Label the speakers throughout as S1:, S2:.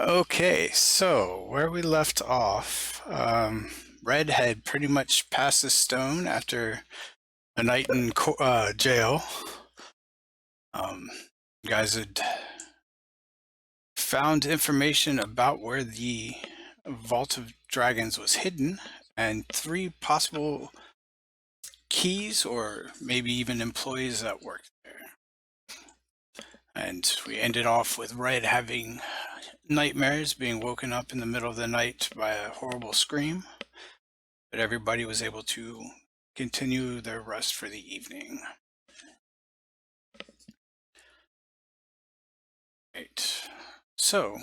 S1: Okay, so where we left off, Red had pretty much passed the stone after a night in jail. You guys had found information about where the Vault of Dragons was hidden, and three possible keys, or maybe even employees that worked there. And we ended off with Red having nightmares, being woken up in the middle of the night by a horrible scream, but everybody was able to continue their rest for the evening. Right. So,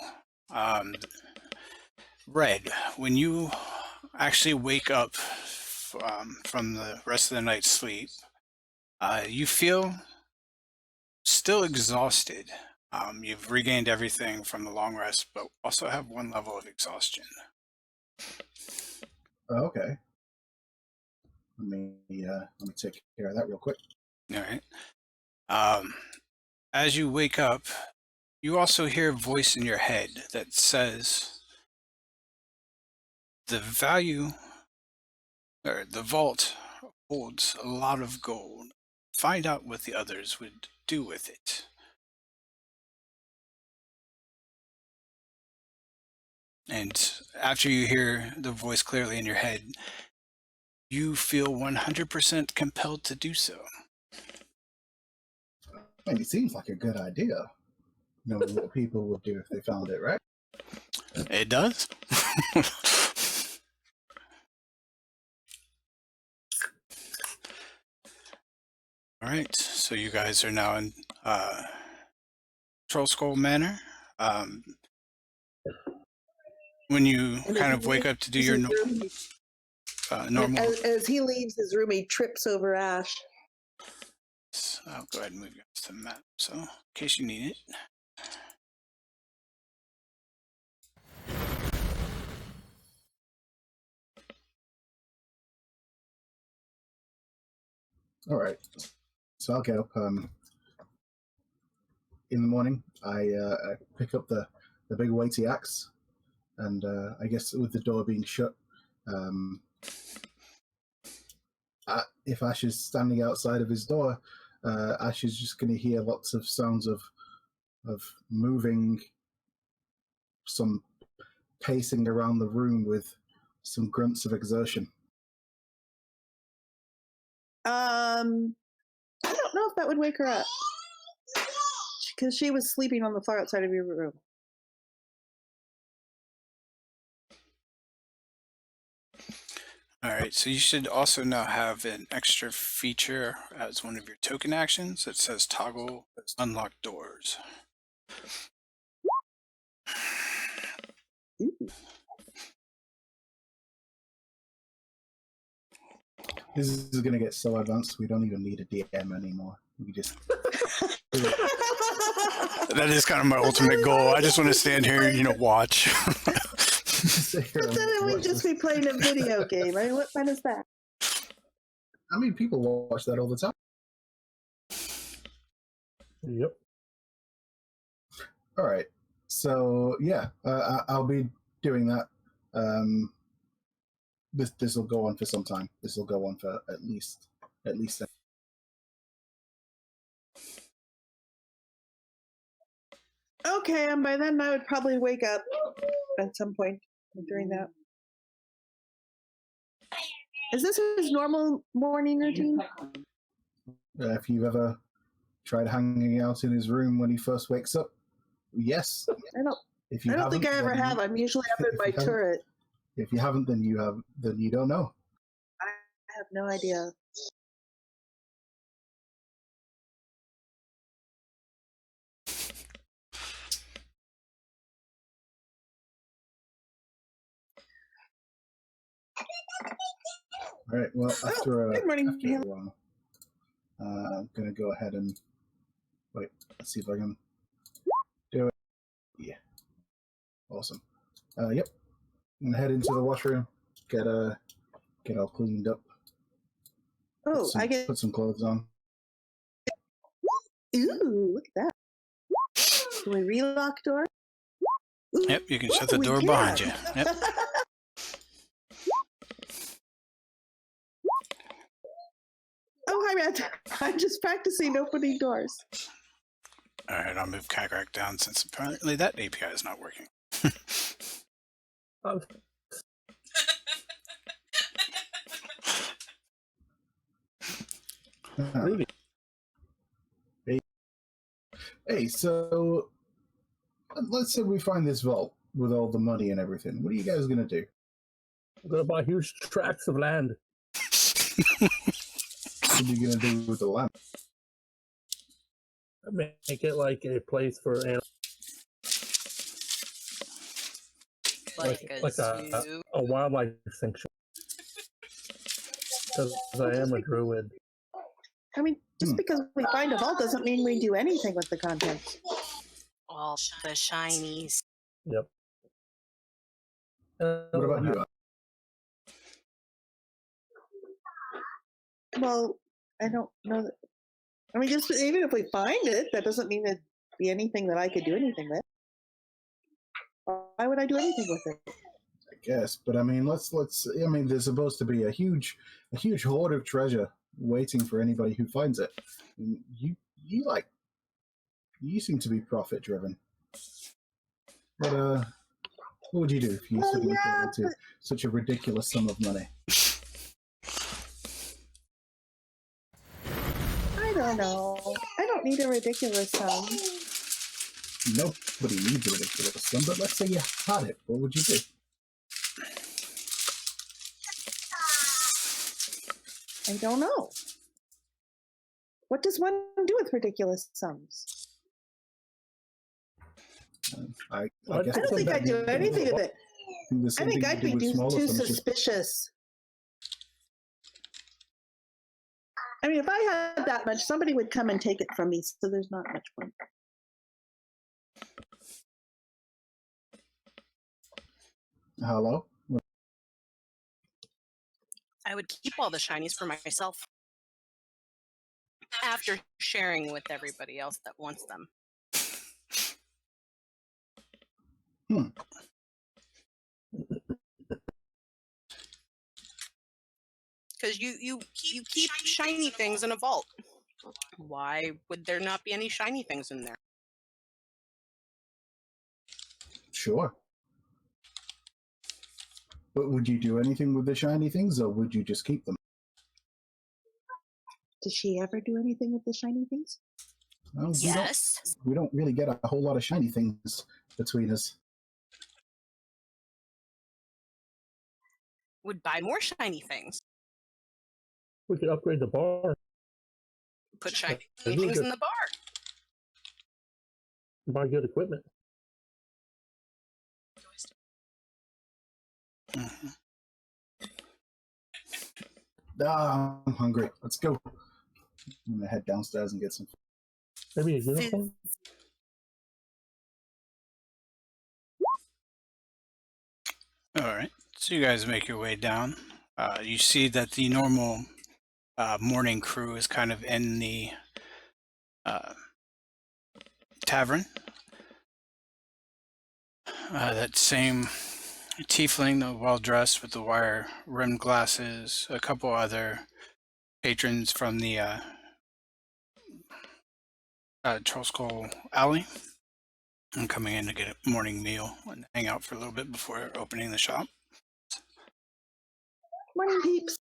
S1: Red, when you actually wake up from the rest of the night's sleep, you feel still exhausted. You've regained everything from the long rest, but also have one level of exhaustion.
S2: Okay. Let me take care of that real quick.
S1: All right. As you wake up, you also hear a voice in your head that says, the value, or the vault holds a lot of gold. Find out what the others would do with it. And after you hear the voice clearly in your head, you feel 100% compelled to do so.
S2: And it seems like a good idea. Knowing what people would do if they found it, right?
S1: It does. All right, so you guys are now in Troll Skull Manor. When you kind of wake up to do your normal...
S3: As he leaves his room, he trips over Ash.
S1: I'll go ahead and move you guys to the map, so in case you need it.
S2: All right. So I'll get up. In the morning, I pick up the big weighty axe, and I guess with the door being shut, if Ash is standing outside of his door, Ash is just going to hear lots of sounds of moving, some pacing around the room with some grunts of exertion.
S3: I don't know if that would wake her up, because she was sleeping on the far outside of your room.
S1: All right, so you should also now have an extra feature as one of your token actions that says toggle unlock doors.
S2: This is going to get so advanced, we don't even need a DM anymore. We just...
S1: That is kind of my ultimate goal. I just want to stand here, watch.
S3: But then it would just be playing a video game. I mean, what fun is that?
S2: I mean, people watch that all the time.
S4: Yep.
S2: All right. So yeah, I'll be doing that. This will go on for some time. This will go on for at least.
S3: Okay, and by then I would probably wake up at some point during that. Is this his normal morning routine?
S2: If you've ever tried hanging out in his room when he first wakes up, yes.
S3: I don't think I ever have. I'm usually up in my turret.
S2: If you haven't, then you have. Then you don't know.
S3: I have no idea.
S2: All right. Well, after
S3: good morning.
S2: a while, I'm gonna go ahead and wait. Let's see if I can do it. Yeah. Awesome. Yep. I'm gonna head into the washroom. Get all cleaned up.
S3: Oh,
S2: put some clothes on.
S3: Ooh, look at that. Do we relock door?
S1: Yep, you can shut the
S3: we
S1: door behind you.
S3: can.
S1: Yep.
S3: Oh, hi, Matt. I'm just practicing opening doors.
S1: All right, I'll move Kakarot down since apparently that API is not working.
S4: Oh,
S2: Uh, hey, so let's say we find this vault with all the money and everything. What are you guys gonna do?
S4: I'm gonna buy huge tracts of land.
S2: What are you gonna do with the land?
S4: Make it like a place for animals, like a wildlife sanctuary. Because I am a druid.
S3: I mean, just because we find a vault doesn't mean we do anything with the contents.
S5: All the shinies.
S4: Yep.
S2: What about you?
S3: Well, I don't know. I mean, just even if we find it, that doesn't mean it'd be anything that I could do anything with. Why would I do anything with it?
S2: I guess, but I mean, let's. I mean, there's supposed to be a huge hoard of treasure waiting for anybody who finds it. You seem to be profit driven. But what would you do if you suddenly got into such a ridiculous sum of money?
S3: I don't know. I don't need a ridiculous sum.
S2: Nobody needs a ridiculous sum, but let's say you had it. What would you do?
S3: I don't know. What does one do with ridiculous sums?
S2: I
S3: I
S2: guess
S3: don't think I'd do anything with it.
S2: do the
S3: I
S2: same
S3: think
S2: thing
S3: I'd
S2: you
S3: be
S2: do with smaller
S3: too
S2: sums, just-
S3: suspicious. I mean, if I had that much, somebody would come and take it from me, so there's not much point.
S2: Hello?
S5: I would keep all the shinies for myself after sharing with everybody else that wants them. Because you keep shiny things in a vault. Why would there not be any shiny things in there?
S2: Sure. But would you do anything with the shiny things, or would you just keep them?
S3: Did she ever do anything with the shiny things?
S2: Well,
S5: Yes.
S2: we don't really get a whole lot of shiny things between us.
S5: Would buy more shiny things.
S4: We could upgrade the bar.
S5: Put shiny
S4: Yeah,
S5: things in the bar.
S4: Buy good equipment.
S1: Mhm.
S2: I'm hungry. Let's go. I'm gonna head downstairs and get some.
S4: Maybe a unicorn.
S1: All right, so you guys make your way down. You see that the normal morning crew is kind of in the tavern. That same tiefling, well dressed with the wire rimmed glasses, a couple other patrons from the Troll Skull Alley. I'm coming in to get a morning meal and hang out for a little bit before opening the shop.
S3: Morning, peeps.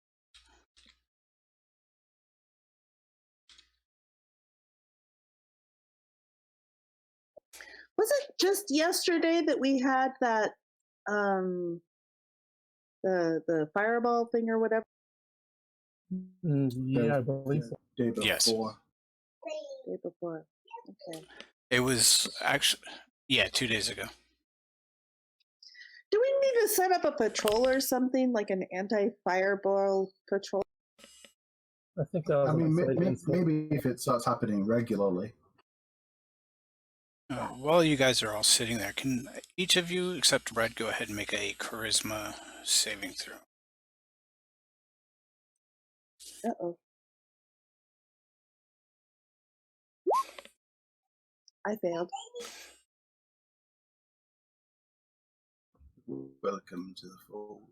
S3: Was it just yesterday that we had that the fireball thing or whatever?
S4: Yeah, I believe so.
S2: Day before.
S1: Yes.
S3: Day before. Okay.
S1: It was actually, 2 days ago.
S3: Do we need to set up a patrol or something, like an anti-fireball patrol?
S4: I think that was
S2: I mean,
S4: an incident.
S2: maybe if it starts happening regularly.
S1: While you guys are all sitting there, can each of you, except Red, go ahead and make a charisma saving throw?
S3: Uh-oh. I failed.
S2: Welcome to the fold.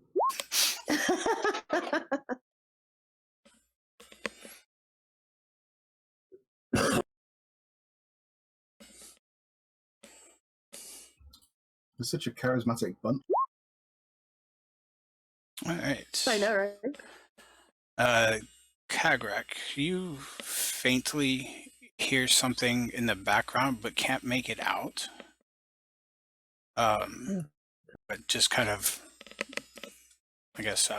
S2: You're such a charismatic bunch.
S1: All right.
S3: I know, right?
S1: Kagrak, you faintly hear something in the background, but can't make it out. But just kind of, I guess,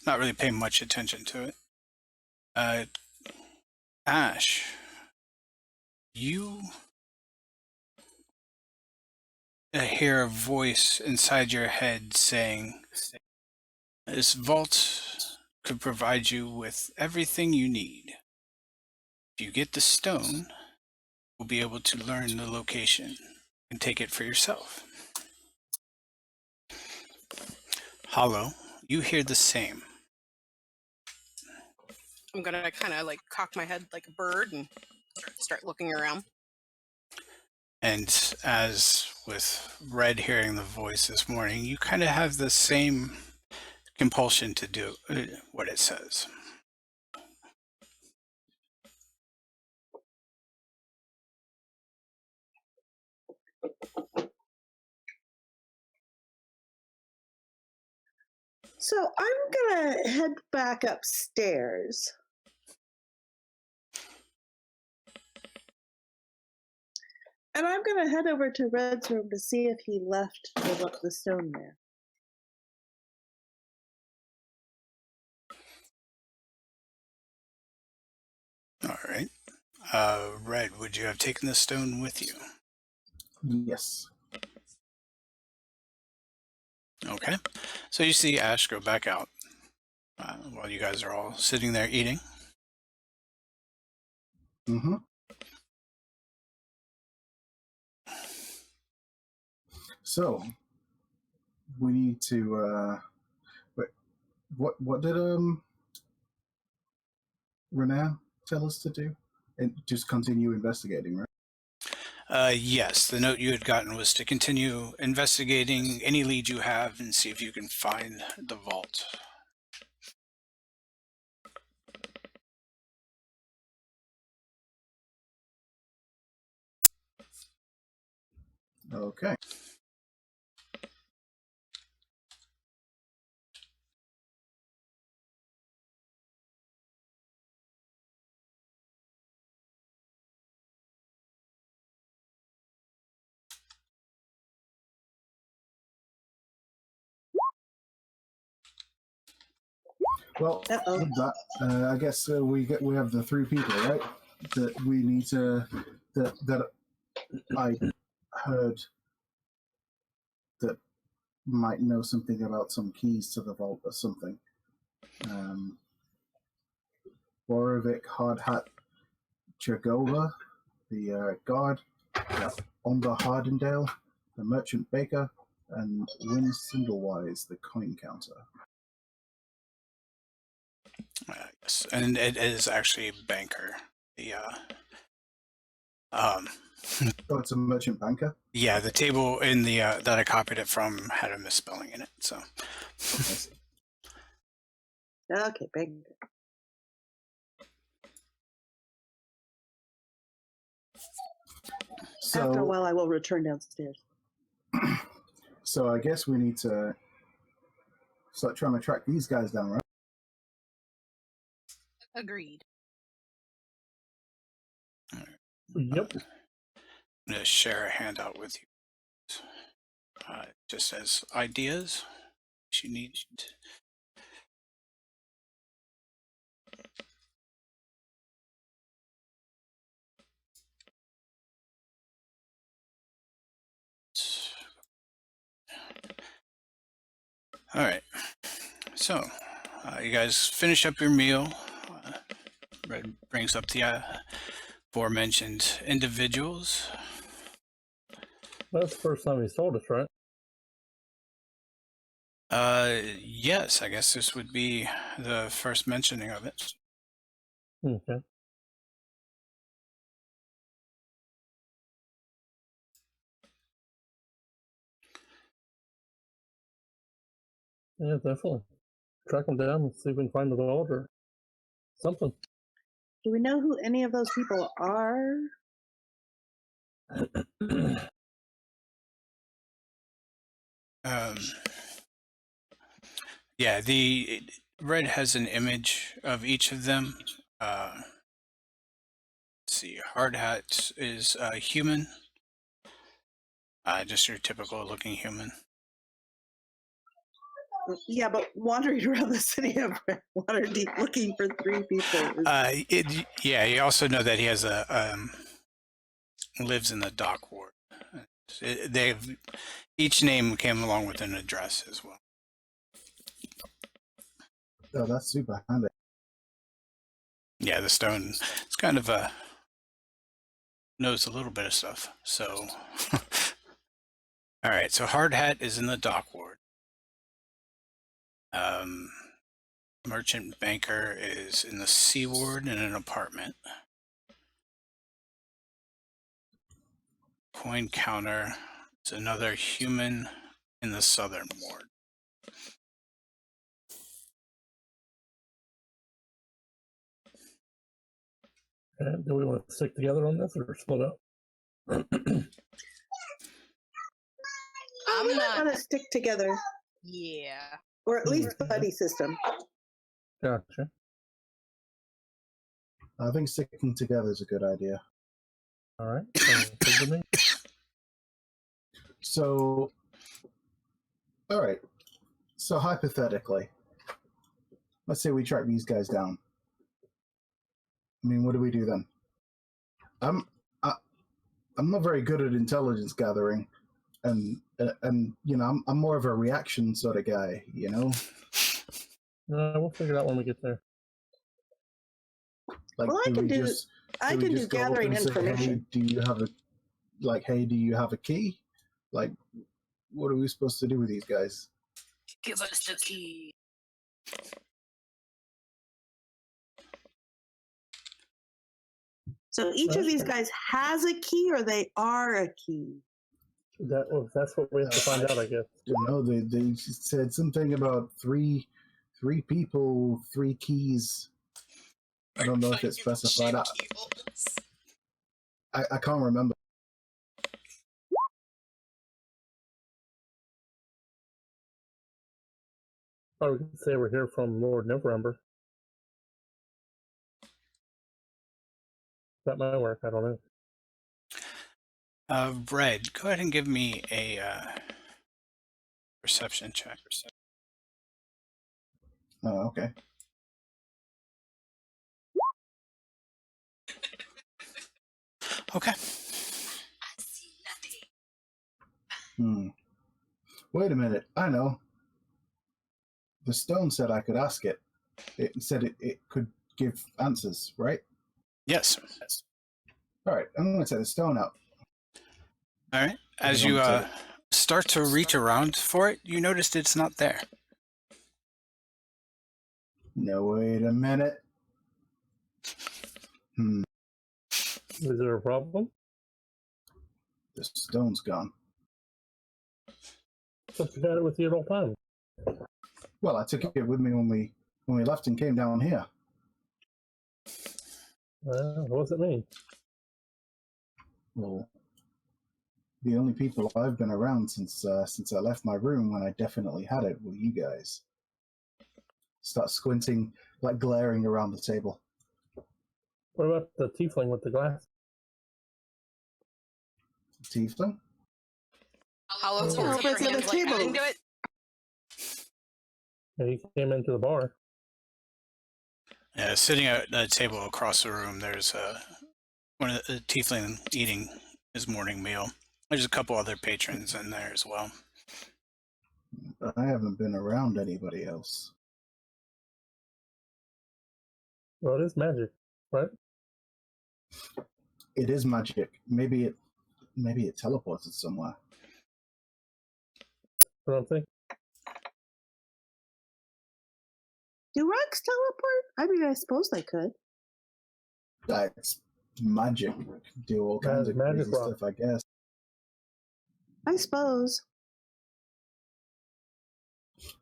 S1: not really paying much attention to it. Ash, you hear a voice inside your head saying, "This vault could provide you with everything you need. If you get the stone, you'll be able to learn the location and take it for yourself." Hollow, you hear the same.
S5: I'm gonna kind of like cock my head like a bird and start looking around.
S1: And as with Red hearing the voice this morning, you kind of have the same compulsion to do what it says.
S3: So I'm gonna head back upstairs. And I'm gonna head over to Red's room to see if he left the stone there.
S1: All right. Red, would you have taken the stone with you?
S2: Yes.
S1: Okay. So you see Ash go back out while you guys are all sitting there eating.
S2: Mm-hmm. So we need to. Wait, what did Renan tell us to do? And just continue investigating, right?
S1: Yes, the note you had gotten was to continue investigating any lead you have and see if you can find the vault.
S2: Okay. Well,
S3: Uh-oh.
S2: with that, I guess we have the three people, right? That we need to that I heard that might know something about some keys to the vault or something. Borovic, Hardhat, Chagova, the guard, Omba Hardendale, the merchant baker, and Win Singlewise, the coin counter.
S1: Yes, and it is actually banker. The um,
S2: Oh, it's a merchant banker.
S1: yeah, the table in the that I copied it from had a misspelling in it. So
S3: Okay, big. After a while, I will return downstairs.
S2: So I guess we need to start trying to track these guys down, right?
S5: Agreed.
S4: Yep.
S1: I'm going to share a handout with you, just as ideas. You need. All right. So, you guys finish up your meal. Red brings up the aforementioned individuals.
S4: That's the first time he's told us, right?
S1: Yes, I guess this would be the first mentioning of it.
S4: Okay. Yeah, definitely. Track them down and see if we can find the vault or something.
S3: Do we know who any of those people are?
S1: Um, yeah, the red has an image of each of them. Let's see, hard hat is human, just your typical looking human.
S3: Yeah, but wandering around the city of Waterdeep looking for 3 people.
S1: Yeah, you also know that he has lives in the dock ward. They've each name came along with an address as well.
S2: Oh, that's super handy.
S1: Yeah, the stone it's kind of knows a little bit of stuff. So, all right. So hard hat is in the dock ward. Merchant banker is in the sea ward in an apartment. Coin counter is another human in the southern ward.
S4: And do we want to stick together on this or split up?
S3: We might want to stick together,
S5: Yeah.
S3: or at least buddy system.
S4: Gotcha.
S2: I think sticking together is a good idea.
S4: All right. Sounds good to me.
S2: So, all right. So hypothetically, let's say we track these guys down. I mean, what do we do then? I'm not very good at intelligence gathering, and you know, I'm more of a reaction sort of guy. You know,
S4: We'll figure it out when we get there.
S2: like
S3: Well, I can do
S2: we just go up
S3: gathering
S2: and say,
S3: information.
S2: hey, do you have a key? Like, what are we supposed to do with these guys?
S5: Give us the key.
S3: So each of these guys has a key, or they are a key.
S4: That's what we have to find out, I guess.
S2: You know, they said something about three people, 3 keys. I don't know if it's specified. I can't remember.
S4: Or we could say we're here from Lord Neverember. That might work. I don't know.
S1: Red, go ahead and give me a perception check.
S2: Oh, okay.
S1: Okay.
S2: Wait a minute. I know. The stone said I could ask it. It said it could give answers, right?
S1: Yes.
S2: All right. I'm going to take the stone out.
S1: All right. As you start to reach around for it, you notice it's not there.
S2: No, wait a minute.
S4: Is there a problem?
S2: The stone's gone.
S4: But you had it with you at all times.
S2: Well, I took it with me when we left and came down here.
S4: What does it mean?
S2: Well, the only people I've been around since I left my room when I definitely had it were you guys. Start squinting, like glaring around the table.
S4: What about the tiefling with the glass?
S2: Tiefling?
S5: How else
S3: Oh,
S5: will
S3: but
S5: your
S3: it's on
S5: hands
S3: the
S5: like
S3: table.
S5: into it?
S4: And he came into the bar.
S1: Yeah, sitting at a table across the room, there's one of the tiefling eating his morning meal. There's a couple other patrons in there as well.
S2: I haven't been around anybody else.
S4: Well, it is magic, right?
S2: It is magic. Maybe it teleported somewhere.
S4: I don't think.
S3: Do rocks teleport? I mean, I suppose they could.
S2: It's magic. Do all kinds of
S4: magic
S2: crazy
S4: rock.
S2: stuff, I guess.
S3: I suppose.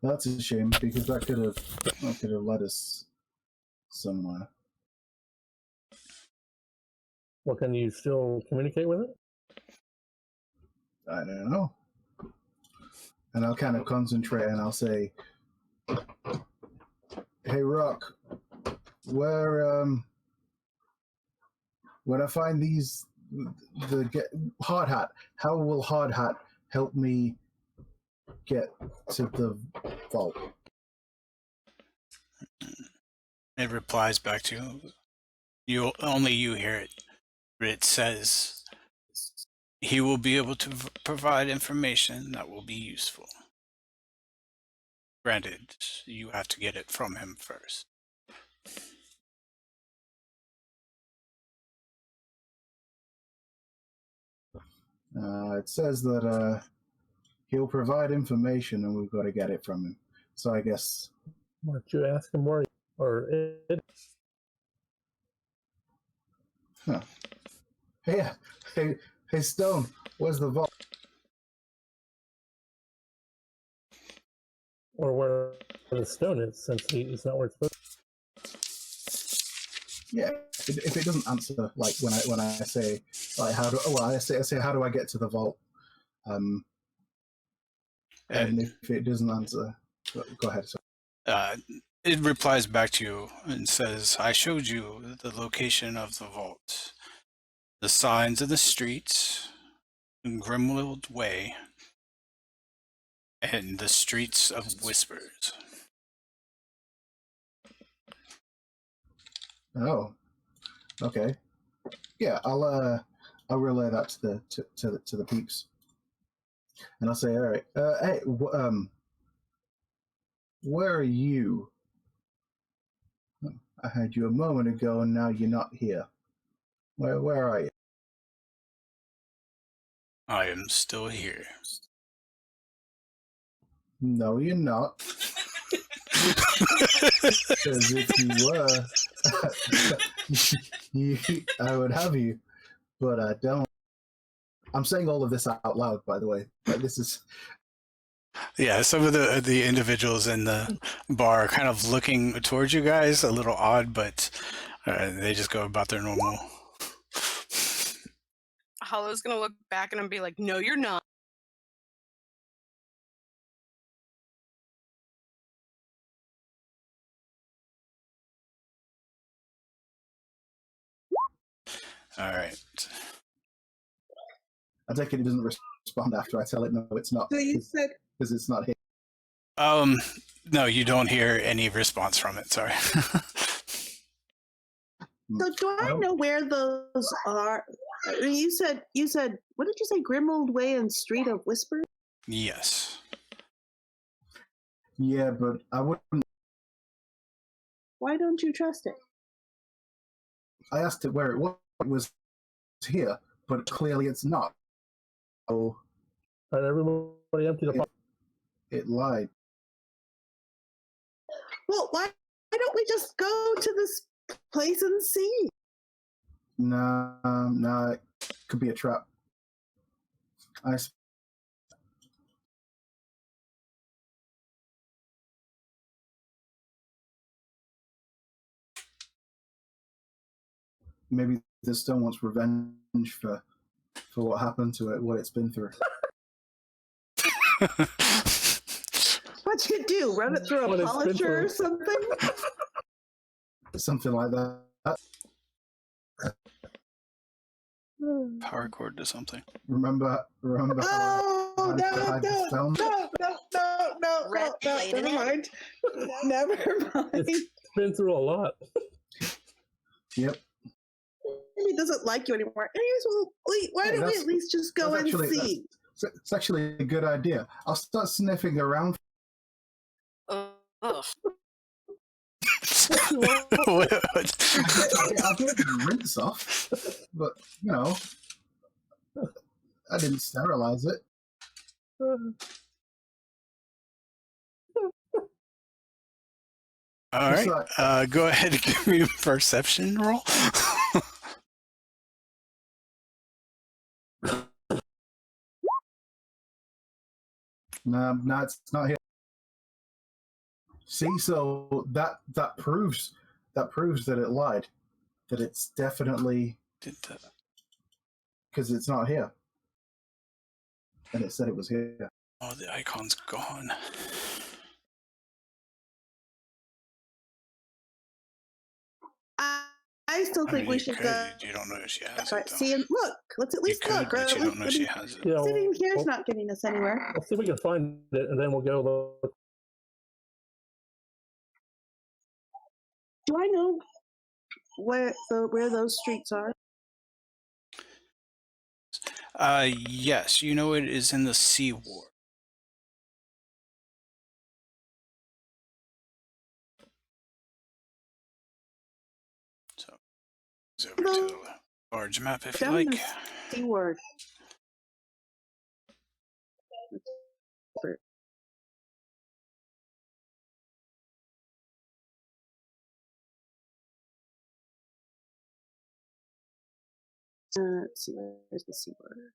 S2: That's a shame because that could have led us somewhere.
S4: Well, can you still communicate with it?
S2: I don't know. And I'll kind of concentrate and I'll say, "Hey, Rock, where when I find Hard Hat, how will Hard Hat help me get to the vault?"
S1: It replies back to you. Only you hear it. It says he will be able to provide information that will be useful. Granted, you have to get it from him first.
S2: It says that he'll provide information and we've got to get it from him. So I guess.
S4: Why don't you ask him where, or it?
S2: Huh. Hey, Stone, where's the vault?
S4: Or where the stone is, since he's not where it's supposed.
S2: Yeah, if it doesn't answer, like when I say, like I say how do I get to the vault? And if it doesn't answer, go ahead.
S1: It replies back to you and says, I showed you the location of the vault, the signs of the streets, Grimwood Way, and the streets of Whispers.
S2: Oh, okay. Yeah, I'll relay that to the peeps, and I'll say, all right, hey, where are you? I had you a moment ago, and now you're not here. Where are you?
S1: I am still here.
S2: No, you're not. Because if you were, I would have you, but I don't. I'm saying all of this out loud, by the way. Like, this is.
S1: Yeah, some of the individuals in the bar are kind of looking towards you guys, a little odd, but they just go about their normal.
S5: Hollow's gonna look back and be like, "No, you're not."
S1: All right.
S2: I take it doesn't respond after I tell it no, it's not.
S3: So you said
S2: Because it's not here.
S1: No, you don't hear any response from it. Sorry.
S3: So do I know where those are? You said what did you say? Grimold Way and Street of Whispers?
S1: Yes.
S2: Yeah, but I wouldn't.
S3: Why don't you trust it?
S2: I asked it where it was. It was here, but clearly it's not. Oh,
S4: And everybody empty the pot.
S2: it lied.
S3: Well, why don't we just go to this place and see?
S2: Nah, it could be a trap. Maybe the stone wants revenge for what happened to it, what it's been through.
S3: What'd you do? Run it through a
S4: What it's been
S3: polisher or
S4: through.
S3: something?
S2: Something like that.
S1: Power cord to something.
S2: Remember
S3: Oh
S2: how I
S3: no,
S2: had the stone?
S5: Red light in
S3: never
S5: it.
S3: mind. Never mind.
S4: It's been through a lot.
S2: Yep.
S3: Maybe it doesn't like you anymore. Anyways, well, why
S2: Hey,
S3: don't we
S2: that's-
S3: at least just go
S2: that's
S3: and
S2: actually-
S3: see?
S2: It's actually a good idea. I'll start sniffing around.
S5: Ugh.
S1: What?
S2: I'll get the rinse off, but you know, I didn't sterilize it.
S1: All
S2: It's
S1: right. Go ahead and give me a perception roll.
S2: No, it's not here. See, so that proves that it lied. That it's definitely
S1: Did the,
S2: because it's not here, and it said it was here.
S1: oh, the icon's gone.
S3: I still
S1: I
S3: think
S1: mean,
S3: we
S1: you
S3: should
S1: could.
S3: go.
S1: You don't know if she has
S3: Try,
S1: it, though.
S3: see and look. Let's at
S1: You
S3: least
S1: could,
S3: look.
S1: but you
S3: Or
S1: don't know if she has it.
S4: Yeah,
S3: sitting here is
S4: we'll,
S3: not getting us anywhere.
S4: we'll see if we can find it, and then we'll go look.
S3: Do I know where those streets are?
S1: Yes, you know it is in the Sea Ward. So, it's over to the large map if you
S3: Down
S1: like.
S3: the C word. Let's see, where's the C word?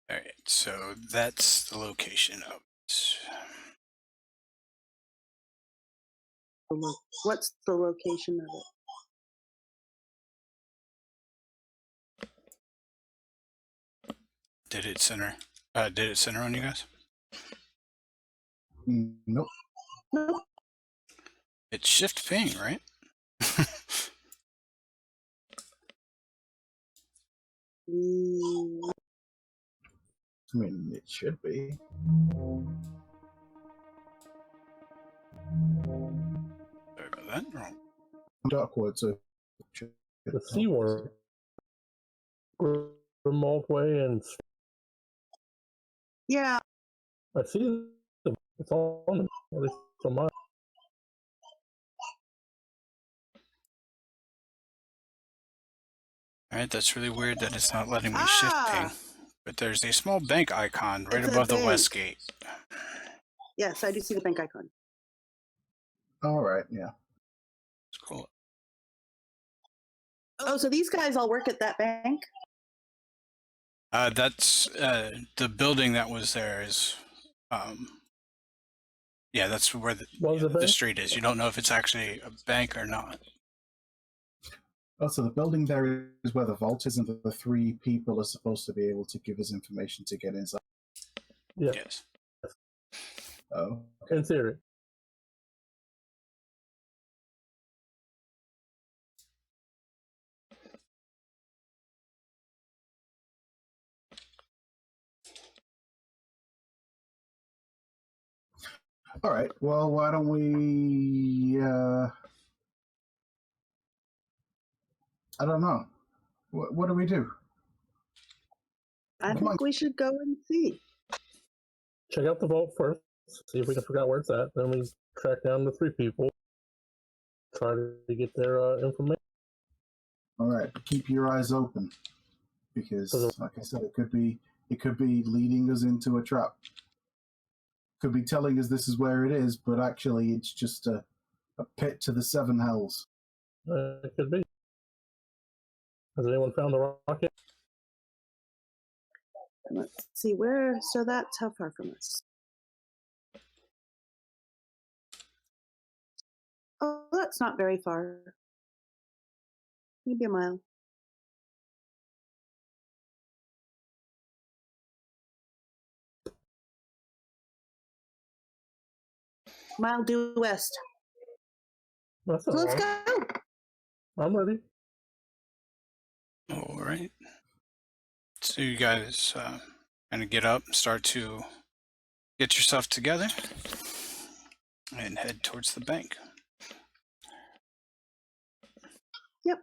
S1: All right, so that's the location of it.
S3: What's the location of it?
S1: Did it center? Did it center on you guys?
S2: Nope.
S3: Nope.
S1: It's shift ping, right?
S2: I mean, it should be.
S1: Sorry about that. Wrong.
S2: Darkwood, so
S4: The C word. Remote way, and
S3: Yeah.
S4: I see it's on at least on my.
S1: All right, that's really weird that it's not letting me shift ping. But there's a small bank icon right
S3: It's a
S1: above the
S3: bank.
S1: west gate.
S3: Yes, I do see the bank icon.
S2: all right, yeah.
S1: Scroll up.
S3: Oh, so these guys all work at that bank?
S1: That's the building that was there is, yeah, that's where the street is. You don't know if it's actually a bank or not.
S2: Oh, so the building there is where the vault is, and the three people are supposed to be able to give us information to get inside.
S4: Yeah.
S1: Yes.
S2: Oh,
S4: In theory.
S2: all right. Well, why don't we? I don't know. What do we do?
S3: I
S2: Come on.
S3: think we should go and see.
S4: Check out the vault first. See if we can figure out where it's at. Then we track down the three people. Try to get their information.
S2: All right. Keep your eyes open, because, like I said, it could be leading us into a trap. Could be telling us this is where it is, but actually it's just a pit to the seven hells.
S4: It could be. Has anyone found the rocket?
S3: Let's see where. So that's how far from us. Oh, that's not very far. Maybe a mile. Mile due west.
S4: That's
S3: So
S4: not
S3: let's
S4: wrong.
S3: go.
S4: I'm ready.
S1: All right. So you guys kind of get up, start to get yourself together, and head towards the bank.
S3: Yep.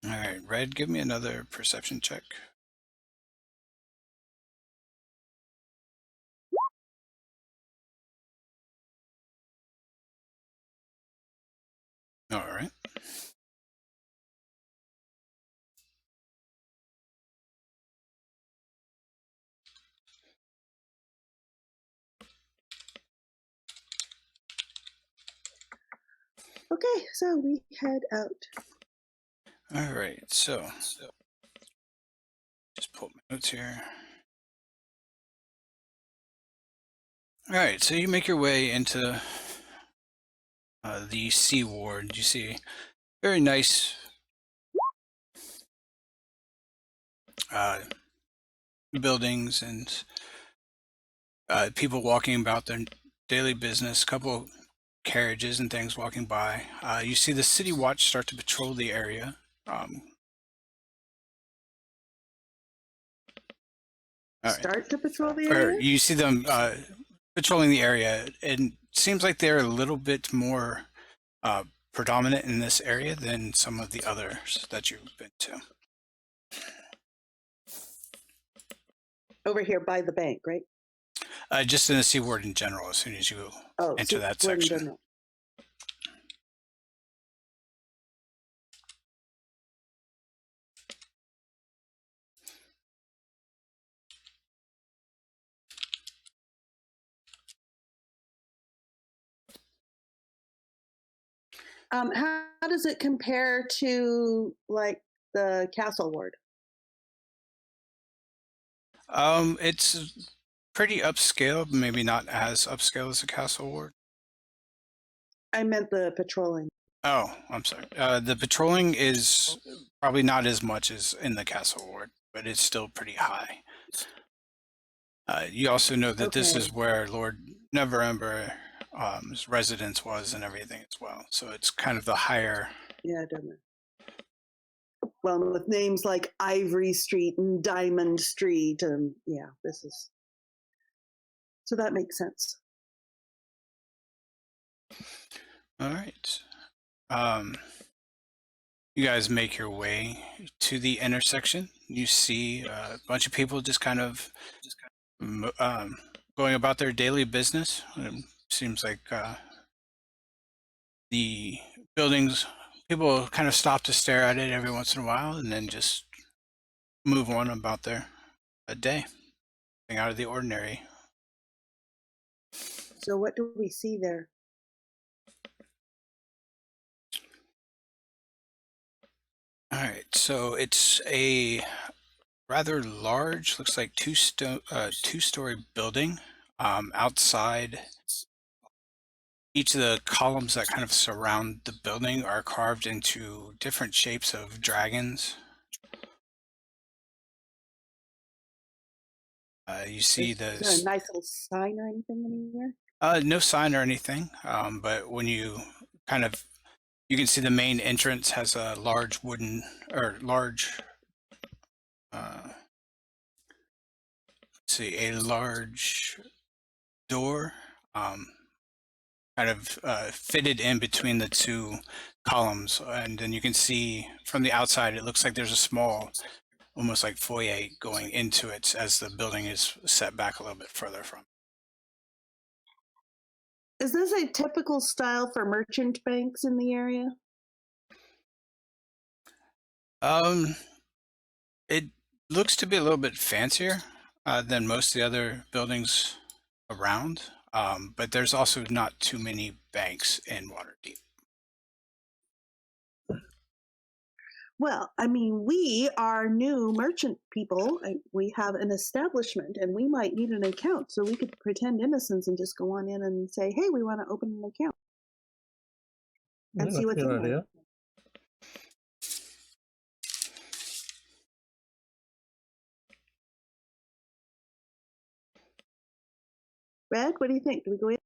S1: All right, Red, give me another perception check. All right.
S3: Okay, so we head out.
S1: All right, so just pull my notes here. All right, so you make your way into the C ward. You see very nice buildings and people walking about their daily business. A couple carriages and things walking by. You see the city watch start to patrol the area. All right.
S3: Start to patrol the
S1: Or
S3: area.
S1: you see them patrolling the area, and it seems like they're a little bit more predominant in this area than some of the others that you've been to.
S3: Over here by the bank, right?
S1: Just in the seaward in general, as soon as you
S3: Oh,
S1: enter that
S3: we're in
S1: section.
S3: general. How does it compare to like the castle ward?
S1: It's pretty upscale, but maybe not as upscale as the castle ward.
S3: I meant the patrolling.
S1: Oh, I'm sorry. The patrolling is probably not as much as in the castle ward, but it's still pretty high. You also know that this is
S3: Okay.
S1: where Lord Neverember his residence was and everything as well. So it's kind of the higher.
S3: Yeah, I don't know. Well, with names like Ivory Street and Diamond Street, and yeah, this is. So that makes sense.
S1: All right. You guys make your way to the intersection. You see a bunch of people just kind of going about their daily business. It seems like the buildings, people kind of stop to stare at it every once in a while and then just move on about their day. Nothing out of the ordinary.
S3: So what do we see there?
S1: All right, so it's a rather large, looks like two-story building. Outside, each of the columns that kind of surround the building are carved into different shapes of dragons. You see
S3: Is there a
S1: the
S3: nice little sign or anything anywhere?
S1: no sign or anything, but when you kind of you can see the main entrance has a large wooden or large see a large door kind of fitted in between the two columns, and then you can see from the outside it looks like there's a small almost like foyer going into it as the building is set back a little bit further from.
S3: Is this a typical style for merchant banks in the area?
S1: It looks to be a little bit fancier than most of the other buildings around, but there's also not too many banks in Waterdeep.
S3: Well, I mean, we are new merchant people. We have an establishment and we might need an account. So we could pretend innocence and just go on in and say, hey, we want to open an account and see what's
S4: That's a
S3: in
S4: good
S3: there.
S4: idea.
S3: Red, what do you think? Do we go in?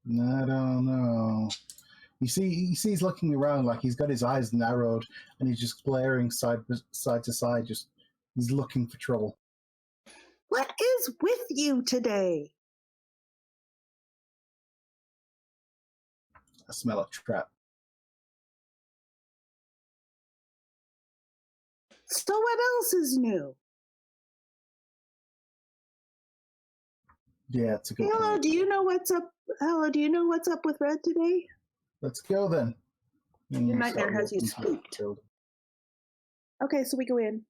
S2: I don't know. You see, he's looking around like he's got his eyes narrowed and he's just glaring side to side. Just he's looking for trouble.
S3: What is with you today?
S2: I smell a trap.
S3: So what else is new?
S2: Yeah, it's a good
S3: Hello,
S2: point.
S3: do you know what's up? Hello, do you know what's up with Red today?
S2: Let's go then.
S3: Your nightmare has you spooked. Okay, so we go in.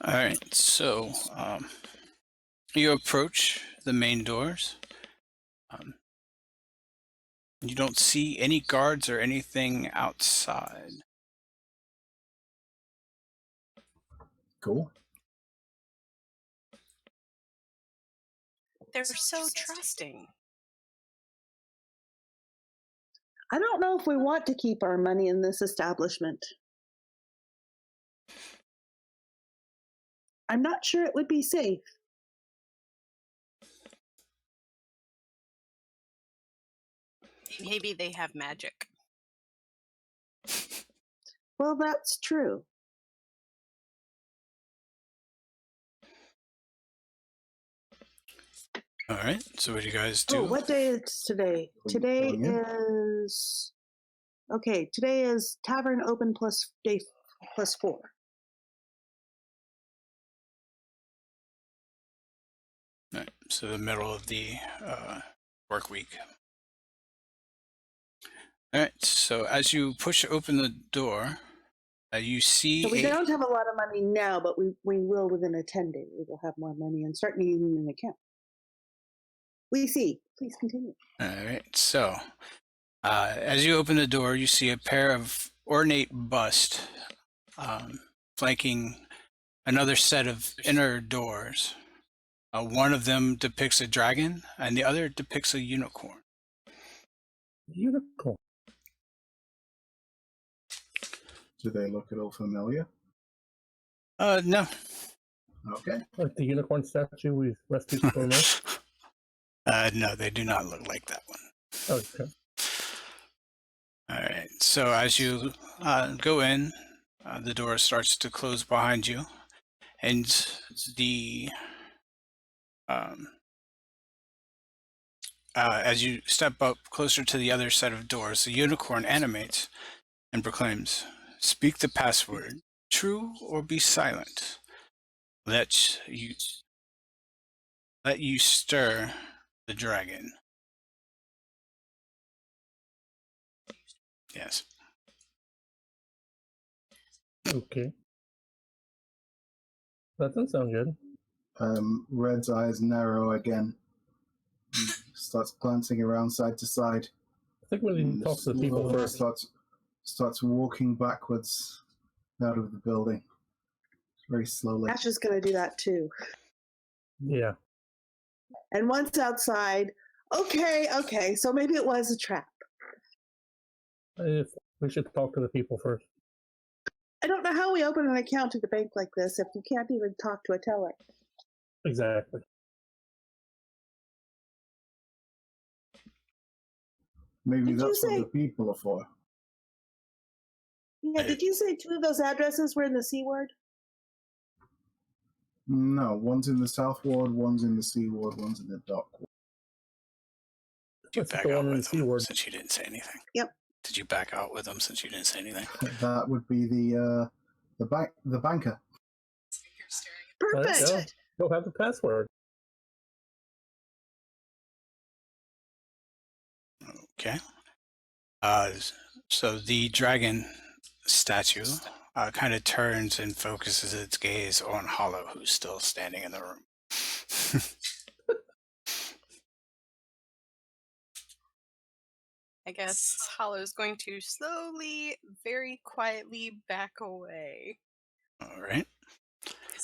S1: All right, so You approach the main doors. You don't see any guards or anything outside.
S2: Cool.
S5: They're so trusting.
S3: I don't know if we want to keep our money in this establishment. I'm not sure it would be safe.
S5: Maybe they have magic.
S3: Well, that's true.
S1: All right. So what do you guys do?
S3: Oh, what day is today? Today
S2: Going in.
S3: is okay. Today is tavern open plus day plus 4.
S1: All right. So the middle of the work week. All right. So as you push open the door, you see
S3: So we don't have a lot of money now, but we will within a 10 day. We will have more money and start needing an account. We see. Please continue.
S1: All right. So as you open the door, you see a pair of ornate busts flanking another set of inner doors. One of them depicts a dragon, and the other depicts a unicorn.
S4: Unicorn.
S2: Do they look at all familiar?
S1: No.
S2: Okay.
S4: Like the unicorn statue we rescued from Earth?
S1: No, they do not look like that one.
S4: Okay.
S1: All right. So as you go in, the door starts to close behind you, and the as you step up closer to the other set of doors, the unicorn animates and proclaims, "Speak the password, true or be silent. Let you stir the dragon." Yes.
S4: Okay. That doesn't sound good.
S2: Red's eyes narrow again. He starts glancing around side to side.
S4: I think we need to talk to the people first.
S2: Starts walking backwards out of the building. Very slowly.
S3: Ash is going to do that too.
S4: Yeah.
S3: And once outside, okay, so maybe it was a trap.
S4: If we should talk to the people first.
S3: I don't know how we open an account at a bank like this if you can't even talk to a teller.
S4: Exactly.
S2: Maybe
S3: Did you
S2: that's what
S3: say-
S2: the people are for.
S3: Yeah, did you say 2 of those addresses were in the C ward?
S2: No, one's in the South Ward, one's in the C Ward, one's in the Dock Ward.
S1: Did you
S4: That's
S1: back
S4: the
S1: out
S4: one in the
S1: with
S4: C
S1: them
S4: ward.
S1: since you didn't say anything?
S3: Yep.
S1: Did you back out with them since you didn't say anything?
S2: That would be the banker.
S3: Perfect.
S4: Go. Go have the password.
S1: Okay. So the dragon statue kind of turns and focuses its gaze on Hollow, who's still standing in the room.
S5: I guess Hollow's going to slowly, very quietly back away.
S1: All right.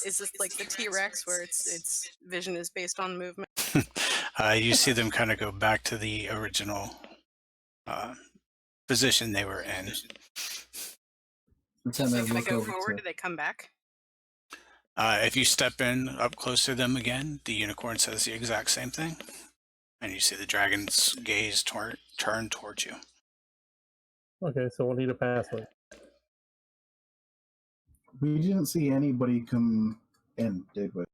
S5: Is this like the T-Rex where its vision is based on movement?
S1: You see them kind of go back to the original position they were in.
S2: Pretend
S5: They
S2: they
S5: kind of
S2: look
S5: go
S2: over
S5: forward,
S2: to.
S5: do they come back?
S1: If you step in up close to them again, the unicorn says the exact same thing. And you see the dragon's gaze turn towards you.
S4: Okay, so we'll need a password.
S2: We didn't see anybody come in, did we?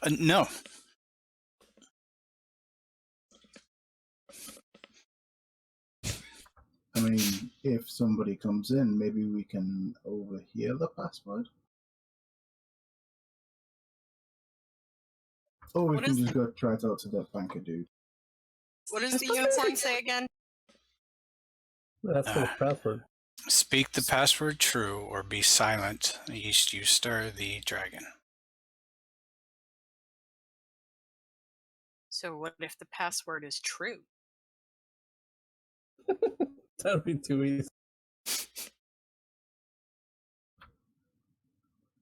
S1: No.
S2: I mean, if somebody comes in, maybe we can overhear the password. Or we
S5: What
S2: can
S5: is
S2: just go try to talk to that banker dude.
S5: What does the unicorn say again?
S4: That's for the password.
S1: Speak the password true or be silent, lest you stir the dragon.
S5: So what if the password is true?
S4: That would be too easy.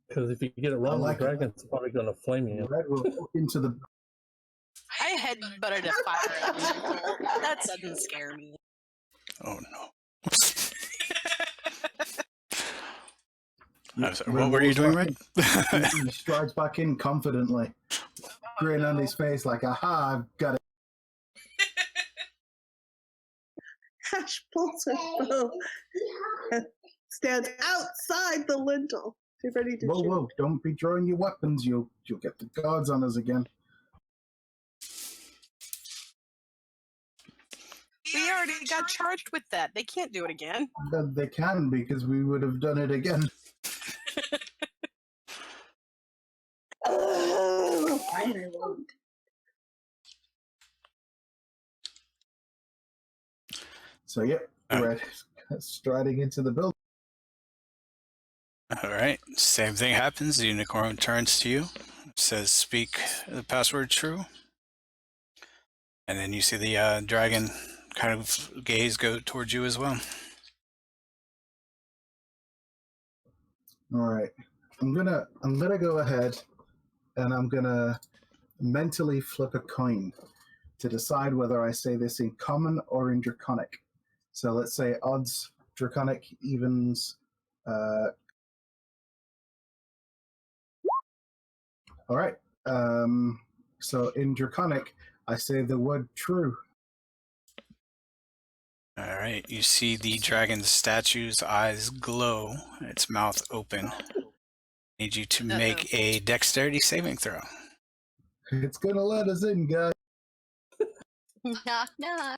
S4: Because if you get it wrong,
S2: like
S4: the
S2: it.
S4: dragon's probably going to flame you.
S2: Red will look into the.
S5: I headbutted a fire elemental. That doesn't scare me.
S1: Oh no.
S2: Yeah,
S1: I'm sorry,
S2: Red
S1: what were you
S2: walks
S1: doing,
S2: back
S1: Red?
S2: in. He strides back in confidently, grin on his face like, "Aha! I've got it."
S3: Ash pulls her bow and stands outside the lintel. She's ready to
S2: Whoa,
S3: shoot.
S2: whoa! Don't be drawing your weapons. You'll get the guards on us again.
S5: We already got charged with that. They can't do it again.
S2: They can because we would have done it again.
S3: Oh, fine, I won't.
S2: So yep, Red striding into the building.
S1: All right. Same thing happens. The unicorn turns to you, says, "Speak the password true." And then you see the dragon kind of gaze go towards you as well.
S2: All right, I'm gonna go ahead, and I'm gonna mentally flip a coin to decide whether I say this in common or in draconic. So let's say odds draconic, evens. All right. So in draconic, I say the word true.
S1: All right. You see the dragon statue's eyes glow, its mouth open. Need you to make a dexterity saving throw.
S2: It's gonna let us in, guys.
S5: Knock, knock.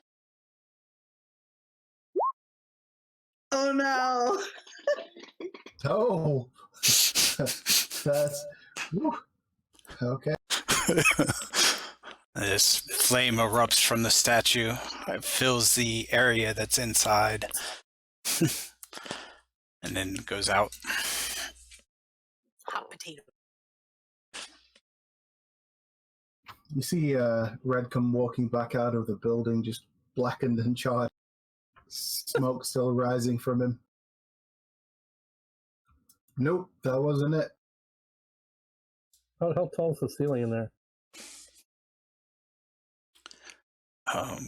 S3: Oh no!
S2: Oh, that's whew. Okay.
S1: This flame erupts from the statue. It fills the area that's inside. And then goes out.
S5: Hot potato.
S2: You see Red come walking back out of the building, just blackened and charred. Smoke still rising from him. Nope, that wasn't it.
S4: How tall is the ceiling in there?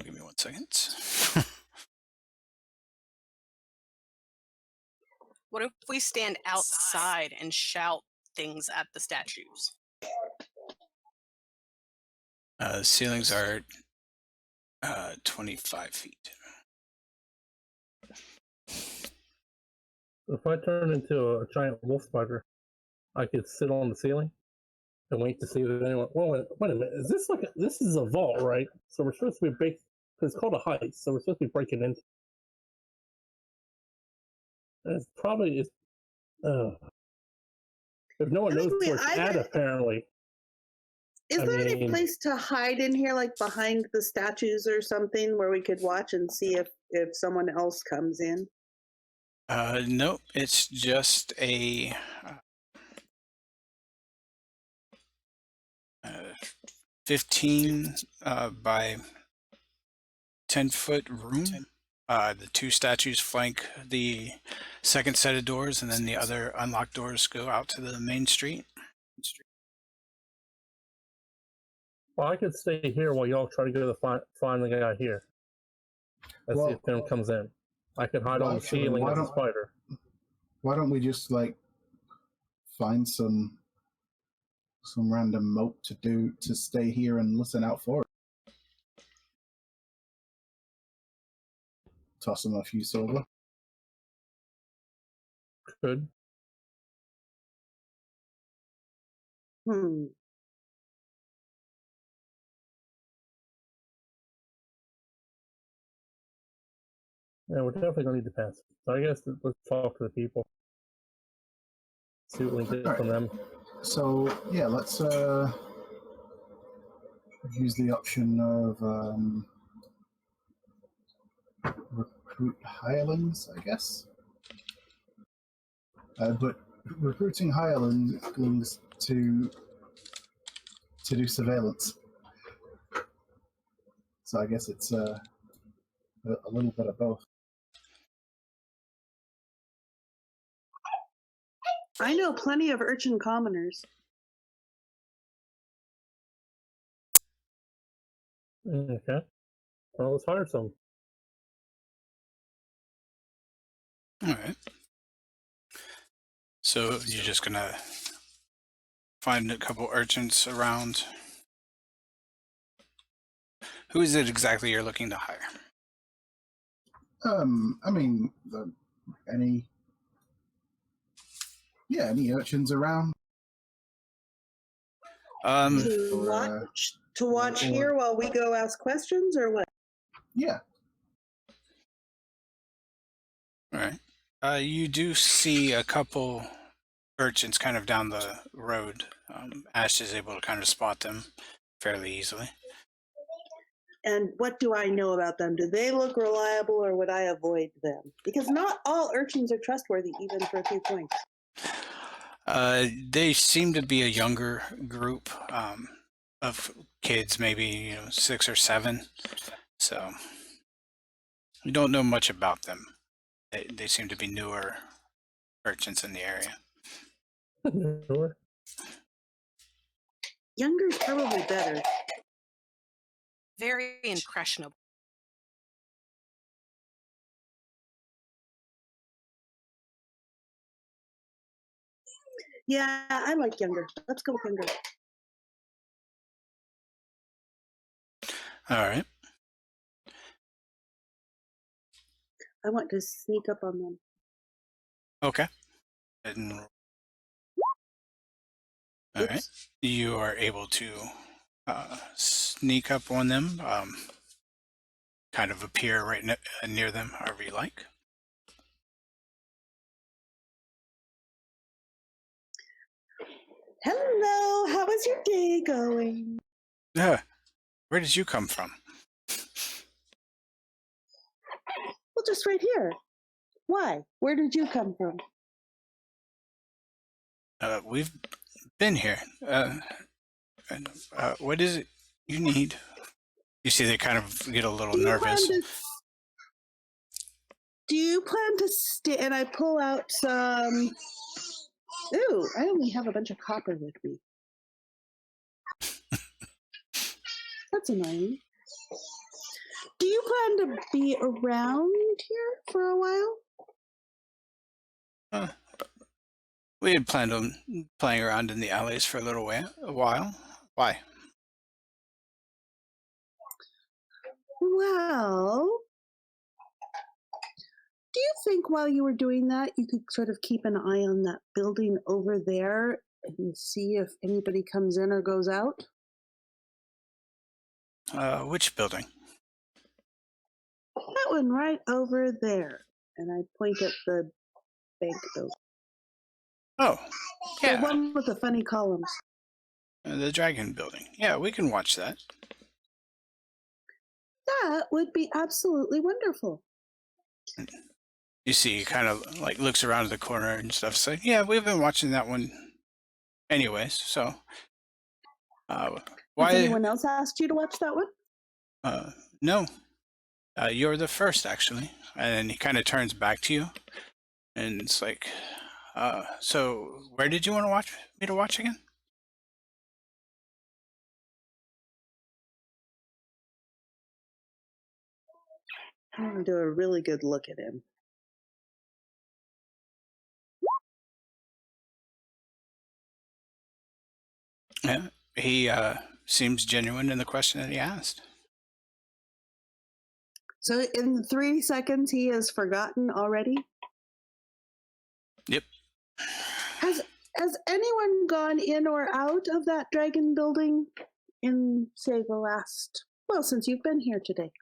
S1: Give me 1 second.
S5: What if we stand outside and shout things at the statues?
S1: The ceilings are 25 feet.
S4: If I turn into a giant wolf spider, I could sit on the ceiling and wait to see if anyone. Well, wait a minute. Is this like this is a vault, right? So we're supposed to be break. It's called a heist, so we're supposed to be breaking into. And it's probably is. If no one knows where it's at, apparently.
S3: Is there any place to hide in here, like behind the statues or something, where we could watch and see if someone else comes in?
S1: Nope, it's just a 15 by 10-foot room. The two statues flank the second set of doors, and then the other unlocked doors go out to the main street.
S4: Well, I could stay here while y'all try to go to find the guy here. Let's see if anyone comes in. I could hide on the ceiling as a spider.
S2: Why don't we just like find some random moat to stay here and listen out for it? Toss him a few silver.
S4: Could. Yeah, we're definitely gonna need to pass. So I guess let's talk to the people. See what we can get from them.
S2: So yeah, let's use the option of recruit hirelings, I guess. But recruiting hirelings to do surveillance. So I guess it's a little bit of both.
S3: I know plenty of urchin commoners.
S4: Okay. Well, let's hire some.
S1: All right. So you're just gonna find a couple urchins around. Who is it exactly you're looking to hire?
S2: I mean, any urchins around.
S3: To
S2: Or,
S3: watch? To watch
S2: or-
S3: here while we go ask questions, or what?
S2: Yeah.
S1: All right. You do see a couple urchins kind of down the road. Ash is able to kind of spot them fairly easily.
S3: And what do I know about them? Do they look reliable, or would I avoid them? Because not all urchins are trustworthy, even for a few points.
S1: They seem to be a younger group of kids, maybe 6 or 7. So we don't know much about them. They seem to be newer urchins in the area.
S4: Sure.
S3: Younger is probably better.
S5: Very impressionable.
S3: Yeah, I like younger. Let's go with younger.
S1: All right.
S3: I want to sneak up on them.
S1: Okay. And, all right. You are able to sneak up on them, kind of appear right near them, however you like.
S3: Hello, how is your day going?
S1: Where did you come from?
S3: Well, just right here. Why? Where did you come from?
S1: We've been here. And, what is it you need? You see, they kind of get a little nervous.
S3: Do you plan to stay? And I pull out some. Ooh, I only have a bunch of copper with me. That's annoying. Do you plan to be around here for a while?
S1: We had planned on playing around in the alleys for a while. Why?
S3: Well, do you think while you were doing that, you could sort of keep an eye on that building over there and see if anybody comes in or goes out?
S1: Which building?
S3: That one right over there. And I point at the bank building.
S1: Oh,
S3: The
S1: yeah,
S3: one with the funny columns.
S1: the dragon building. Yeah, we can watch that.
S3: That would be absolutely wonderful.
S1: You see, he kind of like looks around the corner and stuff. So yeah, we've been watching that one, anyways. So,
S3: Has
S1: why?
S3: anyone else asked you to watch that one?
S1: No, you're the first actually. And then he kind of turns back to you, and it's like, so where did you want to me to watch again?
S3: I'm going to do a really good look at him.
S1: Yeah, he seems genuine in the question that he asked.
S3: So in 3 seconds, he has forgotten already?
S1: Yep.
S3: Has anyone gone in or out of that dragon building in, say, the last, well, since you've been here today?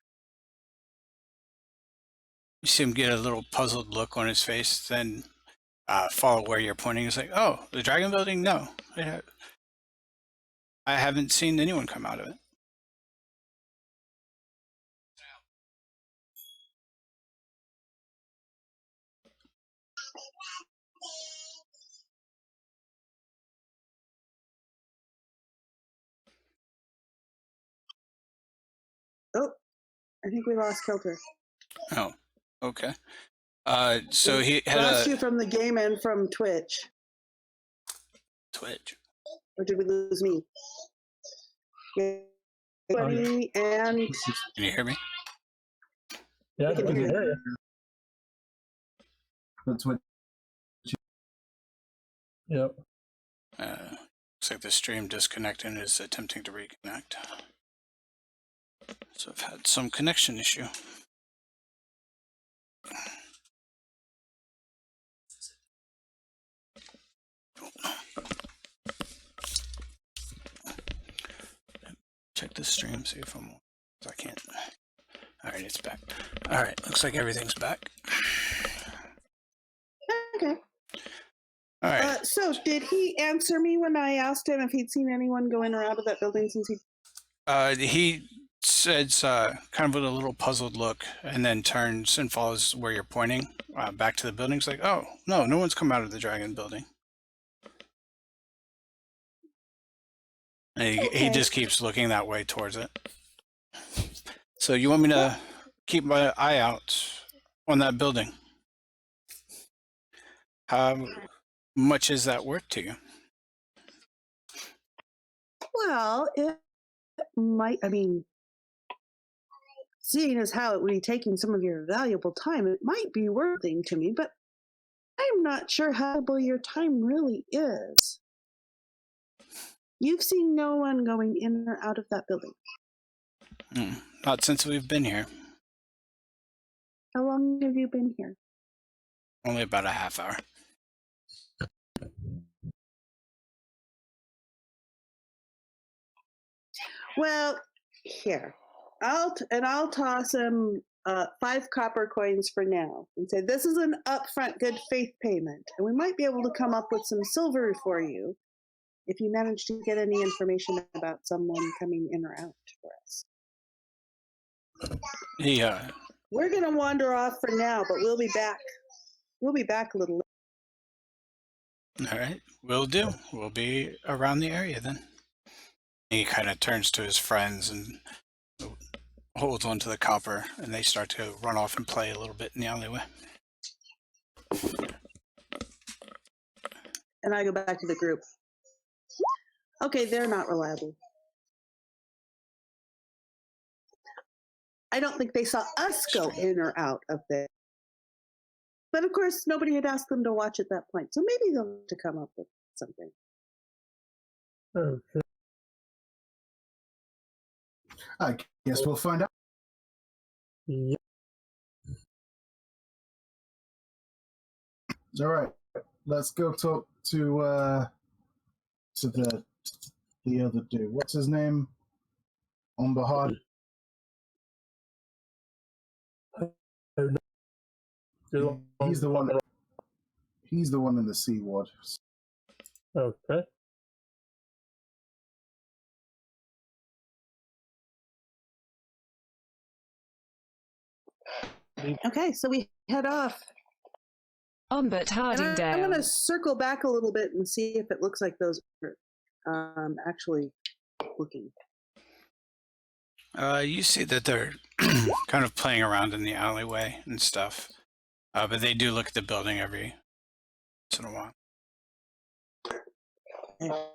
S1: You see him get a little puzzled look on his face, then follow where you're pointing. It's like, oh, the dragon building? No. I haven't seen anyone come out of it.
S3: Oh, I think we lost Kilter.
S1: Oh, okay. So
S3: We
S1: he had
S3: lost
S1: a
S3: you from the game and from Twitch.
S1: Twitch.
S3: Or did we lose me? Buddy and
S1: Can you hear me?
S4: Yeah,
S3: I can hear you.
S4: you.
S2: That's what.
S4: Yep.
S1: Looks like the stream disconnected and is attempting to reconnect. So I've had some connection issue. Check the stream, see if I can't. All right, it's back. All right, looks like everything's back.
S3: Okay.
S1: All right.
S3: So did he answer me when I asked him if he'd seen anyone go in or out of that building since he?
S1: He says kind of with a little puzzled look, and then turns and follows where you're pointing back to the building. He's like, "Oh no, no one's come out of the dragon building." And he just keeps looking that way towards it. So you want me to keep my eye out on that building? How much is that worth to you?
S3: Well, it might. I mean, seeing as how it would be taking some of your valuable time, it might be worth it to me. But I'm not sure how valuable your time really is. You've seen no one going in or out of that building.
S1: Not since we've been here.
S3: How long have you been here?
S1: Only about a half hour.
S3: Well, here, I'll toss him 5 copper coins for now, and say this is an upfront good faith payment, and we might be able to come up with some silver for you if you manage to get any information about someone coming in or out for us.
S1: Yeah.
S3: We're gonna wander off for now, but we'll be back. We'll be back a little later.
S1: All right, will do. We'll be around the area then. He kind of turns to his friends and holds onto the copper, and they start to run off and play a little bit in the alleyway.
S3: And I go back to the group. Okay, they're not reliable. I don't think they saw us go in or out of there. But of course, nobody had asked them to watch at that point. So maybe they'll have to come up with something.
S4: Okay.
S2: I guess we'll find out.
S4: Yep.
S2: All right, let's go talk to the other dude. What's his name? On Bahad. He's the one. He's the one in the sea ward.
S4: Okay.
S3: Okay, so we head off.
S6: But
S3: And I'm
S6: Hardingdale.
S3: going to circle back a little bit and see if it looks like those are actually looking.
S1: You see that they're kind of playing around in the alleyway and stuff, but they do look at the building every once in a while. All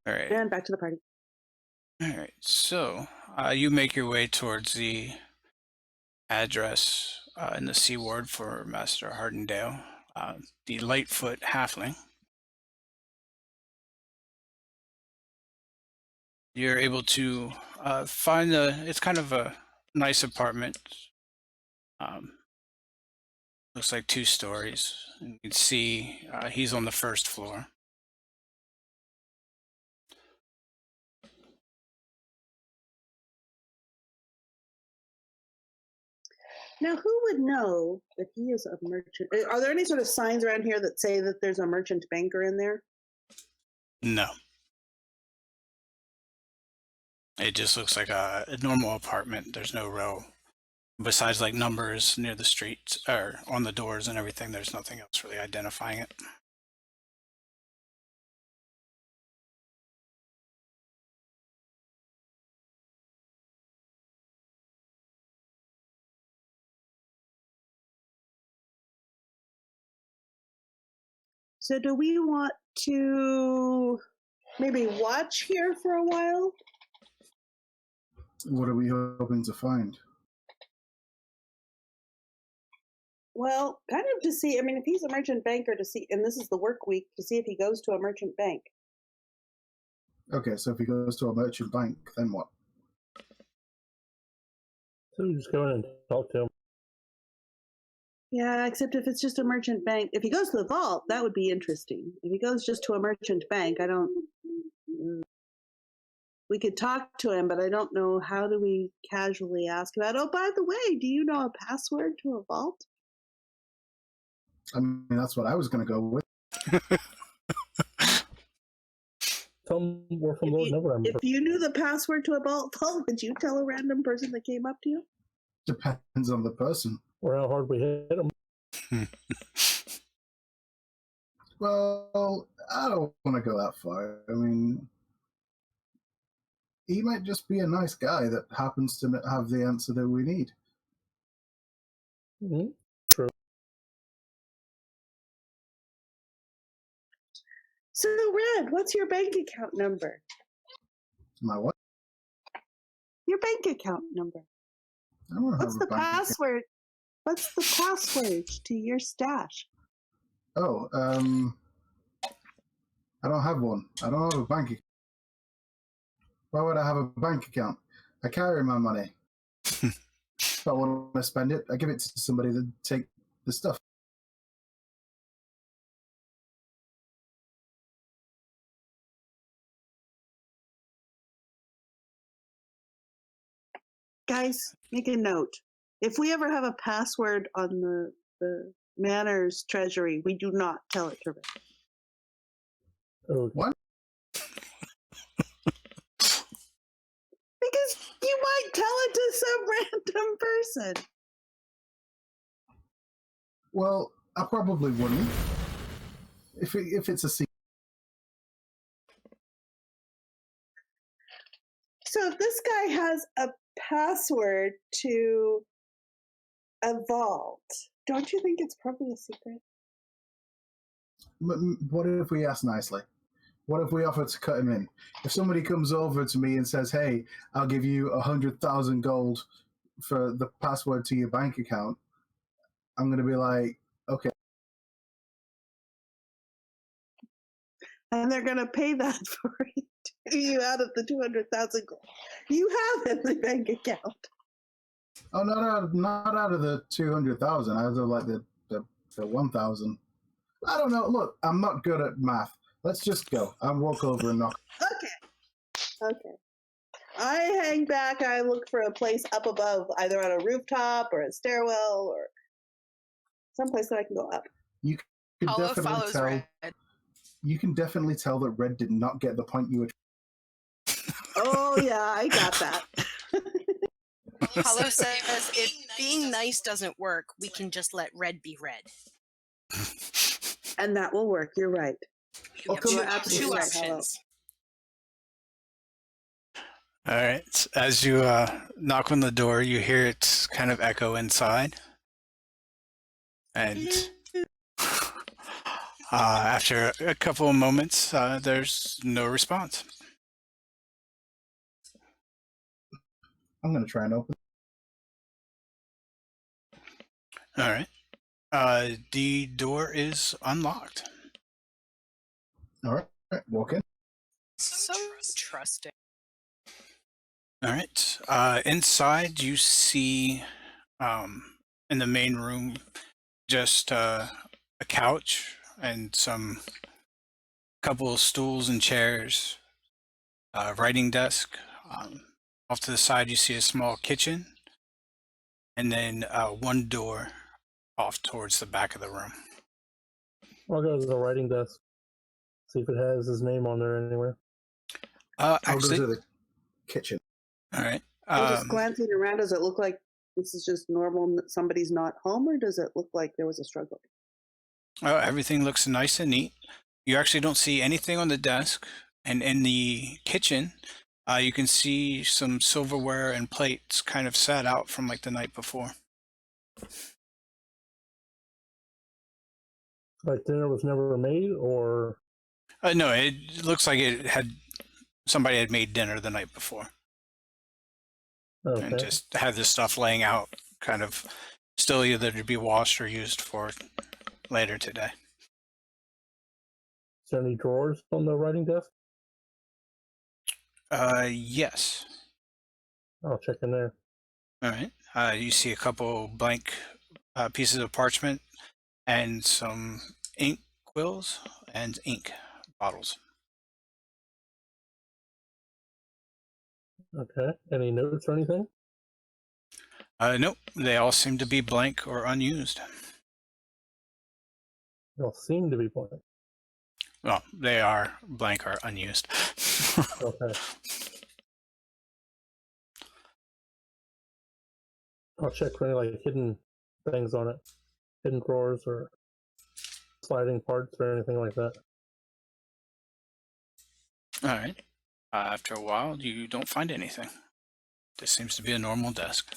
S1: right.
S3: And back to the party.
S1: All right. So you make your way towards the address in the Sea Ward for Master Hardendale, the Lightfoot Halfling. You're able to find it's kind of a nice apartment. Looks like 2 stories. You can see he's on the first floor.
S3: Now, who would know that he is a merchant? Are there any sort of signs around here that say that there's a merchant banker in there?
S1: No. It just looks like a normal apartment. There's no row. Besides like numbers near the street or on the doors and everything, there's nothing else really identifying it.
S3: So do we want to maybe watch here for a while?
S2: What are we hoping to find?
S3: Well, kind of to see, I mean, if he's a merchant banker, to see, and this is the work week, to see if he goes to a merchant bank.
S2: Okay, so if he goes to a merchant bank, then what?
S4: So we just go in and talk to him.
S3: Yeah, except if it's just a merchant bank. If he goes to the vault, that would be interesting. If he goes just to a merchant bank, I don't. We could talk to him, but I don't know how do we casually ask about. Oh, by the way, do you know a password to a vault?
S2: I mean, that's what I was going to go with.
S4: Tell him we're from Lord Neverember.
S3: If you knew the password to a vault, would you tell a random person that came up to you?
S2: Depends on the person.
S4: Or how hard we hit him.
S2: Well, I don't want to go that far. I mean, he might just be a nice guy that happens to have the answer that we need.
S4: Mm-hmm. True.
S3: So, Red, what's your bank account number?
S2: My what?
S3: Your bank account number.
S2: I don't
S3: What's
S2: have
S3: the
S2: a bank account.
S3: password? What's the password to your stash?
S2: Oh, I don't have one. I don't have a bank account. Why would I have a bank account? I carry my money. If I want to spend it, I give it to somebody that take the stuff.
S3: Guys, make a note. If we ever have a password on the manor's treasury, we do not tell it to Red.
S4: Oh,
S2: What?
S3: Because you might tell it to some random person.
S2: Well, I probably wouldn't. If it's a secret.
S3: So if this guy has a password to a vault, don't you think it's probably a secret?
S2: What if we ask nicely? What if we offer to cut him in? If somebody comes over to me and says, "Hey, I'll give you 100,000 gold for the password to your bank account," I'm going to be like, "Okay."
S3: And they're going to pay that for it to you out of the 200,000 gold you have in the bank account.
S2: Oh, not out of the 200,000. Out of like the 1,000. I don't know. Look, I'm not good at math. Let's just go. I'll walk over and knock.
S3: Okay. I hang back. I look for a place up above, either on a rooftop or a stairwell or someplace that I can go up.
S2: You can
S5: Hollow
S2: definitely
S5: follows
S2: tell.
S5: Red.
S2: You can definitely tell that Red did not get the point you were.
S3: Oh, yeah, I got that.
S5: Hollow says if being nice doesn't work, we can just let Red be Red.
S3: And that will work. You're right.
S5: You have
S2: come
S5: two,
S2: on,
S3: absolutely
S5: two
S3: right, Hollow.
S5: options.
S1: All right. As you knock on the door, you hear it kind of echo inside. And after a couple of moments, there's no response.
S2: I'm going to try and open.
S1: All right. The door is unlocked.
S2: All right. Walk in.
S5: So trusting.
S1: All right. Inside, you see in the main room just a couch and some couple of stools and chairs, writing desk. Off to the side, you see a small kitchen, and then one door off towards the back of the room.
S4: I'll go to the writing desk. See if it has his name on there anywhere.
S2: I'll
S1: Actually,
S2: go to the kitchen.
S1: all right.
S3: I'm just glancing around. Does it look like this is just normal? Somebody's not home, or does it look like there was a struggle?
S1: Everything looks nice and neat. You actually don't see anything on the desk, and in the kitchen, you can see some silverware and plates kind of set out from like the night before.
S4: Like dinner was never made, or
S1: No, it looks like somebody had made dinner the night before and
S4: okay.
S1: just had this stuff laying out, kind of still either to be washed or used for later today.
S4: Is there any drawers on the writing desk?
S1: Yes.
S4: I'll check in there.
S1: All right. You see a couple blank pieces of parchment and some ink quills and ink bottles.
S4: Okay. Any notes or anything?
S1: Nope, they all seem to be blank or unused.
S4: They'll seem to be blank.
S1: Well, they are blank or unused.
S4: Okay. I'll check for any like hidden things on it, hidden drawers or sliding parts or anything like that.
S1: All right. After a while, you don't find anything. This seems to be a normal desk.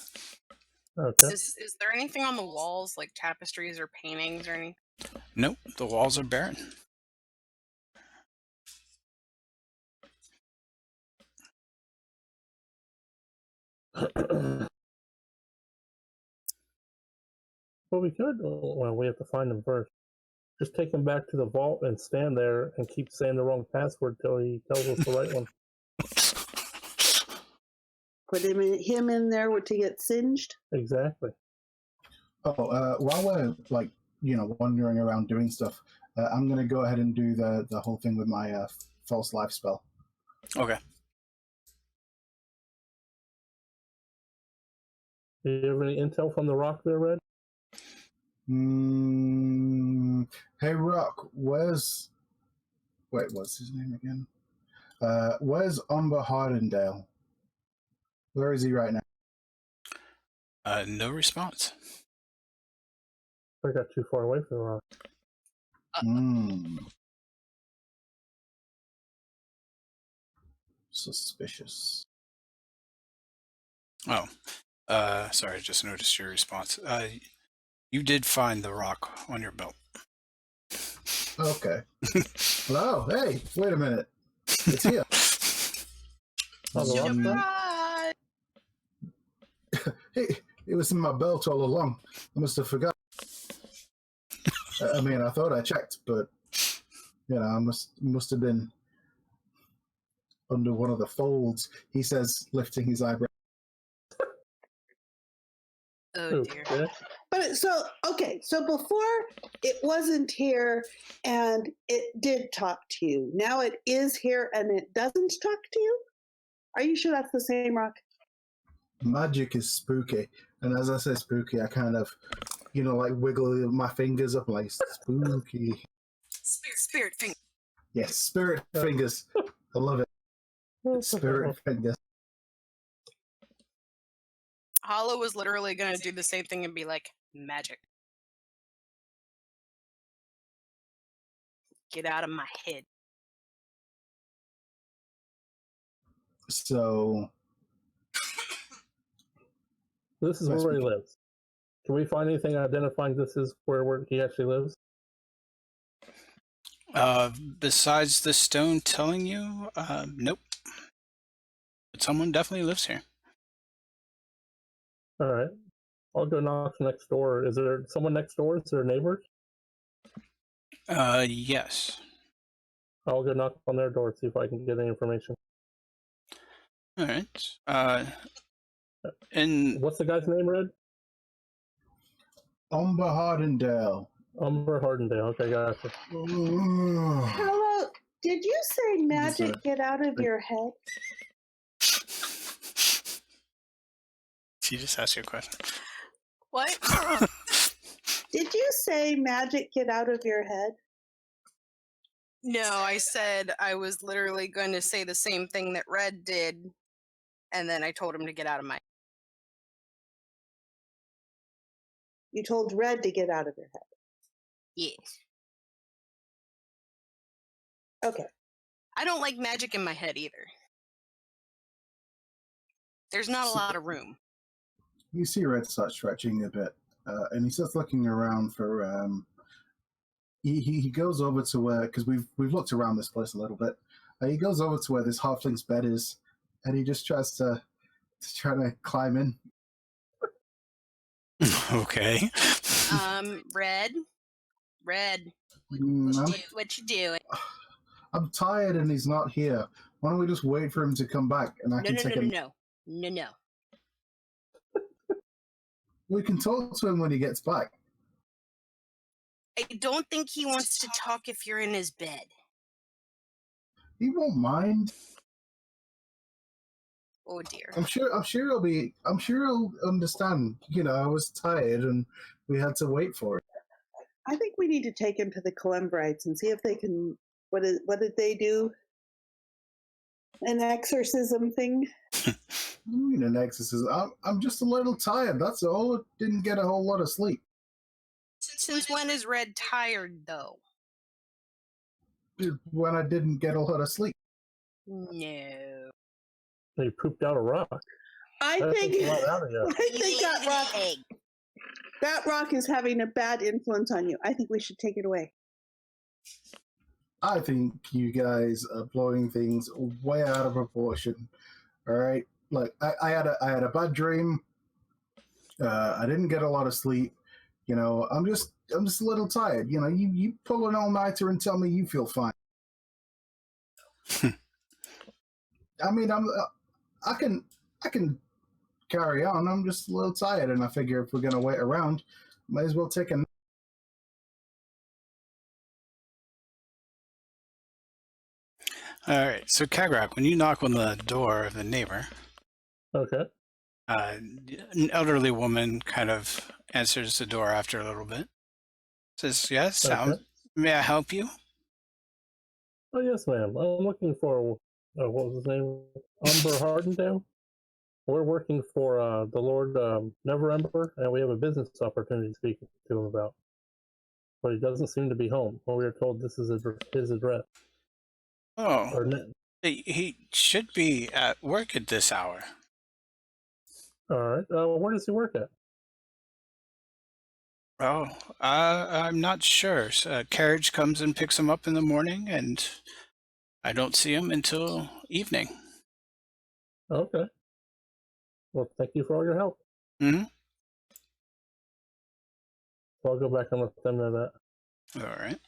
S4: Okay.
S5: Is there anything on the walls, like tapestries or paintings or anything?
S1: Nope, the walls are barren.
S4: Well, we could. Well, we have to find him first. Just take him back to the vault and stand there and keep saying the wrong password till he tells us the right one.
S3: Put him in there to get singed.
S4: Exactly.
S2: Oh, while we're like wandering around doing stuff, I'm gonna go ahead and do the whole thing with my false life spell.
S1: Okay.
S4: Do you have any intel from the rock there, Red?
S2: Hey, Rock, what's his name again? Where's Umber Hardendale? Where is he right now?
S1: No response.
S4: I got too far away from the rock.
S2: Suspicious.
S1: Oh, sorry, I just noticed your response. You did find the rock on your belt.
S2: Okay. Hello. Hey, wait a minute. It's here.
S5: Surprise!
S2: Hey, it was in my belt all along. I must have forgot. I mean, I thought I checked, but I must have been under one of the folds. He says, lifting his eyebrow.
S5: Oh dear.
S4: Okay.
S3: But so before it wasn't here and it did talk to you. Now it is here and it doesn't talk to you. Are you sure that's the same rock?
S2: Magic is spooky, and as I say spooky, I kind of, like wiggle my fingers up like spooky.
S5: Spirit finger.
S2: Yes, spirit fingers. I love it. Spirit fingers.
S5: Hollow was literally going to do the same thing and be like, magic. Get out of my head.
S2: So
S4: This is where he lives. Can we find anything identifying this is where he actually lives?
S1: Besides the stone telling you, nope. But someone definitely lives here.
S4: All right. I'll go knock next door. Is there someone next door? Is there neighbors?
S1: Yes.
S4: I'll go knock on their door, see if I can get any information.
S1: All right. And
S4: what's the guy's name, Red?
S2: Umber Hardendale.
S4: Umber Hardendale. Okay, gotcha.
S3: Hello. Did you say magic get out of your head?
S1: She just asked you a question.
S5: What?
S3: Did you say magic get out of your head?
S5: No, I said I was literally going to say the same thing that Red did, and then I told him to get out of my.
S3: You told Red to get out of your head.
S5: Yes.
S3: Okay.
S5: I don't like magic in my head either. There's not a lot of room.
S2: You see Red start stretching a bit, and he starts looking around for, he goes over to where, because we've looked around this place a little bit. He goes over to where this halfling's bed is, and he just tries to try to climb in.
S1: Okay.
S5: Red,
S2: Mm,
S5: what you doing?
S2: I'm tired and he's not here. Why don't we just wait for him to come back and I
S5: No,
S2: can
S5: no,
S2: take
S5: no,
S2: him?
S5: no, no, no.
S2: We can talk to him when he gets back.
S5: I don't think he wants to talk if you're in his bed.
S2: He won't mind.
S5: Oh dear.
S2: I'm sure he'll understand. You know, I was tired and we had to wait for it.
S3: I think we need to take him to the Columbrites and see if they can. What did they do? An exorcism thing?
S2: I mean, an exorcism. I'm just a little tired. That's all. I didn't get a whole lot of sleep.
S5: Since when is Red tired, though?
S2: When I didn't get a lot of sleep.
S5: No.
S4: They pooped out a rock.
S3: I
S4: That
S3: think.
S4: takes a lot out of you.
S3: I think that rock is having a bad influence on you. I think we should take it away.
S2: I think you guys are blowing things way out of proportion. All right, like I had a bad dream. I didn't get a lot of sleep. You know, I'm just a little tired. You know, you pull an all nighter and tell me you feel fine. I mean, I can carry on. I'm just a little tired, and I figure if we're gonna wait around, might as well take a.
S1: All right. So, Kagrak, when you knock on the door of the neighbor,
S4: Okay.
S1: an elderly woman kind of answers the door after a little bit. Says, "Yes,
S4: Okay.
S1: may I help you?"
S4: Oh, yes, ma'am. I'm looking for, what was his name? Umber Hardendale. We're working for the Lord Neverember, and we have a business opportunity to speak to him about. But he doesn't seem to be home. Well, we are told this is his address.
S1: Oh,
S4: Or,
S1: he should be at work at this hour.
S4: all right. Where does he work at?
S1: Oh, I'm not sure. A carriage comes and picks him up in the morning, and I don't see him until evening.
S4: Okay. Well, thank you for all your help.
S1: Hmm.
S4: So I'll go back and let them know that.
S1: All right.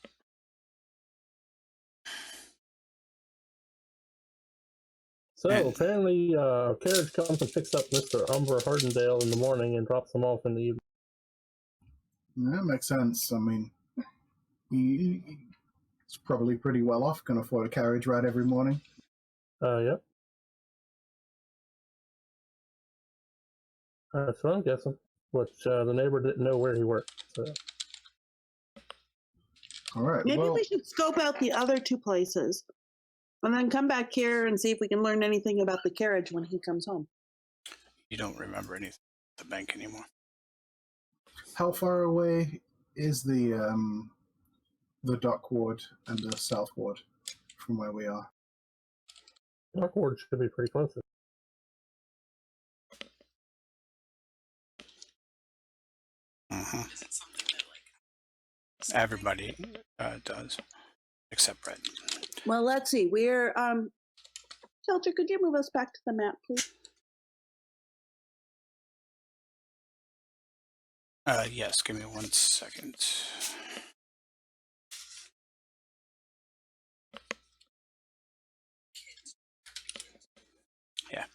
S4: So
S1: And-
S4: apparently, a carriage comes and picks up Mr. Umber Hardendale in the morning and drops him off in the evening.
S2: That makes sense. I mean, he's probably pretty well off. Can afford a carriage ride every morning.
S4: Yep. That's what I'm guessing. Which the neighbor didn't know where he worked. So.
S2: All right.
S3: Maybe
S2: well,
S3: we should scope out the other two places and then come back here and see if we can learn anything about the carriage when he comes home.
S1: You don't remember anything at the bank anymore.
S2: how far away is the dock ward and the south ward from where we are?
S4: Dock ward should be pretty close.
S1: Uh-huh. Everybody does, except Red.
S3: Well, let's see. We're Shelter, could you move us back to the map, please?
S1: Yes, give me 1 second. Yeah.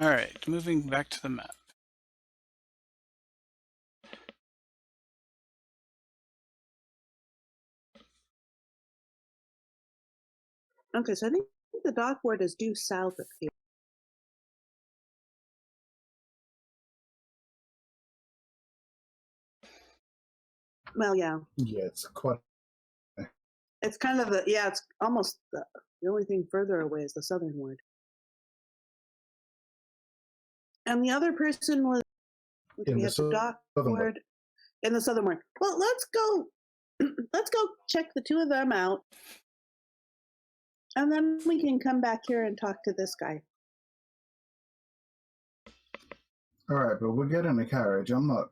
S1: All right, moving back to the map.
S3: Okay, so I think the dock ward is due south of here. Well, yeah,
S2: Yeah, it's quite.
S3: it's kind of it's almost the only thing further away is the southern ward. And the other person was
S2: In
S3: we
S2: the
S3: have the dock
S2: southern ward.
S3: ward in the southern ward. Well, let's go. Let's go check the two of them out, and then we can come back here and talk to this guy.
S2: All right, but we're getting a carriage. I'm not.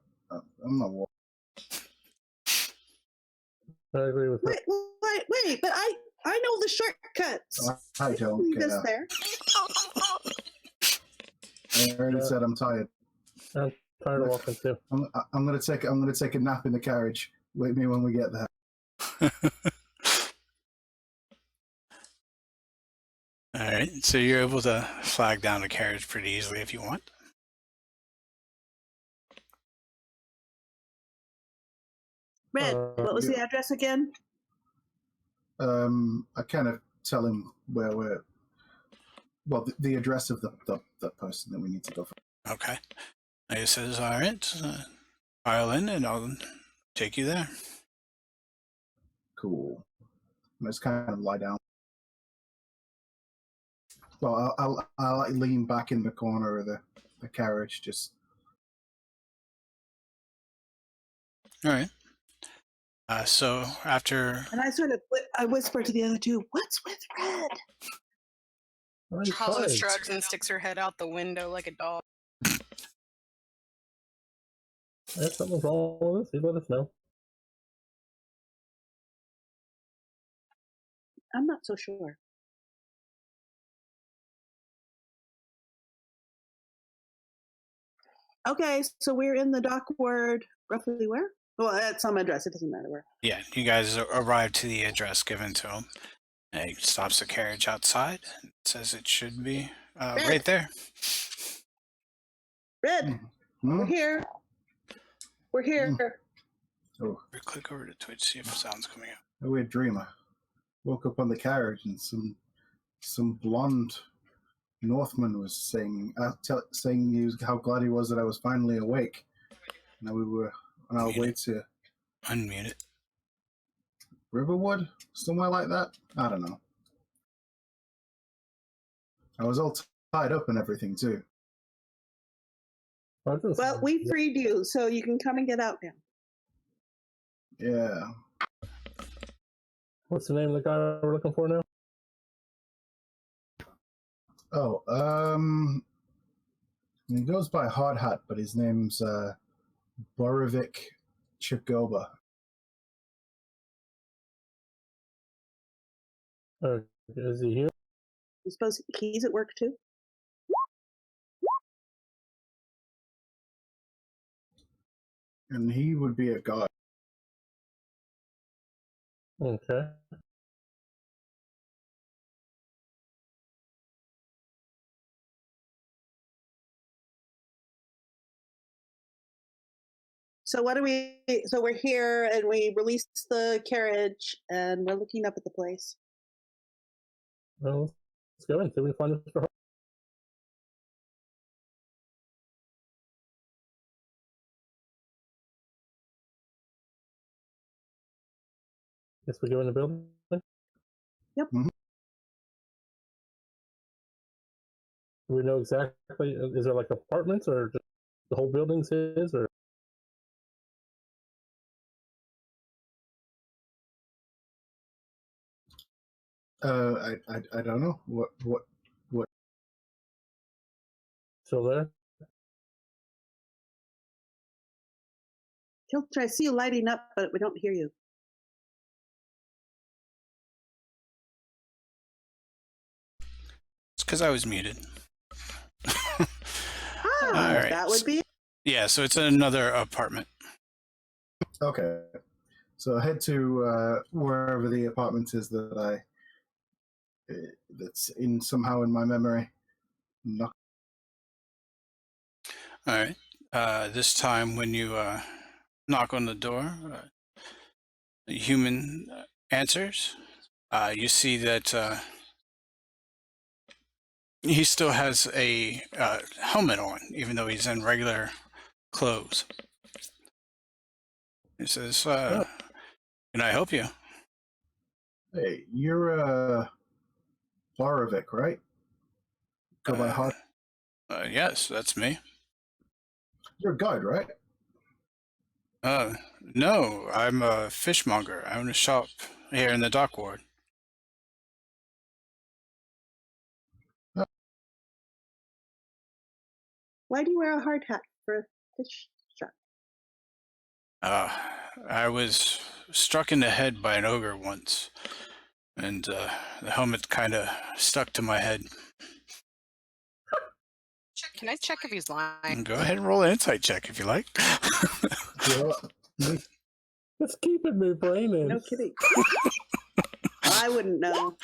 S4: I agree with that.
S3: Wait, but I know the shortcuts.
S2: I don't
S3: leave
S2: care.
S3: us there.
S2: I already said I'm tired.
S4: I'm tired of walking too.
S2: I'm gonna take a nap in the carriage. Wait me when we get there.
S1: All right, so you're able to flag down the carriage pretty easily if you want.
S3: Red, what was the address again?
S2: I kind of tell him where we're. Well, the address of the person that we need to go for.
S1: Okay. He says, all right, file in and I'll take you there.
S2: Cool. I just kind of lie down. Well, I'll lean back in the corner of the carriage, just.
S1: All right. So after...
S3: And I whisper to the other two, what's with Red?
S5: Hollow shrugs and sticks her head out the window like a dog.
S4: If something's wrong with us, you let us know.
S3: I'm not so sure. Okay, so we're in the dock ward, roughly where? Well, at some address, it doesn't matter where.
S1: Yeah, you guys arrive to the address given to him. And he stops the carriage outside and says it should be right there.
S3: Red, we're here. We're here.
S2: Oh,
S1: Click over to Twitch, see if sound's coming out.
S2: a weird dreamer. Woke up on the carriage and some blonde Northman was saying how glad he was that I was finally awake. Now we were on our way to
S1: Unmute it.
S2: Riverwood, somewhere like that. I don't know. I was all tied up and everything too.
S3: Well, we freed you, so you can come and get out now.
S2: Yeah.
S4: What's the name of the guy we're looking for now?
S2: Oh, he goes by Hard Hat, but his name's Borovic Chagoba.
S4: Is he here?
S3: You suppose he's at work too?
S2: And he would be a god.
S4: Okay.
S3: So what do we? So we're here, and we released the carriage, and we're looking up at the place.
S4: Well, let's go and see if we can find Mr. Hart. Guess we go in the building.
S3: Yep.
S2: Mm-hmm.
S4: Do we know exactly? Is there like apartments or just the whole building's his, or?
S2: I don't know what.
S4: Still there?
S3: Kilter, I see you lighting up, but we don't hear you.
S1: It's because I was muted.
S3: All right. That would be.
S1: Yeah, so it's another apartment.
S2: Okay, so head to wherever the apartment is that that's in somehow in my memory. Knock.
S1: All right. This time when you knock on the door, the human answers. You see that he still has a helmet on, even though he's in regular clothes. He says, can I help you?
S2: Hey, you're Borovic, right? Go by Hard.
S1: Yes, that's me.
S2: You're a guide, right?
S1: No, I'm a fishmonger. I own a shop here in the dock ward.
S3: Why do you wear a hard hat for a fish shop?
S1: I was struck in the head by an ogre once, and the helmet kind of stuck to my head.
S5: Can I check if he's lying?
S1: Go ahead and roll an insight check if you like.
S2: Yeah, me-
S4: It's keeping me braining.
S3: No kidding. I wouldn't know.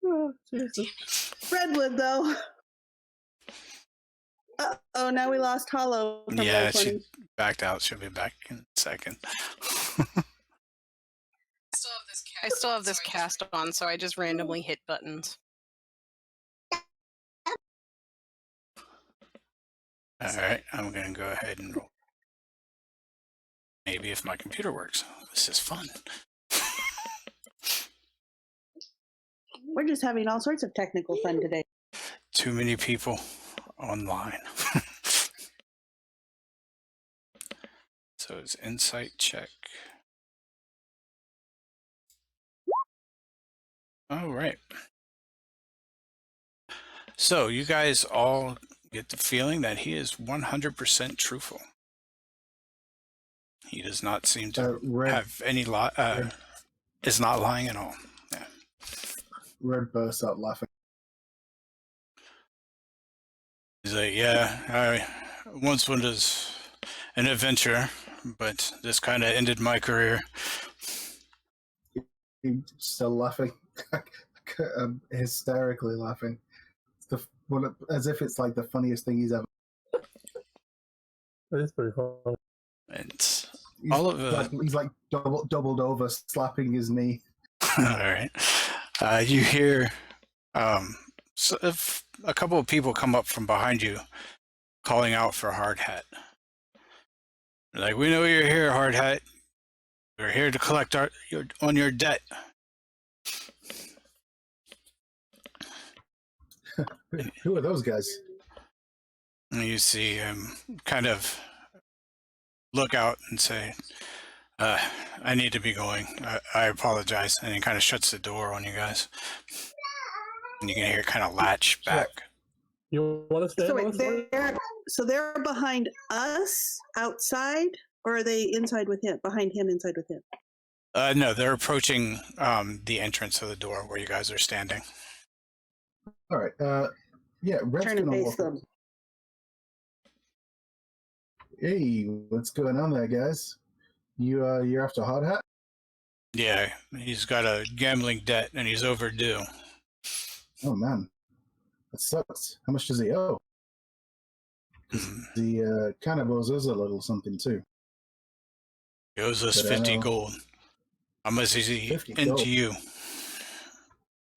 S4: Oh, Jesus.
S3: Fred would, though. Oh, now we lost Hollow from
S1: Yeah,
S3: Roll20.
S1: she backed out. She'll be back in a second.
S5: I still have this cast on, so I just randomly hit buttons.
S1: All right, I'm going to go ahead and roll. Maybe if my computer works. This is fun.
S3: We're just having all sorts of technical fun today.
S1: Too many people online. So it's insight check. All right. So you guys all get the feeling that he is 100% truthful. He does not seem to
S2: Red,
S1: have any is not lying at all. Yeah.
S2: Red bursts out laughing.
S1: He's like, yeah, I once was an adventurer, but this kind of ended my career.
S2: He's still laughing, hysterically laughing. As if it's like the funniest thing he's ever.
S4: It is pretty fun.
S1: And
S2: He's
S1: all of
S2: he's like doubled over, slapping his knee.
S1: all right. You hear a couple of people come up from behind you calling out for Hard Hat. They're like, we know you're here, Hard Hat. We're here to collect your debt.
S2: Who are those guys?
S1: And you see him kind of look out and say, I need to be going. I apologize. And he kind of shuts the door on you guys. And you can hear it kind of latch back.
S4: You want to stand
S3: So,
S4: on
S3: wait,
S4: this?
S3: they're behind us outside, or are they inside with him? Behind him, inside with him?
S1: No, they're approaching the entrance of the door where you guys are standing.
S2: All right. Yeah, Red's
S3: Trying to
S2: gonna
S3: face
S2: walk.
S3: them.
S2: Hey, what's going on there, guys? You're after Hard Hat?
S1: Yeah, he's got a gambling debt and he's overdue.
S2: Oh man, that sucks. How much does he owe? He kind of owes us a little something too.
S1: He owes us
S2: But I
S1: 50
S2: know-
S1: gold. How much is he
S2: 50
S1: into
S2: gold.
S1: you?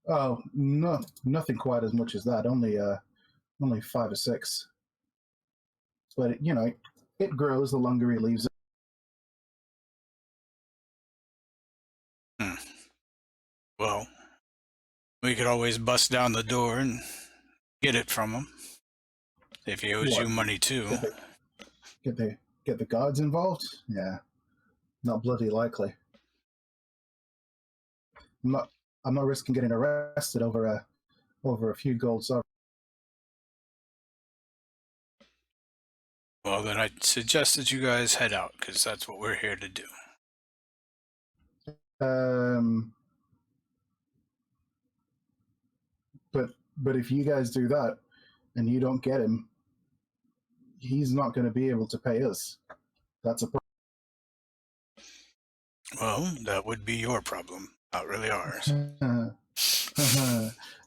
S2: Oh, no, nothing quite as much as that. Only 5 or 6. But it grows the longer he leaves it.
S1: Well, we could always bust down the door and get it from him. If he owes
S2: What?
S1: you money too.
S2: Get the guards involved? Yeah, not bloody likely. I'm not risking getting arrested over a few gold sovereigns.
S1: Well, then I'd suggest that you guys head out, because that's what we're here to do.
S2: But if you guys do that and you don't get him, he's not going to be able to pay us. That's a problem.
S1: Well, that would be your problem, not really ours.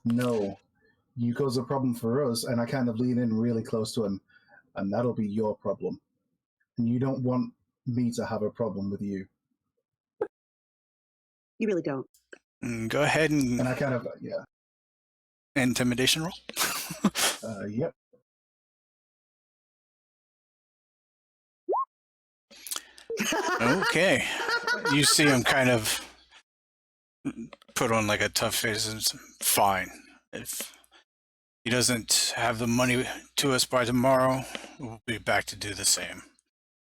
S2: No, you cause a problem for us, and I kind of lean in really close to him, and that'll be your problem. And you don't want me to have a problem with you.
S3: You really don't.
S1: Go ahead and
S2: And I kind of, yeah,
S1: intimidation roll.
S2: yep.
S1: Okay. You see him kind of put on like a tough face and say, fine. If he doesn't have the money to us by tomorrow, we'll be back to do the same.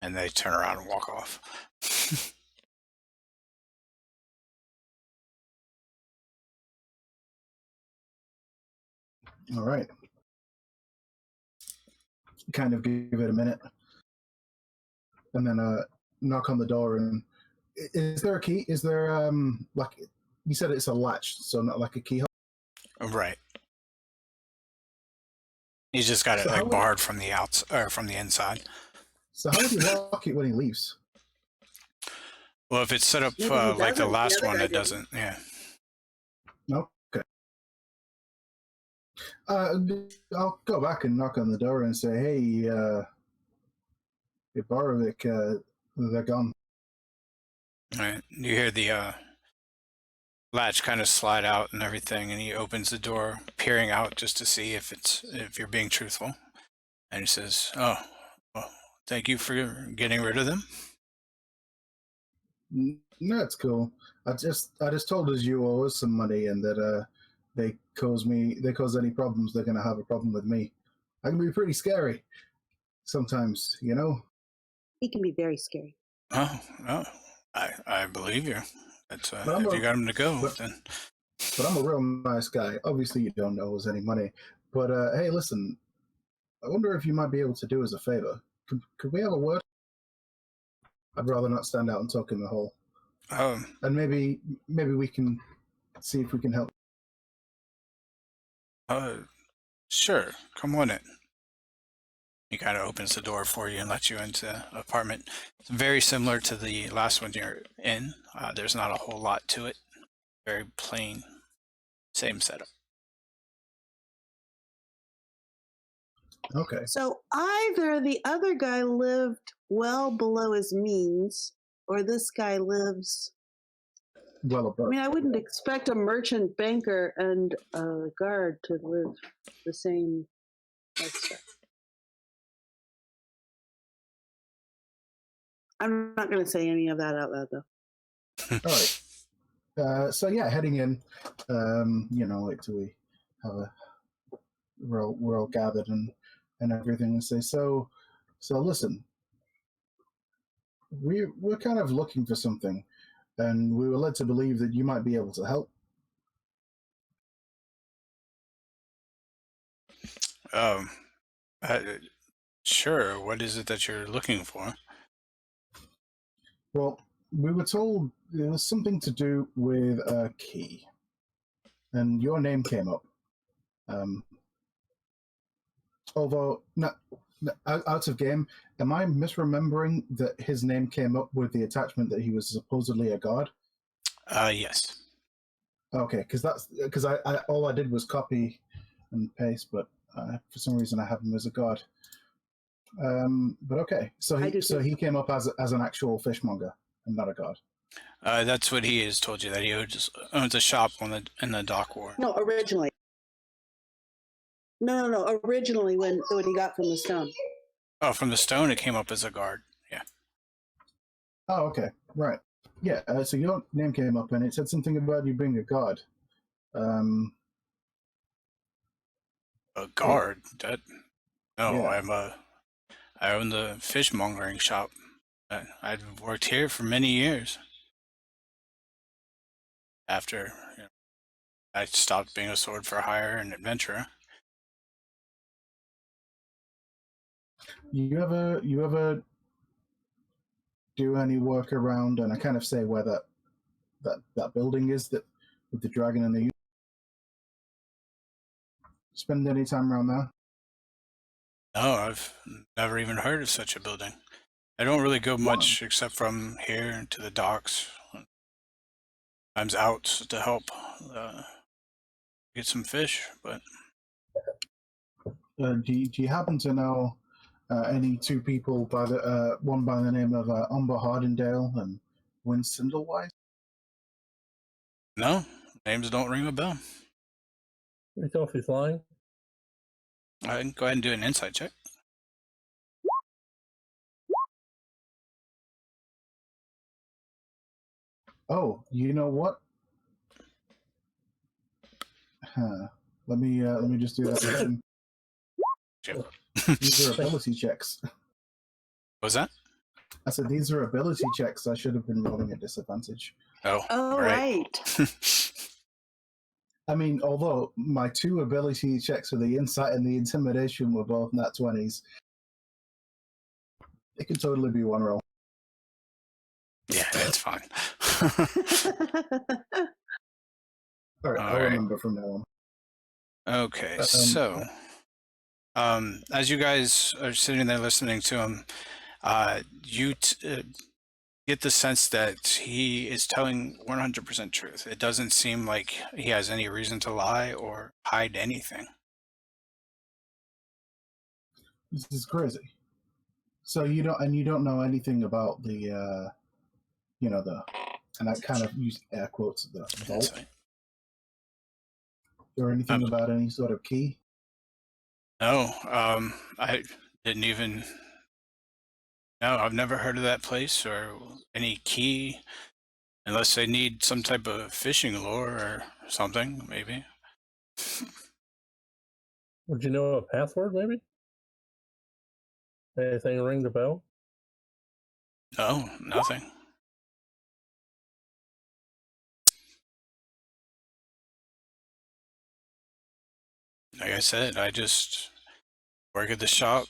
S1: And they turn around and walk off.
S2: All right. Kind of give it a minute, and then knock on the door, and Is there a key? Is there like you said it's a latch, so not like a keyhole?
S1: Right. He's just got it
S2: So how
S1: like
S2: would
S1: barred from the outs or from the inside.
S2: so how would he lock it when he leaves?
S1: Well, if it's set up
S3: Maybe he
S1: like the
S3: doesn't. The
S1: last
S3: other
S1: one,
S3: guy
S1: it
S3: didn't.
S1: doesn't. Yeah.
S2: Okay. I'll go back and knock on the door and say, "Hey, Borovic, they're gone."
S1: Right. You hear the latch kind of slide out and everything, and he opens the door, peering out just to see if you're being truthful. And he says, "Oh, well, thank you for getting rid of them."
S2: No, it's cool. I just told us you owe us some money and that they cause any problems, they're gonna have a problem with me. I can be pretty scary sometimes, you know.
S3: He can be very scary.
S1: Oh, oh, I believe you. That's
S2: But I'm
S1: if you
S2: a
S1: got him to go,
S2: but,
S1: then
S2: but I'm a real nice guy. Obviously, you don't owe us any money. But hey, listen, I wonder if you might be able to do us a favor. Could we have a word? I'd rather not stand out and talk in the hall.
S1: um,
S2: And maybe we can see if we can help.
S1: uh, sure, come on in. He kind of opens the door for you and lets you into the apartment. It's very similar to the last one you're in. There's not a whole lot to it. Very plain, same setup.
S2: Okay.
S3: So either the other guy lived well below his means, or this guy lives.
S2: Well
S3: I
S2: above.
S3: mean, I wouldn't expect a merchant banker and a guard to live the same lifestyle. I'm not going to say any of that out loud, though.
S2: All right. So yeah, heading in, you know, like till we have a we're all gathered and everything, and say, so listen, we're kind of looking for something, and we were led to believe that you might be able to help.
S1: Um, uh, sure. What is it that you're looking for?
S2: Well, we were told it was something to do with a key, and your name came up. Although not out of game, am I misremembering that his name came up with the attachment that he was supposedly a god?
S1: Yes.
S2: Okay, because I all I did was copy and paste, but for some reason I have him as a god. But okay, so he came up as an actual fishmonger and not a god.
S1: That's what he has told you, that he owns a shop in the dock ward.
S3: No, originally. No. Originally, when he got from the stone.
S1: Oh, from the stone, it came up as a guard. Yeah.
S2: Oh, okay, right. Yeah, so your name came up and it said something about you being a god.
S1: A guard? That no,
S2: Yeah.
S1: I own the fishmongering shop. I've worked here for many years. After I stopped being a sword for hire and adventurer.
S2: You ever do any work around? And I kind of say where that building is that with the dragon and the. Spend any time around there?
S1: No, I've never even heard of such a building. I don't really go much except from here to the docks. Sometimes out to help get some fish, but
S2: Do you happen to know any two people by the one by the name of Umber Hardendale and Winston Sindelwise?
S1: no, names don't ring a bell.
S4: You tell if he's lying.
S1: I can go ahead and do an insight check.
S2: Oh, you know what? Let me just do that again.
S1: Sure.
S2: These are ability checks.
S1: What was that?
S2: I said these are ability checks. I should have been rolling at disadvantage.
S3: Oh, right.
S2: I mean, although my two ability checks for the insight and the intimidation were both nat 20s, it could totally be one roll.
S1: Yeah, it's fine.
S2: All right,
S1: All
S2: I'll
S1: right.
S2: remember from now on.
S1: Okay,
S2: Um,
S1: so as you guys are sitting there listening to him, you get the sense that he is telling 100% truth. It doesn't seem like he has any reason to lie or hide anything.
S2: this is crazy. So you don't know anything about the and I kind of use air quotes, the vault,
S1: Insight.
S2: or anything about any sort of key.
S1: No, I didn't even. No, I've never heard of that place or any key, unless they need some type of fishing lure or something, maybe.
S4: Would you know a password, maybe? Anything ring the bell?
S1: No, nothing. Like I said, I just work at the shop,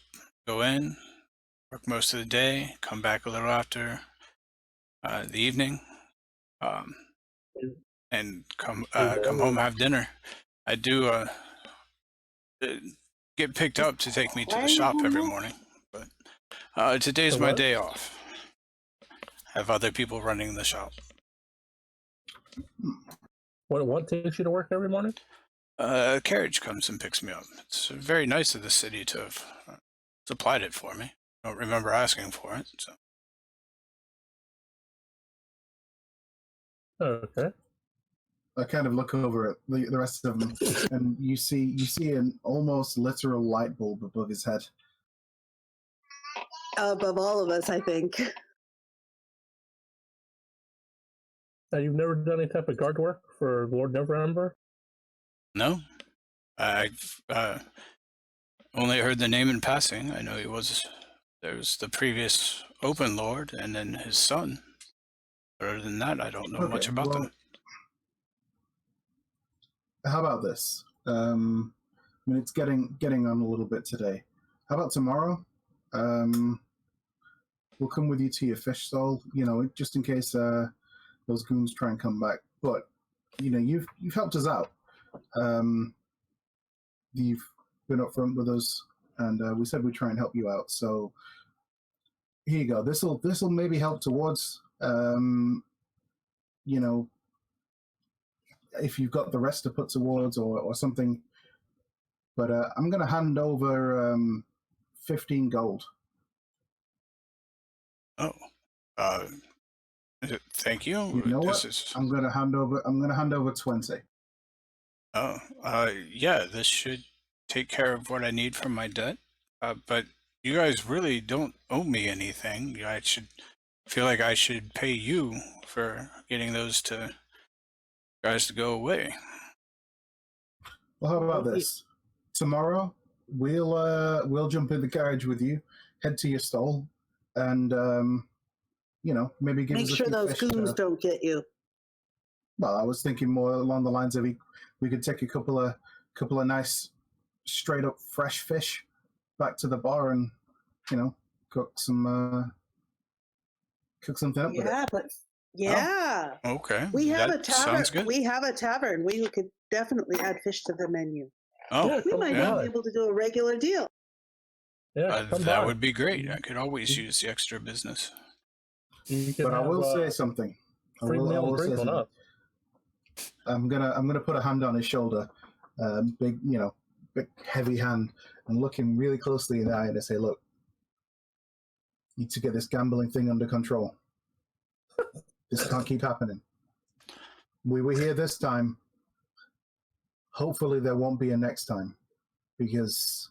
S1: go in, work most of the day, come back a little after the evening, um, and come home, have dinner. I do uh, get picked up to take me to
S3: Why
S1: the
S3: are you
S1: shop
S3: home
S1: every
S3: now?
S1: morning, but today's
S4: The
S1: my
S4: what?
S1: day off. I have other people running the shop.
S4: What takes you to work every morning?
S1: A carriage comes and picks me up. It's very nice of the city to have supplied it for me. I don't remember asking for it, so.
S4: Okay.
S2: I kind of look over at the rest of them, and you see an almost literal light bulb above his head.
S3: Above all of us, I think.
S4: Now, you've never done any type of guard work for Lord Neverember?
S1: No, I've only heard the name in passing. I know there was the previous Open Lord and then his son. Other than that, I don't know
S2: Okay,
S1: much about them.
S2: well, how about this? I mean, it's getting on a little bit today. How about tomorrow? We'll come with you to your fish stall. You know, just in case those goons try and come back. But you know, you've helped us out. Um, you've been upfront with us, and we said we'd try and help you out. So here you go. This'll maybe help towards you know, if you've got the rest to put towards or something. But I'm going to hand over 15 gold.
S1: Oh, uh, thank
S2: You
S1: you.
S2: know
S1: This
S2: what?
S1: is,
S2: I'm going to hand over 20.
S1: oh, yeah, this should take care of what I need from my debt. But you guys really don't owe me anything. I should feel like I should pay you for getting those guys to go away.
S2: Well, how about
S3: Well,
S2: this? Tomorrow we'll jump in the carriage with you, head to your stall, and you know, maybe give
S3: make
S2: us a
S3: sure
S2: few
S3: those
S2: fish
S3: goons
S2: to.
S3: don't get you.
S2: Well, I was thinking more along the lines of we could take a couple of nice straight up fresh fish back to the bar and you know cook something up with it.
S3: Yeah, but
S1: Oh,
S3: yeah,
S1: okay,
S3: we have a
S1: that
S3: tavern.
S1: sounds good.
S3: We have a tavern. We could definitely add fish to the menu.
S1: Oh,
S4: Yeah,
S3: We
S4: come
S3: might
S1: yeah,
S3: even be
S4: by.
S3: able to do a regular deal.
S4: Yeah, come
S1: that
S4: by.
S1: would be great. I could always use the extra business.
S4: You can
S2: But I
S4: have
S2: will say something.
S4: free
S2: I
S4: meal and
S2: will say
S4: drink on
S2: something.
S4: us.
S2: I'm gonna put a hand on his shoulder, big big heavy hand, and look him really closely in the eye and I say, "Look, you need to get this gambling thing under control. This can't keep happening. We were here this time. Hopefully, there won't be a next time, because,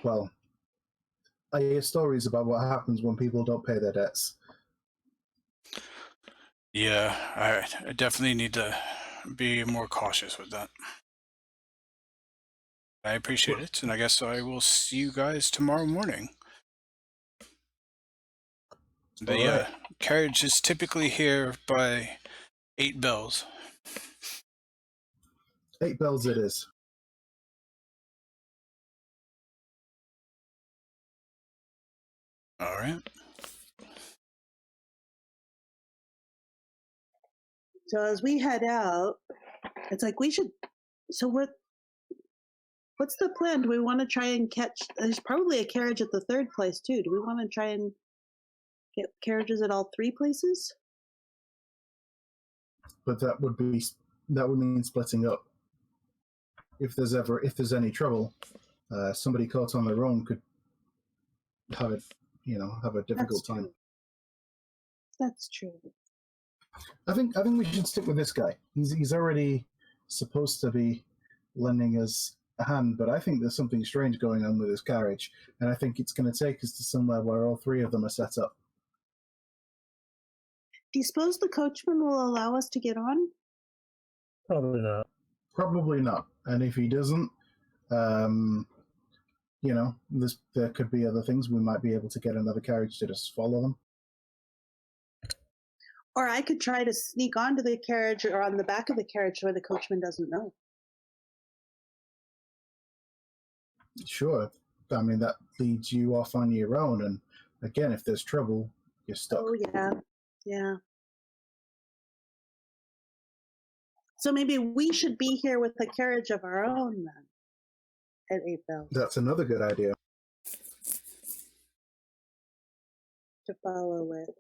S2: well, I hear stories about what happens when people don't pay their debts.
S1: Yeah, I definitely need to be more cautious with that. I appreciate it, and I guess I will see you guys tomorrow morning.
S2: All
S1: The
S2: right,
S1: carriage is typically here by 8 bells.
S2: 8 bells it is."
S1: All right.
S3: So as we head out, it's like we should. So what's the plan? Do we want to try and catch? There's probably a carriage at the third place too. Do we want to try and get carriages at all three places?
S2: But that would mean splitting up. If there's any trouble, somebody caught on their own could have a difficult
S3: That's true.
S2: time.
S3: That's true.
S2: I think we should stick with this guy. He's already supposed to be lending us a hand, but I think there's something strange going on with his carriage, and I think it's going to take us to somewhere where all three of them are set up.
S3: Do you suppose the coachman will allow us to get on?
S4: Probably not.
S2: Probably not. And if he doesn't, there could be other things. We might be able to get another carriage to just follow them.
S3: Or I could try to sneak onto the carriage or on the back of the carriage where the coachman doesn't know.
S2: Sure. I mean, that leads you off on your own. And again, if there's trouble, you're stuck.
S3: Oh, yeah. Yeah. So maybe we should be here with a carriage of our own then at 8 bells
S2: That's another good idea.
S3: to follow with.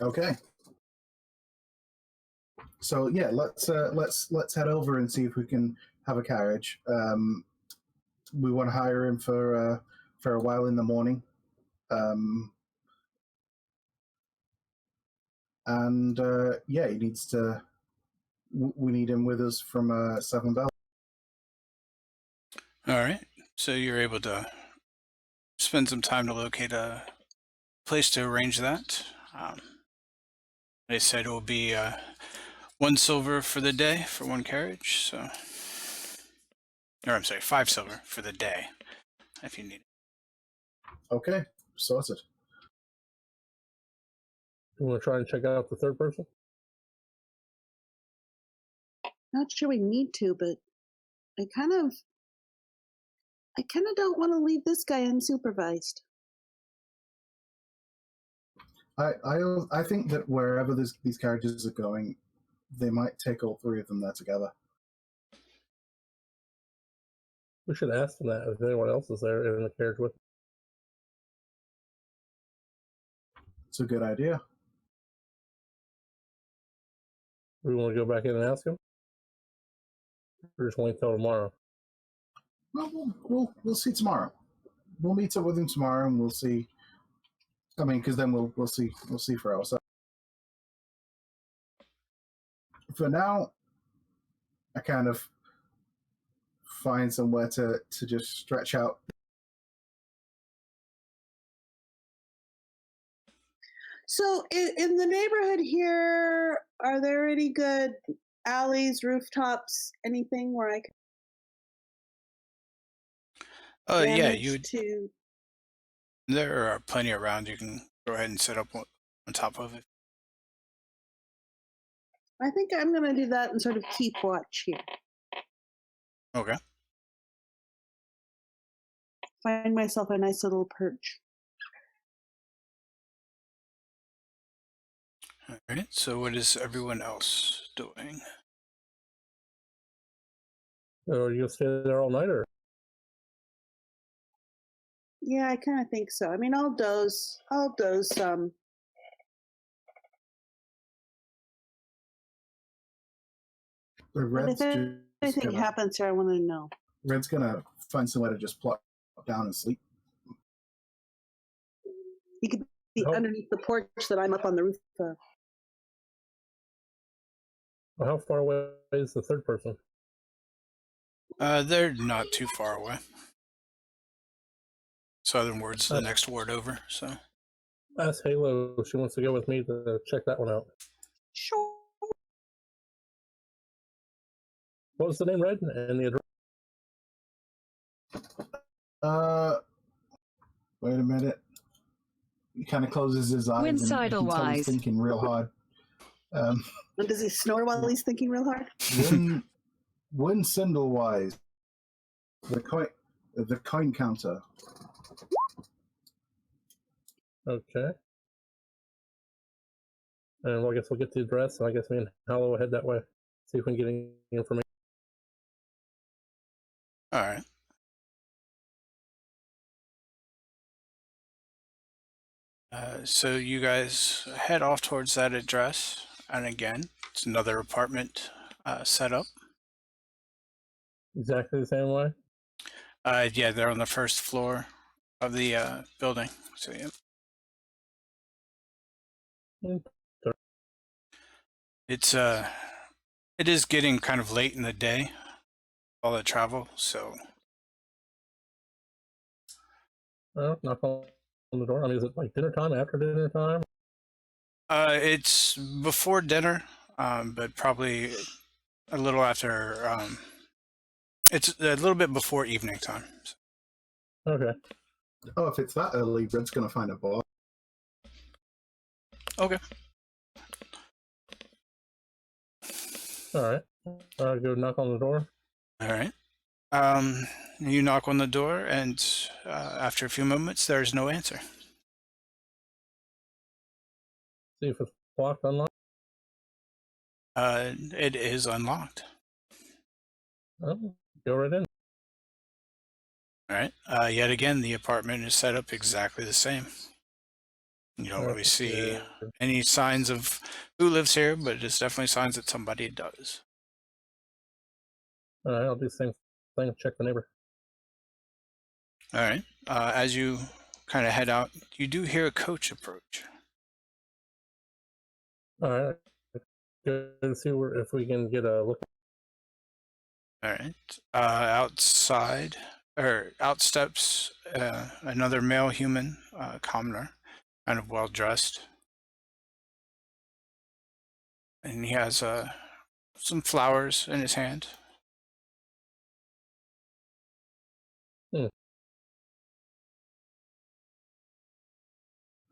S2: Okay. So yeah, let's head over and see if we can have a carriage. We want to hire him for a while in the morning, and yeah, he needs to. We need him with us from 7 bells.
S1: All right. So you're able to spend some time to locate a place to arrange that. They said it will be 1 silver for the day for 1 carriage. So, or I'm sorry, 5 silver for the day, if you need it.
S2: Okay, sorted.
S4: You want to try and check out the third person?
S3: Not sure we need to, but I kind of don't want to leave this guy unsupervised.
S2: I think that wherever these carriages are going, they might take all 3 of them there together.
S4: We should ask them that if anyone else is there in the carriage with them.
S2: It's a good idea.
S4: We want to go back in and ask him? Or just wait till tomorrow?
S2: Well, we'll see tomorrow. We'll meet up with him tomorrow, and we'll see. I mean, because then we'll see for ourselves. For now, I kind of find somewhere to just stretch out.
S3: So in the neighborhood here, are there any good alleys, rooftops, anything where I can
S1: Yeah,
S3: manage to?
S1: there are plenty around. You can go ahead and set up on top of it.
S3: I think I'm going to do that and sort of keep watch here.
S1: Okay.
S3: Find myself a nice little perch.
S1: All right. So what is everyone else doing?
S4: So are you going to stay there all night, or?
S3: Yeah, I kind of think so. I mean, I'll doze some. But if anything happens here, I want to know.
S2: Red's gonna find somewhere to just plop down and sleep.
S3: He could be underneath the porch that I'm up on the roof of.
S4: Well, how far away is the third person?
S1: They're not too far away. Southern Ward's the next ward over, so.
S4: Ask Halo if she wants to go with me to check that one out.
S3: Sure.
S4: What was the name, Red? And the
S2: address? Wait a minute. He kind of closes his eyes and he's thinking real hard.
S3: And does he snore while he's thinking real hard?
S2: One Sindlewise. The coin counter.
S4: Okay. And well, I guess we'll get the address, and I guess me and Hal will head that way. See if we can get any information.
S1: All right. So you guys head off towards that address, and again, it's another apartment set up.
S4: Exactly the same way.
S1: Yeah, they're on the first floor of the building. So yeah, it's it is getting kind of late in the day, all the travel. So
S4: Knock on the door. I mean, is it like dinner time, after dinner time?
S1: it's before dinner, but probably a little after. It's a little bit before evening time.
S4: Okay.
S2: Oh, if it's that early, Red's going to find a bar.
S1: Okay.
S4: All right. Go knock on the door.
S1: All right. You knock on the door, and after a few moments, there's no answer.
S4: See if it's locked, unlocked.
S1: It is unlocked.
S4: Oh, go right in.
S1: All right. Yet again, the apartment is set up exactly the same. You don't really see any signs of who lives here, but it's definitely signs that somebody does.
S4: All right, I'll do the same thing. Check the neighbor.
S1: All right. As you kind of head out, you do hear a coach approach.
S4: All right. Go and see if we can get a look.
S1: All right. Outside, or out steps another male human, commoner, kind of well dressed, and he has some flowers in his hand.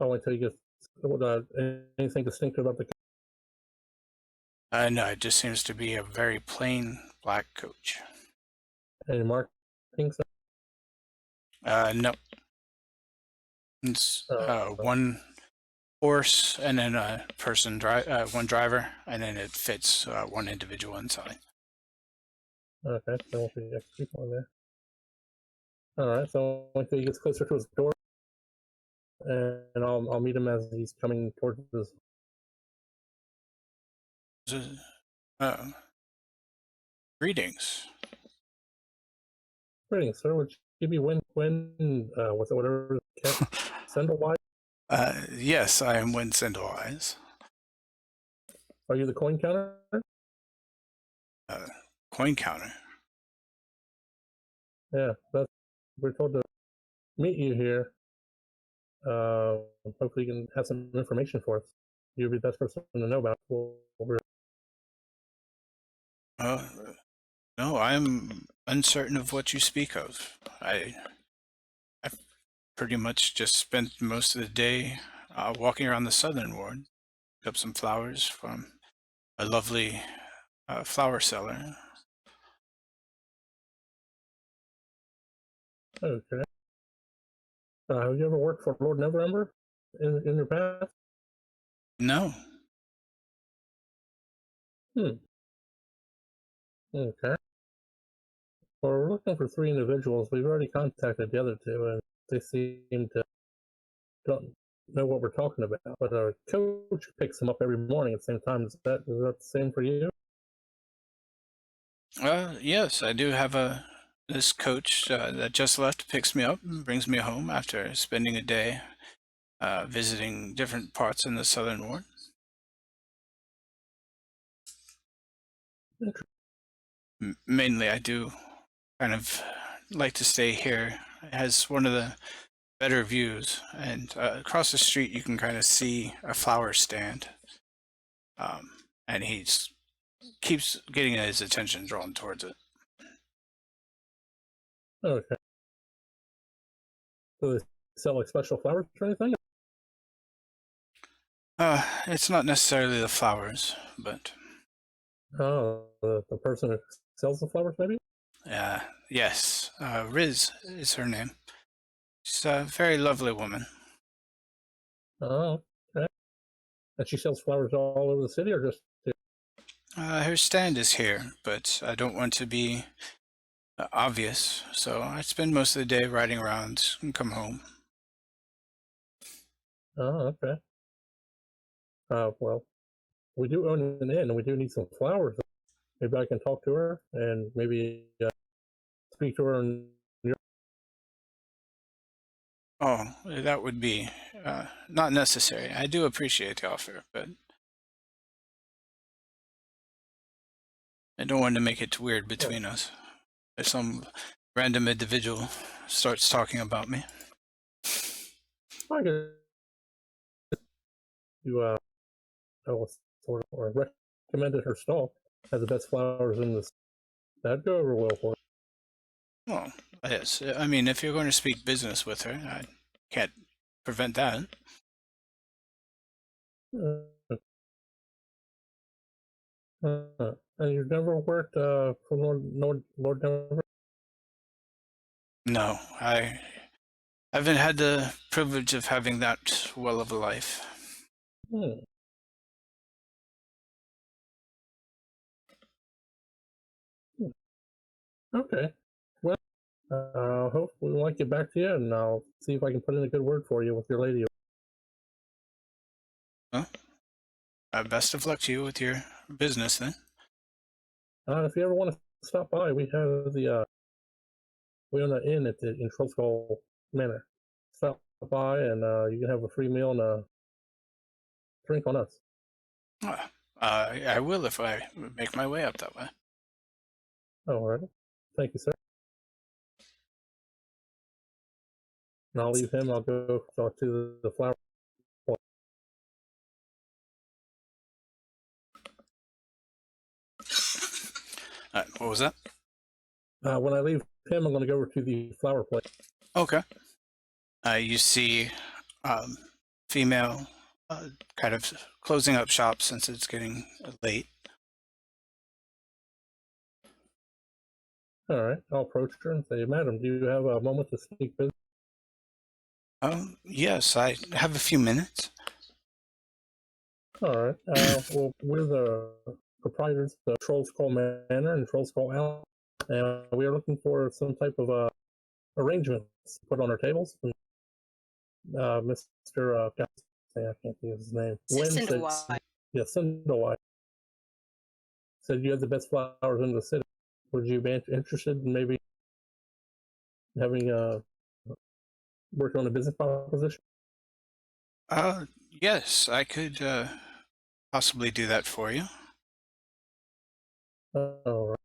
S4: I'll wait till you get anything distinctive about the.
S1: No, it just seems to be a very plain black coach.
S4: Any markings?
S1: No. It's one horse and then a person one driver, and then it fits one individual inside.
S4: Okay, so won't be extra people in there. All right, so wait till he gets closer to his door, and I'll meet him as he's coming towards this.
S1: Greetings.
S4: Greetings, sir. Would you be whatever Sandalwise?
S1: Yes, I am Win Sandalwise.
S4: Are you the coin counter?
S1: Coin counter.
S4: Yeah, we're told to meet you here. Hopefully you can have some information for us. You'll be the best person to know about
S1: No, I'm uncertain of what you speak of. I pretty much just spent most of the day walking around the southern ward. Picked up some flowers from a lovely flower seller.
S4: Okay. Have you ever worked for Lord Neverember in your past?
S1: No.
S4: Okay. Well, we're looking for 3 individuals. We've already contacted the other 2, and they seem to don't know what we're talking about. But our coach picks them up every morning at the same time. Is that the same for you?
S1: Yes, I do have this coach that just left, picks me up and brings me home after spending a day visiting different parts in the southern ward. Mainly, I do kind of like to stay here. It has one of the better views, and across the street you can kind of see a flower stand, and he keeps getting his attention drawn towards it.
S4: Okay. So they sell like special flowers or anything?
S1: It's not necessarily the flowers, but
S4: Oh, the person who sells the flowers, maybe?
S1: yes, Riz is her name. She's a very lovely woman.
S4: Oh, okay. And she sells flowers all over the city, or just here?
S1: Her stand is here, but I don't want to be obvious, so I spend most of the day riding around and come home.
S4: Oh, okay. Well, we do own an inn, and we do need some flowers. Maybe I can talk to her and maybe speak to her. And
S1: Oh, that would be not necessary. I do appreciate the offer, but I don't want to make it weird between us. If some random individual starts talking about me.
S4: I guess you or recommended her stall has the best flowers in the. That'd go over well for
S1: Well, yes. I mean, if you're going to speak business with her, I can't prevent that.
S4: her. And you've never worked for Lord Denver?
S1: No, I haven't had the privilege of having that well of a life.
S4: Hmm. Okay. Well, hopefully we'll get back to you, and I'll see if I can put in a good word for you with your lady.
S1: Well, best of luck to you with your business then.
S4: If you ever want to stop by, we have we own an inn in Trollskull Manor. Stop by, and you can have a free meal and a drink on us.
S1: I will if I make my way up that way.
S4: All right. Thank you, sir. And I'll leave him. I'll go talk to the flower.
S1: What was that?
S4: When I leave him, I'm going to go over to the flower place.
S1: Okay. You see female kind of closing up shop since it's getting late.
S4: All right. I'll approach her and say, "Madam, do you have a moment to speak business?"
S1: Yes, I have a few minutes.
S4: All right. Well, we're the proprietors of Troll's Call Manor and Troll's Call Alley, and we are looking for some type of arrangements put on our tables. And, Mr. I can't think of his name.
S5: Cinderwide.
S4: Yeah, Cinderwide said you had the best flowers in the city. Would you be interested in maybe having work on a business proposition?
S1: Yes, I could possibly do that for you.
S4: All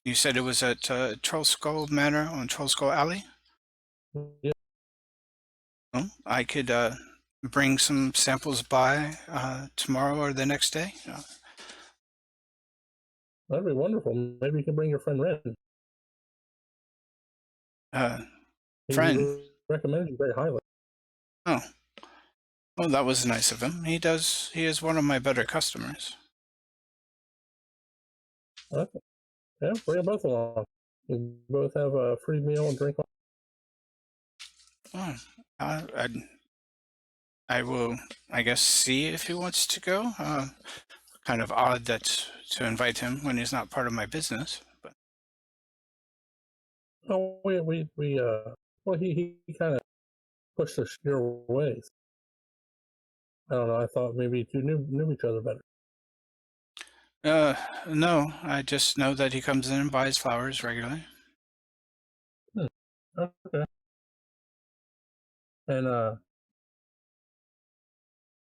S1: You said it was at Troll Skull Manor on Troll Skull Alley?
S4: right. Yeah.
S1: Oh, I could bring some samples by tomorrow or the next day.
S4: That'd be wonderful. Maybe you can bring your friend Ren. He
S1: Friend.
S4: recommended you very highly.
S1: Oh, well, that was nice of him. He is one of my better customers.
S4: Okay. Yeah, bring them both along. You both have a free meal and drink.
S1: Oh, I will, I guess, see if he wants to go. Kind of odd that to invite him when he's not part of my business, but
S4: Oh, well, he kind of pushed us your ways. I don't know. I thought maybe you two knew each other better.
S1: no, I just know that he comes in and buys flowers regularly.
S4: Okay. And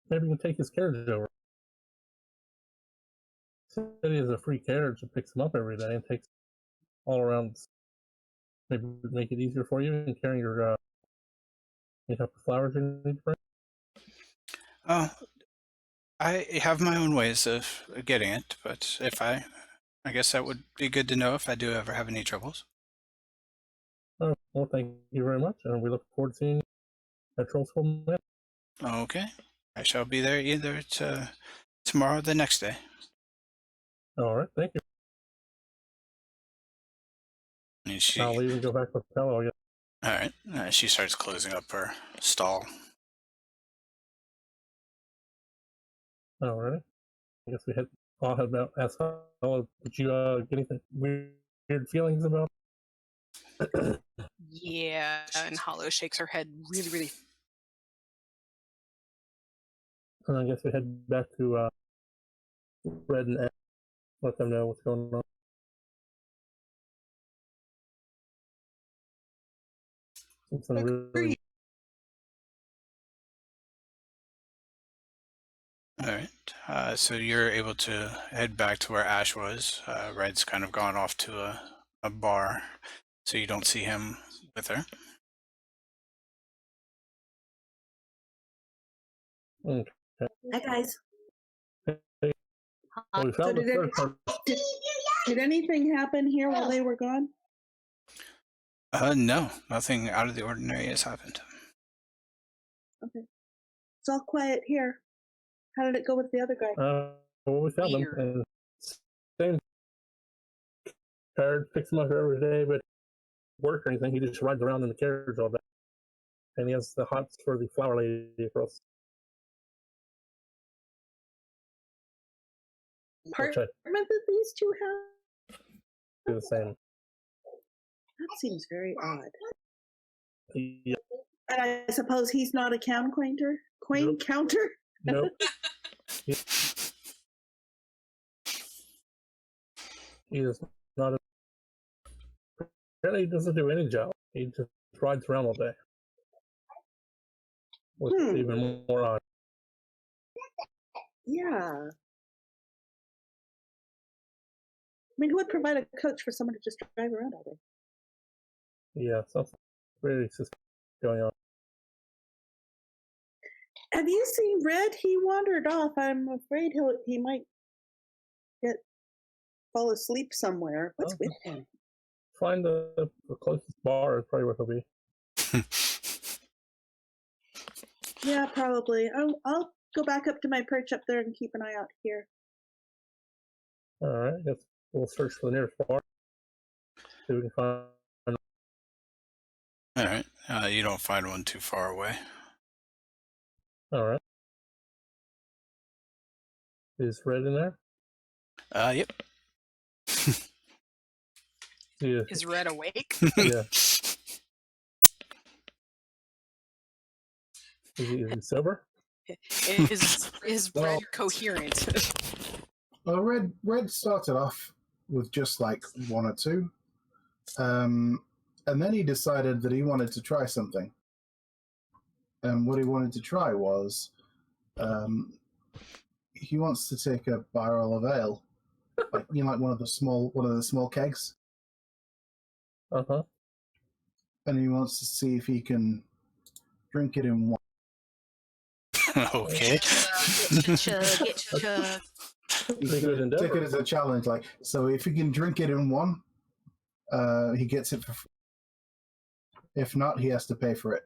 S4: maybe we can take his carriage over. Said he has a free carriage that picks him up every day and takes all around. Maybe make it easier for you in carrying your any type of flowers you need to bring.
S1: Oh, I have my own ways of getting it, but I guess that would be good to know if I do ever have any troubles.
S4: Oh, well, thank you very much, and we look forward to seeing you at Troll School Manor.
S1: Okay, I shall be there either tomorrow or the next day.
S4: All right, thank you.
S1: And
S4: I'll leave and go back with Pello again.
S1: All right, she starts closing up her stall.
S4: All right. I guess we had all had about ask Hollow. Did you get anything weird feelings about?
S5: Yeah, and Hollow shakes her head really, really.
S4: And I guess we head back to Red and Ed, let them know what's going on. It's a really
S1: All right. So you're able to head back to where Ash was. Red's kind of gone off to a bar, so you don't see him with her.
S4: okay.
S3: Hi guys.
S4: Well, we found
S3: So
S4: the third part.
S3: Did anything happen here while they were gone?
S1: No, nothing out of the ordinary has happened.
S3: Okay. It's all quiet here. How did it go with the other guy?
S4: Well, we found
S5: Weird.
S4: them, and same tired, fix him up every day, but work or anything. He just rides around in the carriage all day, and he has the hots for the flower lady across. Which I
S3: Apartment that these two have?
S4: do the same.
S3: That seems very odd.
S4: Yeah.
S3: And I suppose he's not a
S4: Nope.
S3: counter?
S4: Nope. He is not. Apparently, he doesn't do any job. He just rides around all day. Which is even more odd.
S3: Yeah. I mean, who would provide a coach for someone to just drive around all day?
S4: Yeah, something very suspicious going on.
S3: Have you seen Red? He wandered off. I'm afraid he might fall asleep somewhere. What's with him?
S4: Find the closest bar is probably where he'll be.
S3: Yeah, probably. I'll go back up to my perch up there and keep an eye out here.
S4: All right, I guess we'll search for the nearest bar. See if we can find.
S1: All right. You don't find one too far away.
S4: All right. Is Red in there?
S1: Yep.
S4: Yeah.
S5: Is Red awake?
S4: Yeah. Is he sober?
S5: Is
S2: Well-
S5: Red coherent?
S2: Well, Red started off with just like one or two, and then he decided that he wanted to try something. And what he wanted to try was, he wants to take a barrel of ale, like like one of the small kegs,
S4: Uh-huh.
S2: and he wants to see if he can drink it in one.
S1: Okay.
S4: Pretty good endeavor.
S2: Take it as a challenge, like, so if he can drink it in one, he gets it for free. If not, he has to pay for it.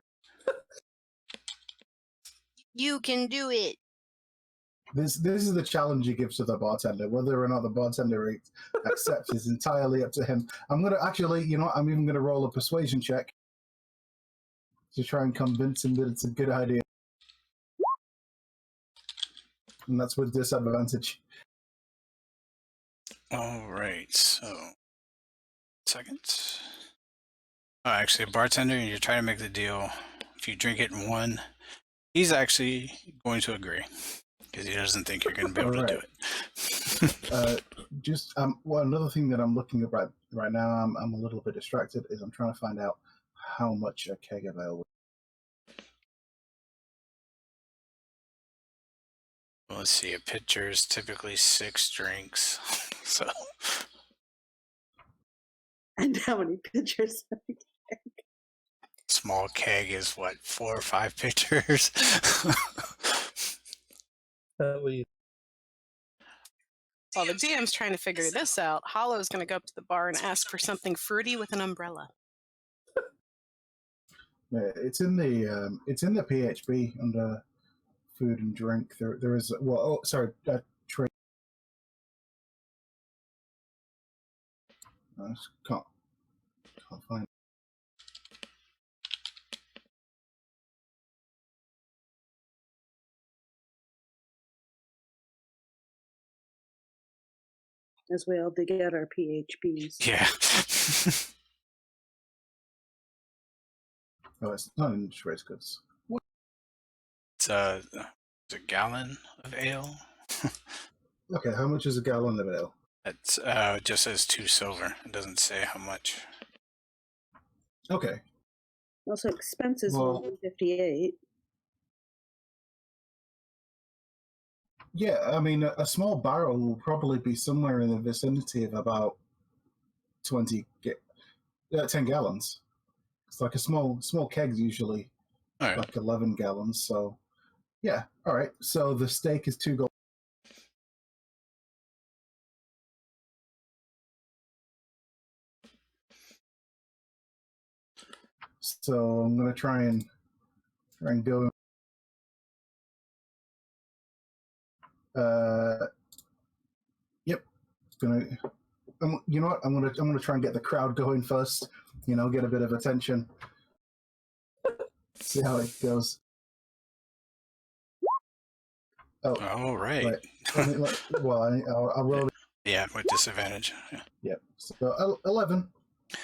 S5: You can do it.
S2: This is the challenge he gives to the bartender. Whether or not the bartender accepts is entirely up to him. I'm gonna actually, I'm even gonna roll a persuasion check to try and convince him that it's a good idea, and that's with disadvantage.
S1: All right. So, second. Oh, actually, a bartender, and you're trying to make the deal. If you drink it in one, he's actually going to agree because he doesn't think you're going to be able to do it.
S2: Well, another thing that I'm looking at right now, I'm a little bit distracted, is I'm trying to find out how much a keg of ale.
S1: Well, let's see. A pitcher is typically 6 drinks. So,
S3: And how many pictures?
S1: small keg is what, 4 or 5 pitchers?
S4: At least.
S5: While the GM's trying to figure this out, Hollow's going to go up to the bar and ask for something fruity with an umbrella.
S2: It's in the PHB under food and drink. There is trade. I just can't find.
S3: as we all dig out our PHPs.
S1: Yeah.
S2: Oh, it's not in race goods.
S1: It's a gallon of ale.
S2: Okay, how much is a gallon of ale?
S1: It's just says 2 silver. It doesn't say how much.
S2: Okay.
S3: Also, expenses
S2: Well-
S3: 158.
S2: Yeah, I mean, a small barrel will probably be somewhere in the vicinity of about 10 gallons. It's like a small keg's usually
S1: All right.
S2: like 11 gallons. So, yeah. All right. So the steak is 2 gold. So I'm gonna try and go. Yep. You know what? I'm gonna try and get the crowd going first. You know, get a bit of attention. See how it goes. Oh,
S1: All right.
S2: right. I rolled.
S1: Yeah, with disadvantage. Yeah.
S2: Yep. So 11.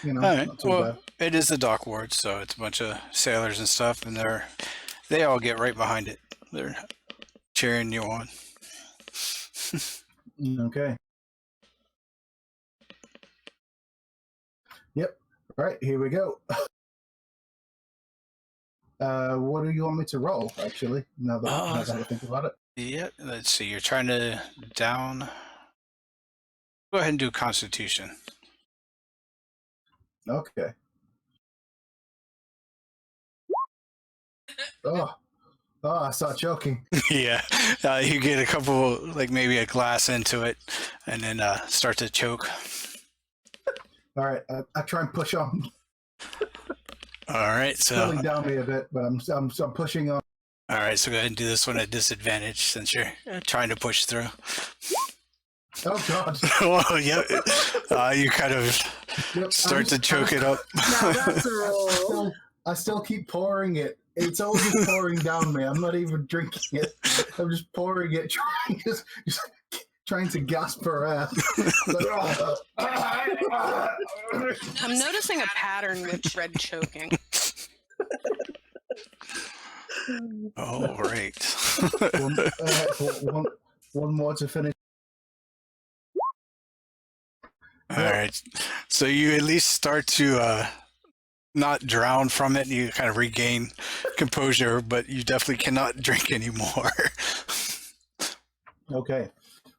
S2: You know,
S1: All right.
S2: not too
S1: Well,
S2: bad.
S1: it is the dock ward, so it's a bunch of sailors and stuff, and they all get right behind it. They're cheering you on.
S2: Okay. Yep. All right, here we go. What do you want me to roll, actually, now that I think about it?
S1: Yeah, let's see. You're trying to down. Go ahead and do Constitution.
S2: Okay. Oh, I start choking.
S1: Yeah, you get a couple, like maybe a glass into it, and then start to choke.
S2: All right, I try and push on.
S1: All right, so
S2: Pulling down me a bit, but I'm pushing on.
S1: all right, so go ahead and do this one at disadvantage since you're trying to push through.
S2: Oh God!
S1: Well, yeah, you kind of
S2: Yep,
S1: start to choke it up.
S3: Now that's a roll.
S2: I still keep pouring it. It's all just pouring down me. I'm not even drinking it. I'm just pouring it, trying to gasp for air.
S5: I'm noticing a pattern with Red choking.
S1: All right.
S2: One more to finish.
S1: All right. So you at least start to not drown from it. You kind of regain composure, but you definitely cannot drink anymore.
S2: Okay.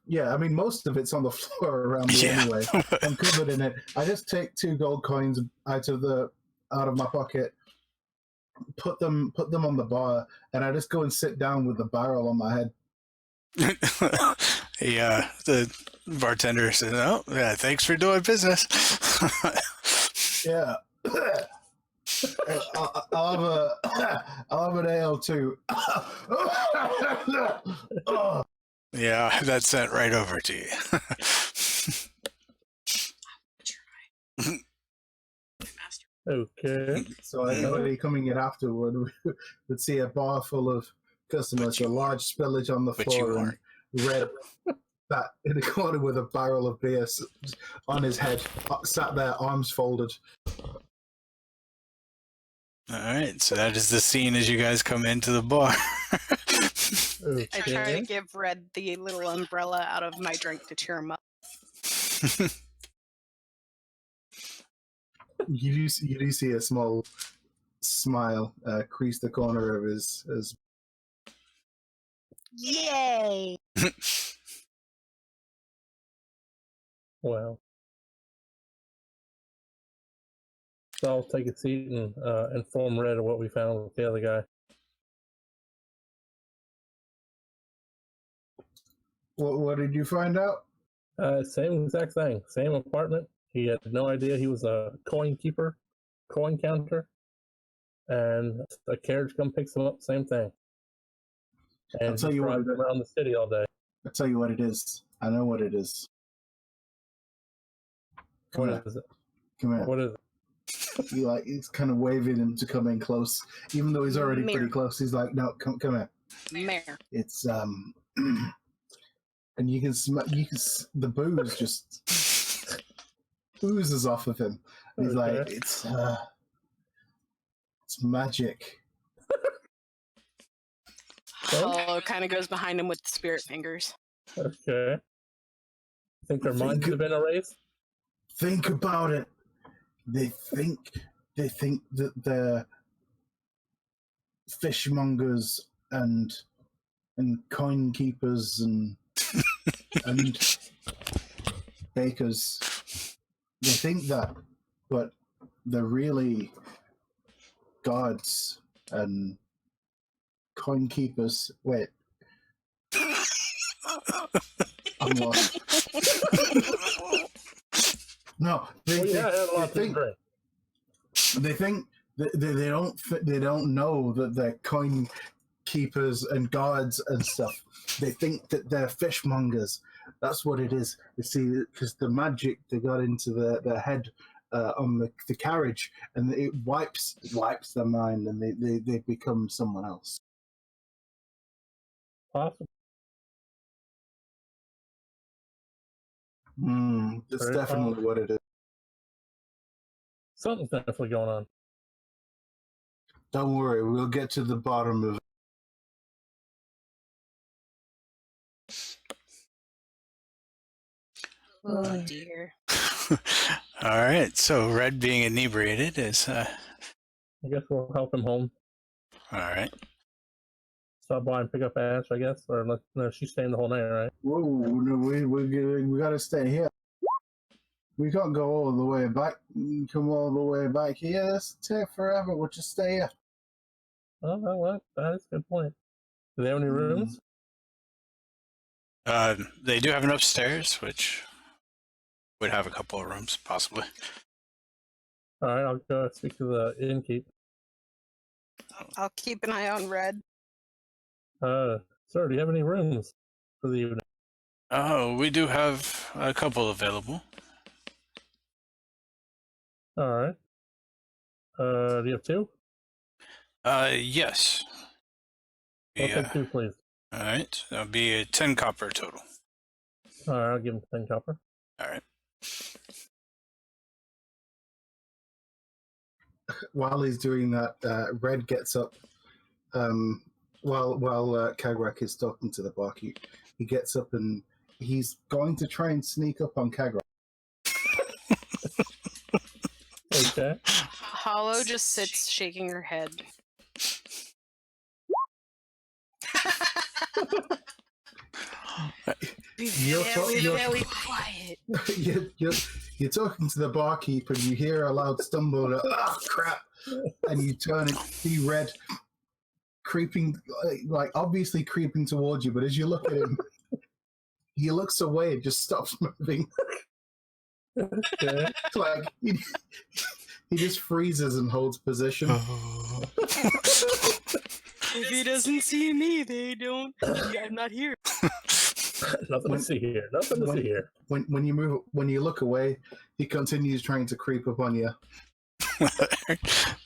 S2: Yeah, I mean, most of it's on the floor around me
S1: Yeah.
S2: anyway. I'm covered in it. I just take 2 gold coins out of my pocket, put them on the bar, and I just go and sit down with the barrel on my head.
S1: Yeah, the bartender said, "Oh, yeah, thanks for doing business."
S2: Yeah. I'll have an ale too. Oh.
S1: Yeah, that sent right over to you.
S4: Okay.
S2: So anybody coming in afterward would see a bar full of customers, a large spillage on the
S1: But you
S2: floor, and
S1: weren't.
S2: Red sat in the corner with a barrel of beer on his head, sat there, arms folded.
S1: All right, so that is the scene as you guys come into the bar.
S5: I try to
S4: Okay.
S5: give Red the little umbrella out of my drink to cheer him up.
S2: You do see a small smile crease the corner of his.
S5: Yay!
S4: Well. So I'll take a seat and inform Red of what we found with the other guy.
S2: What did you find out?
S4: Same exact thing. Same apartment. He had no idea he was a coin keeper, coin counter, and a carriage come picks him up. Same thing. And
S2: I'll tell
S4: he
S2: you what
S4: drives
S2: it is.
S4: around the city all day.
S2: I'll tell you what it is. I know what it is. Come
S4: What
S2: here.
S4: is it?
S2: Come here.
S4: What is it?
S2: He's kind of waving him to come in close, even though he's already
S5: Mirror.
S2: pretty close. He's like, no, come here.
S5: Mare.
S2: It's and you can smell. The booze just oozes off of him. And he's like,
S4: Okay.
S2: it's magic.
S5: Hollow kind of goes behind him with the spirit fingers.
S4: Okay. Think their minds have been erased?
S2: Think about it. They think that they're fishmongers and coin keepers and bakers. They think that, but they're really gods and coin keepers. Wait. I'm lost. No, they think they don't know that they're coin keepers and guards and stuff. They think that they're fishmongers. That's what it is. You see, because the magic they got into their head on the carriage, and it wipes their mind, and they become someone else.
S4: Awesome.
S2: That's
S4: Very
S2: definitely
S4: awesome.
S2: what it is.
S4: Something's definitely going on.
S2: Don't worry, we'll get to the bottom of it.
S5: Oh dear.
S1: All right. So Red being inebriated is
S4: I guess we'll help him home.
S1: all right.
S4: Stop by and pick up Ash, I guess. Or no, she's staying the whole night, right?
S2: Whoa, no, we gotta stay here. We can't go all the way back. Come all the way back here. This take forever. We'll just stay here.
S4: Oh, well, that is a good point. Do they have any rooms?
S1: They do have an upstairs, which would have a couple of rooms, possibly.
S4: All right, I'll go speak to the innkeep.
S5: I'll keep an eye on Red.
S4: Sir, do you have any rooms for the evening?
S1: Oh, we do have a couple available.
S4: All right. Do you have two?
S1: Yes.
S4: I'll take two, please.
S1: All right. That'll be a 10 copper total.
S4: All right, I'll give him 10 copper.
S1: All right.
S2: While he's doing that, Red gets up. While Kagrak is talking to the barkeep, he gets up and he's going to try and sneak up on Kagrak.
S4: Okay.
S5: Hollow just sits shaking her head. Be very quiet.
S2: You're talking to the barkeep and you hear a loud stumble and oh crap, and you turn and see Red creeping, like obviously creeping towards you, but as you look at him, he looks away and just stops moving.
S4: Okay.
S2: Like he just freezes and holds position.
S5: If he doesn't see me, they don't. I'm not here.
S4: Nothing to see here. Nothing to see here.
S2: When you look away, he continues trying to creep up on you.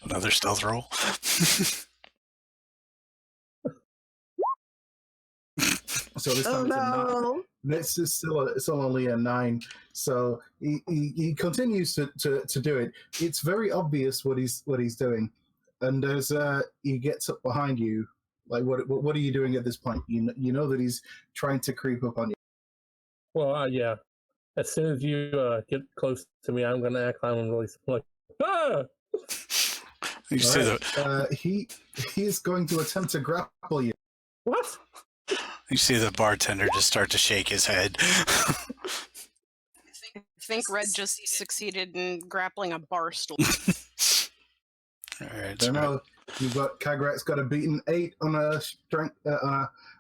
S1: Another stealth roll.
S2: So this time it's a 9. This is it's only a 9. So he continues to do it. It's very obvious what he's doing, and as he gets up behind you, like what are you doing at this point? You know that he's trying to creep up on you.
S4: Well, yeah. As soon as you get close to me, I'm gonna act like I'm really like, ah!
S1: You see the
S2: he is going to attempt to grapple you.
S4: What?
S1: you see the bartender just start to shake his head.
S5: I think Red just succeeded in grappling a bar stool.
S1: All right.
S2: Don't know. You've got Kagrak's got a beaten 8 on a strength,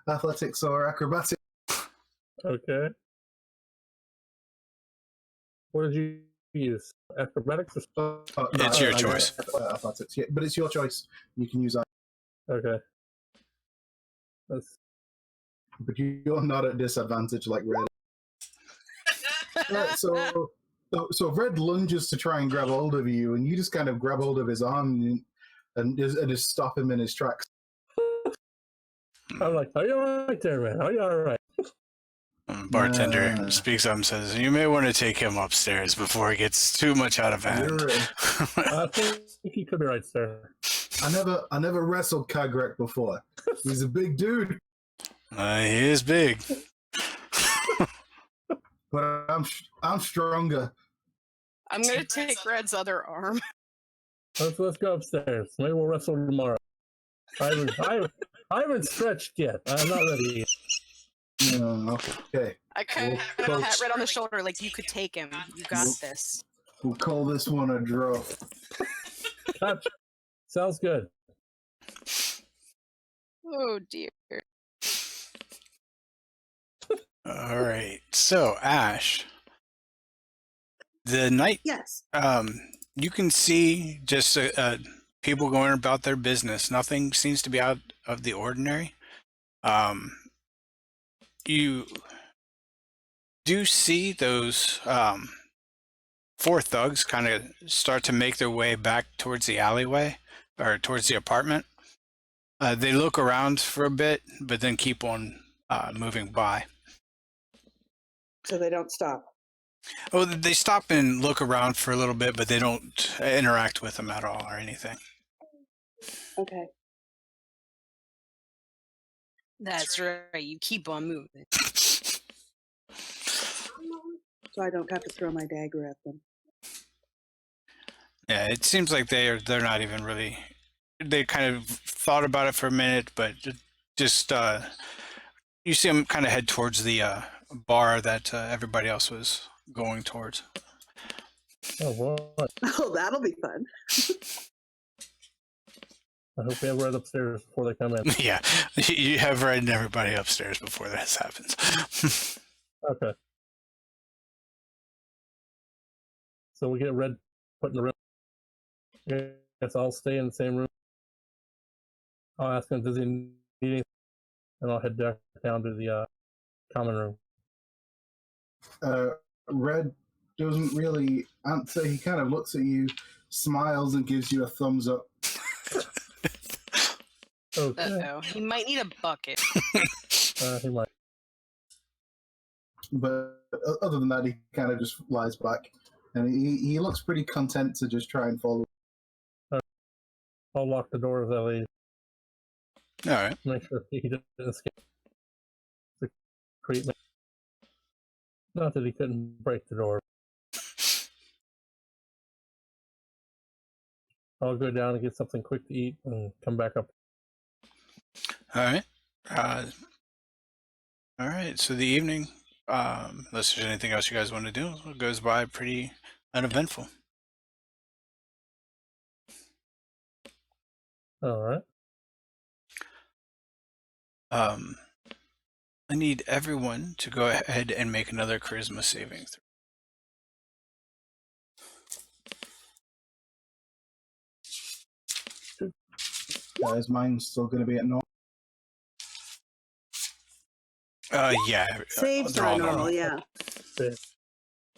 S2: athletics or acrobatics.
S4: Okay. What did you use? Acrobatics or
S1: It's your choice.
S2: Athletics, yeah, but it's your choice. You can use that.
S4: Okay.
S2: But you're not at disadvantage like Red. Right, so Red lunges to try and grab hold of you, and you just kind of grab hold of his arm and just stop him in his tracks.
S4: I'm like, are you all right there, man? Are you all right?
S1: Bartender
S2: Nah.
S1: speaks up and says, "You may want to take him upstairs before he gets too much out of hand."
S2: You're right.
S4: I think you could be right, sir.
S2: I never wrestled Kagrek before. He's a big dude,
S1: He is big.
S2: but I'm stronger.
S5: I'm gonna take Red's other arm.
S4: Let's go upstairs. Maybe we'll wrestle tomorrow. I haven't stretched yet. I'm not ready yet.
S2: Okay,
S5: I kind of
S2: Well,
S5: pat Red on the shoulder like you could take him. You got
S2: Well-
S5: this.
S2: we'll call this one a draw.
S4: Gotcha. Sounds good.
S5: Oh dear.
S1: All right. So, Ash, the night,
S3: Yes.
S1: you can see just people going about their business. Nothing seems to be out of the ordinary. You do see those four thugs kind of start to make their way back towards the alleyway or towards the apartment. They look around for a bit, but then keep on moving by.
S3: So they don't stop.
S1: Oh, they stop and look around for a little bit, but they don't interact with them at all or anything.
S3: Okay.
S5: That's right. You keep on moving.
S3: So I don't have to throw my dagger at them.
S1: Yeah, it seems like they're not even really. They kind of thought about it for a minute, but just you see them kind of head towards the bar that everybody else was going towards.
S4: Oh, what?
S3: Oh, that'll be fun.
S4: I hope we have Red upstairs before they come in.
S1: Yeah, you have Red and everybody upstairs before this happens.
S4: Okay. So we get Red put in the room. Yeah, guess I'll stay in the same room. I'll ask him, does he need anything? And I'll head back down to the common room.
S2: Red doesn't really answer. He kind of looks at you, smiles, and gives you a thumbs up.
S4: Okay.
S5: Uh-oh. He might need a bucket.
S4: He might.
S2: But other than that, he kind of just lies back. And he looks pretty content to just try and follow.
S4: I'll lock the door as I leave.
S1: All right.
S4: Make sure he didn't escape. The creep. Not that he couldn't break the door. I'll go down and get something quick to eat and come back up.
S1: All right. All right. So the evening, unless there's anything else you guys want to do, goes by pretty uneventful.
S4: All right.
S1: I need everyone to go ahead and make another charisma saving throw.
S2: Is mine still going to be at normal?
S1: Yeah.
S3: Saves
S1: they're
S3: are
S1: all
S3: normal, yeah.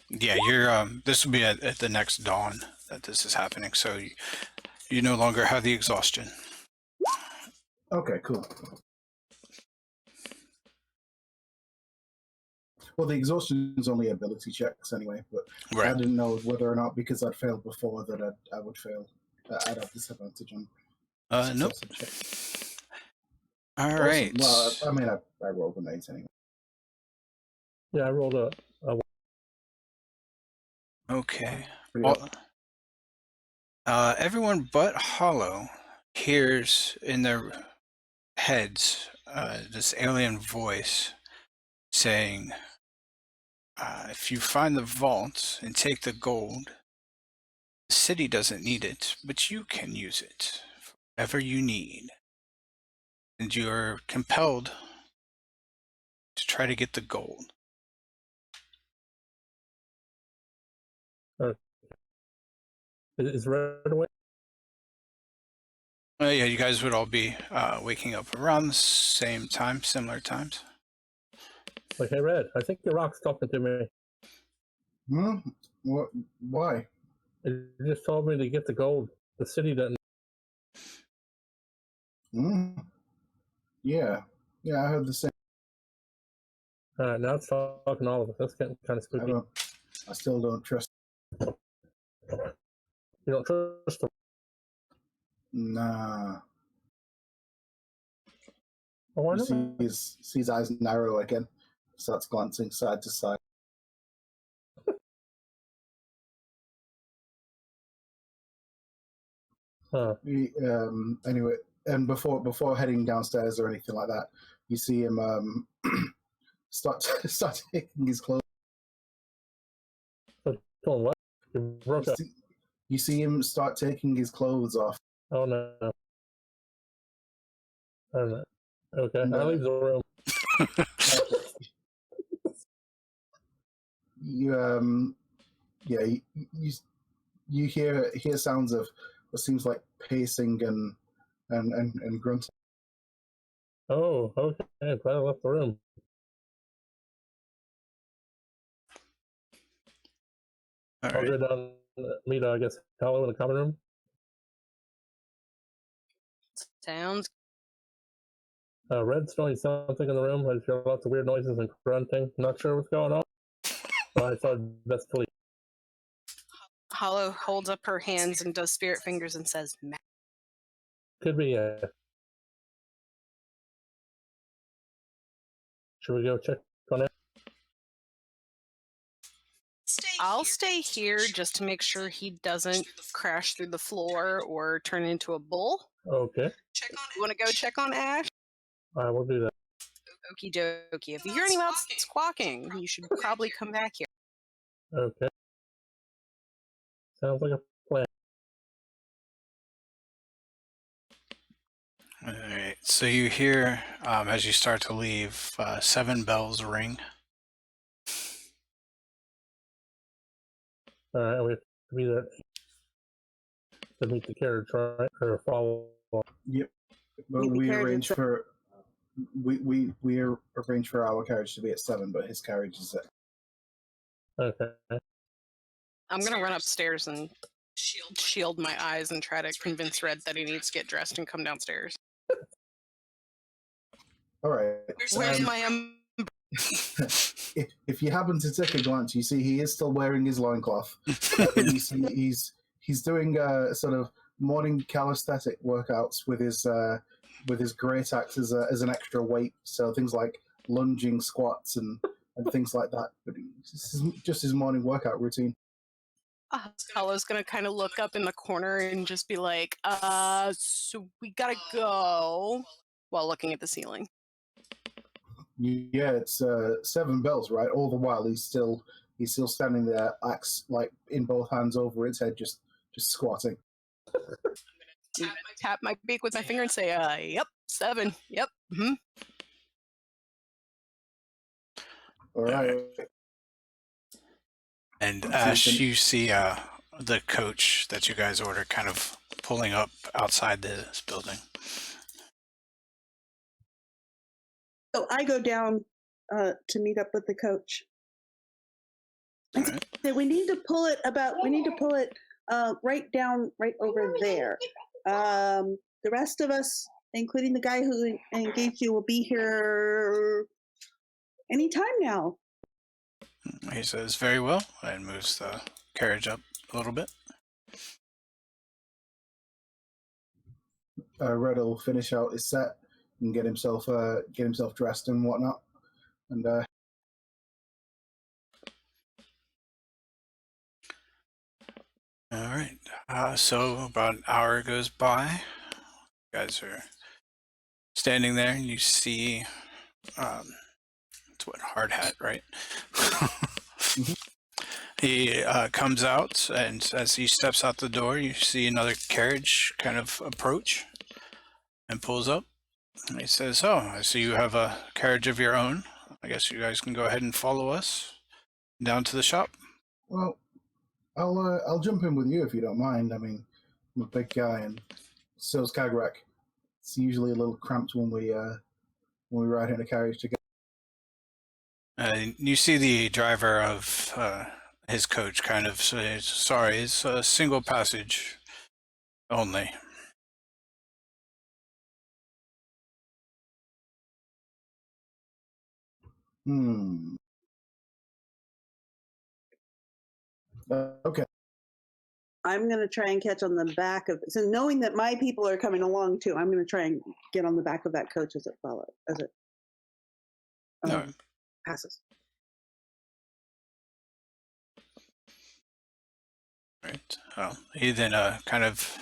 S1: Yeah, you're. This will be at the next dawn that this is happening, so you no longer have the exhaustion.
S2: Okay, cool. Well, the exhaustion is only ability checks anyway, but I
S1: Right.
S2: didn't know whether or not because I'd failed before that I would fail. I'd have disadvantage on
S1: Nope.
S2: successive checks.
S1: All
S2: Awesome.
S1: right.
S2: Well, I mean, I rolled an 8 anyway.
S4: Yeah, I rolled a
S1: Okay.
S2: Pretty
S1: Well, everyone but Hollow hears in their heads this alien voice saying, if you find the vault and take the gold, the city doesn't need it, but you can use it for whatever you need. And you're compelled to try to get the gold.
S4: is Red away?
S1: Yeah, you guys would all be waking up around the same time, similar times.
S4: Like, hey, Red, I think the rock's talking to me.
S2: What? Why?
S4: It just told me to get the gold. The city doesn't.
S2: Yeah. Yeah, I heard the same.
S4: Now it's talking to all of us. That's getting kind of spooky.
S2: I still don't trust.
S4: You don't trust the.
S2: Nah.
S4: Oh, why
S2: You
S4: not?
S2: see his eyes narrow again. Starts glancing side to side. Anyway, and before heading downstairs or anything like that, you see him start taking his clothes.
S4: Doing what? You broke up.
S2: You see him start taking his clothes off.
S4: Oh no. Oh no. Okay,
S2: No.
S4: I leave the room.
S2: You hear sounds of what seems like pacing and grunting.
S4: Oh, okay. Glad I left the room.
S1: All
S4: I'll
S1: right.
S4: go down and meet, I guess, Hello in the common room.
S5: Sounds.
S4: Red's doing something in the room. I hear lots of weird noises and grunting. Not sure what's going on, but I thought best to leave.
S5: Hollow holds up her hands and does spirit fingers and says,
S4: Could be. Should we go check on it?
S5: I'll stay here just to make sure he doesn't crash through the floor or turn into a bull.
S4: Okay.
S5: You want to go check on Ash?
S4: I will do that.
S5: Okie dokie. If you hear anyone else squawking, you should probably come back here.
S4: Okay. Sounds like a plan.
S1: All right. So you hear, as you start to leave, 7 bells ring.
S4: Alright, we have to be there to meet the carriage, right? Or follow.
S2: Yep. But we arrange for our carriage to be at 7, but his carriage is at.
S4: Okay.
S5: I'm going to run upstairs and shield my eyes and try to convince Red that he needs to get dressed and come downstairs.
S2: All right.
S5: Where's my
S2: if you happen to take a glance, you see he is still wearing his loincloth. You see he's doing sort of morning calisthenic workouts with his great axe as an extra weight. So things like lunging, squats, and things like that. But this is just his morning workout routine.
S5: Hollow's gonna kind of look up in the corner and just be like, so we gotta go, while looking at the ceiling.
S2: Yeah, it's 7 bells, right? All the while he's still standing there, axe like in both hands over its head, just squatting.
S5: Tap my beak with my finger and say, yep, 7, yep. Mm-hmm.
S2: All right.
S1: And Ash, you see the coach that you guys ordered kind of pulling up outside this building.
S3: So I go down to meet up with the coach.
S1: Right.
S3: We need to pull it right over there. The rest of us, including the guy who engaged you, will be here anytime now.
S1: He says, very well, and moves the carriage up a little bit.
S2: Red will finish out his set and get himself dressed and whatnot. And
S1: all right. So about an hour goes by. You guys are standing there, and you see, it's what, hard hat, right? He comes out, and as he steps out the door, you see another carriage kind of approach and pulls up. And he says, oh, I see you have a carriage of your own. I guess you guys can go ahead and follow us down to the shop.
S2: well, I'll jump in with you if you don't mind. I mean, I'm a big guy, and so's Kagrak. It's usually a little cramped when we ride in a carriage together.
S1: You see the driver of his coach kind of says, sorry, it's a single passage only.
S2: Hmm. Okay.
S3: I'm going to try and catch on the back of. So knowing that my people are coming along too, I'm going to try and get on the back of that coach as it
S1: No.
S3: passes.
S1: Right. Well, he then kind of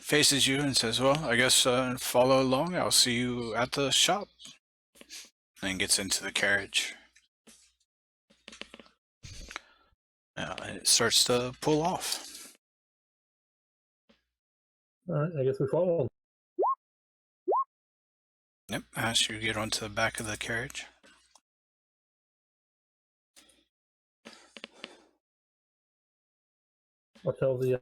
S1: faces you and says, "Well, I guess follow along. I'll see you at the shop." And gets into the carriage. And it starts to pull off.
S4: All right, I guess we follow him.
S1: Yep. As you get onto the back of the carriage.
S4: I'll tell the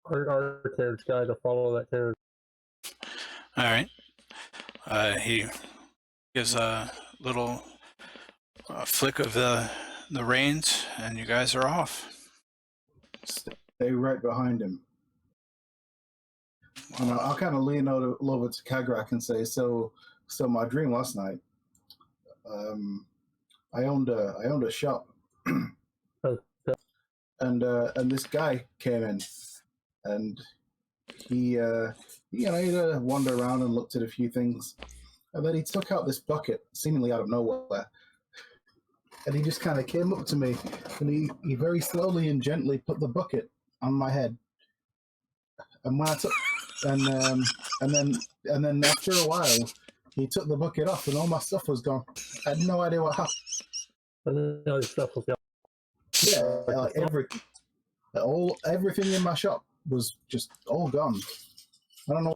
S4: our carriage guy to follow that carriage.
S1: All right. He gives a little flick of the reins, and you guys are off.
S2: Stay right behind him. And I'll kind of lean over to Kagrak and say, so my dream last night, I owned a shop,
S4: Okay.
S2: and this guy came in, and he had to wander around and looked at a few things, and then he took out this bucket seemingly out of nowhere, and he just kind of came up to me, and he very slowly and gently put the bucket on my head, and when I took, and then after a while, he took the bucket off, and all my stuff was gone. I had no idea what happened.
S4: And the other stuff was gone.
S2: Yeah, like everything in my shop was just all gone. I don't know.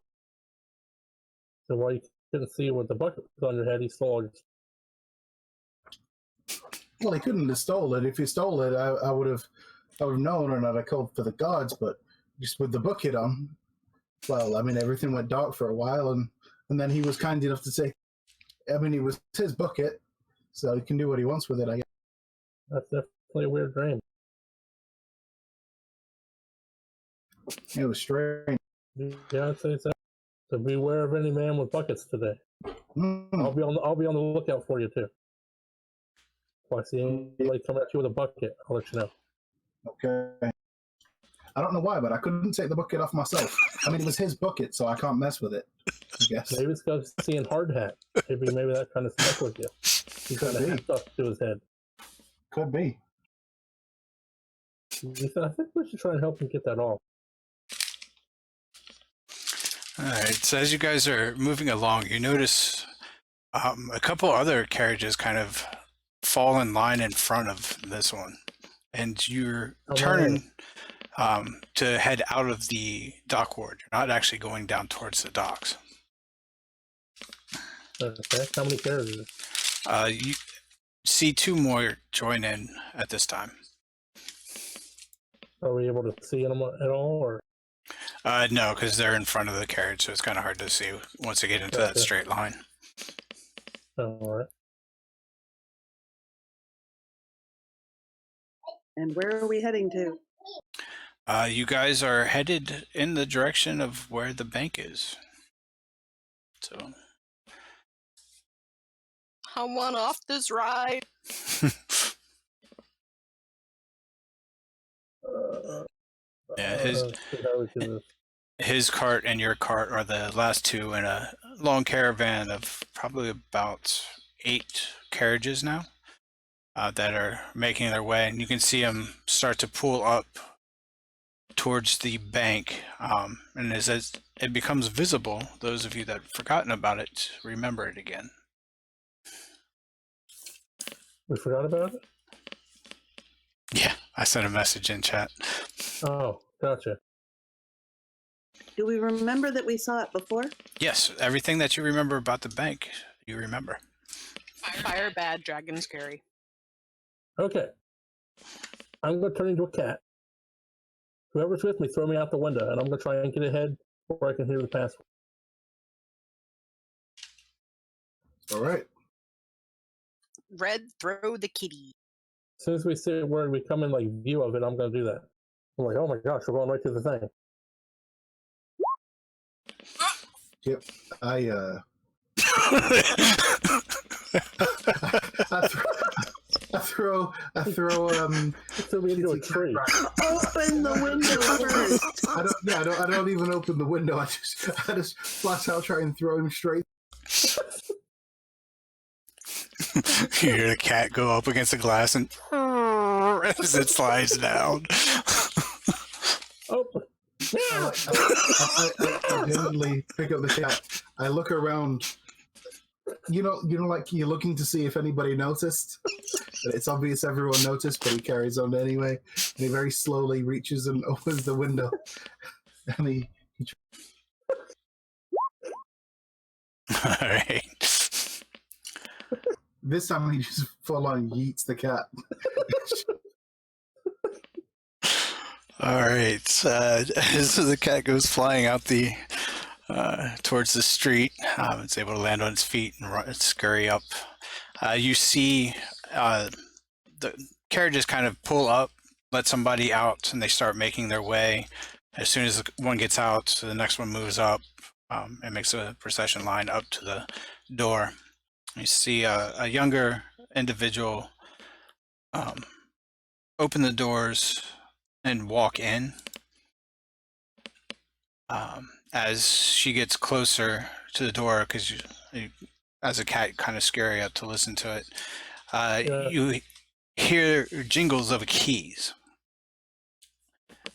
S4: So while you couldn't see what the bucket was on your head, he stole it.
S2: Well, he couldn't have stolen it. If he stole it, I would have known, and I'd have called for the guards. But just with the bucket on, well, I mean, everything went dark for a while, and then he was kind enough to take. I mean, it was his bucket, so he can do what he wants with it, I guess.
S4: That's definitely a weird dream.
S2: It was strange.
S4: Yeah, I'd say so. So beware of any man with buckets today. I'll be on the lookout for you too. If I see anybody coming at you with a bucket, I'll let you know.
S2: Okay. I don't know why, but I couldn't take the bucket off myself. I mean, it was his bucket, so I can't mess with it, I guess.
S4: Maybe it's because seeing hard hat. Maybe that kind of stuck with you. He's got a hat stuck to his head.
S2: Could be.
S4: I think we should try and help him get that off.
S1: All right. So as you guys are moving along, you notice a couple other carriages kind of fall in line in front of this one, and you're turning to head out of the dock ward. You're not actually going down towards the docks.
S4: Okay. How many carriages?
S1: You see two more join in at this time.
S4: Are we able to see them at all, or?
S1: No, because they're in front of the carriage, so it's kind of hard to see once they get into that straight line.
S4: All right.
S3: And where are we heading to?
S1: You guys are headed in the direction of where the bank is. So
S5: I want off this ride.
S1: Yeah, his cart and your cart are the last two in a long caravan of probably about 8 carriages now that are making their way, and you can see them start to pull up towards the bank, and as it becomes visible, those of you that have forgotten about it remember it again.
S4: We forgot about it?
S1: Yeah, I sent a message in chat.
S4: Oh, gotcha.
S3: Do we remember that we saw it before?
S1: Yes, everything that you remember about the bank, you remember.
S5: Fire bad, dragon scary.
S4: Okay. I'm going to turn into a cat. Whoever's with me, throw me out the window, and I'm going to try and get ahead before I can hear the password.
S2: All right.
S5: Red, throw the kitty.
S4: As soon as we see where we come in view of it, I'm going to do that. I'm like, oh my gosh, we're going right to the thing.
S2: Yep. I I throw
S4: So we into a tree.
S3: Open the window first.
S2: I don't even open the window. I just flat out try and throw him straight.
S1: You hear the cat go up against the glass and as it slides down.
S4: Oh,
S2: I genuinely pick up the cat. I look around. You know, like you're looking to see if anybody noticed. But it's obvious everyone noticed, but he carries on anyway. And he very slowly reaches and opens the window. And he
S1: All right.
S2: this time he just full on yeets the cat.
S1: All right. So the cat goes flying out the towards the street. It's able to land on its feet and scurry up. You see the carriages kind of pull up, let somebody out, and they start making their way. As soon as one gets out, the next one moves up and makes a procession line up to the door. You see a younger individual open the doors and walk in. As she gets closer to the door, because as a cat, kind of scary up to listen to it, you hear jingles of keys.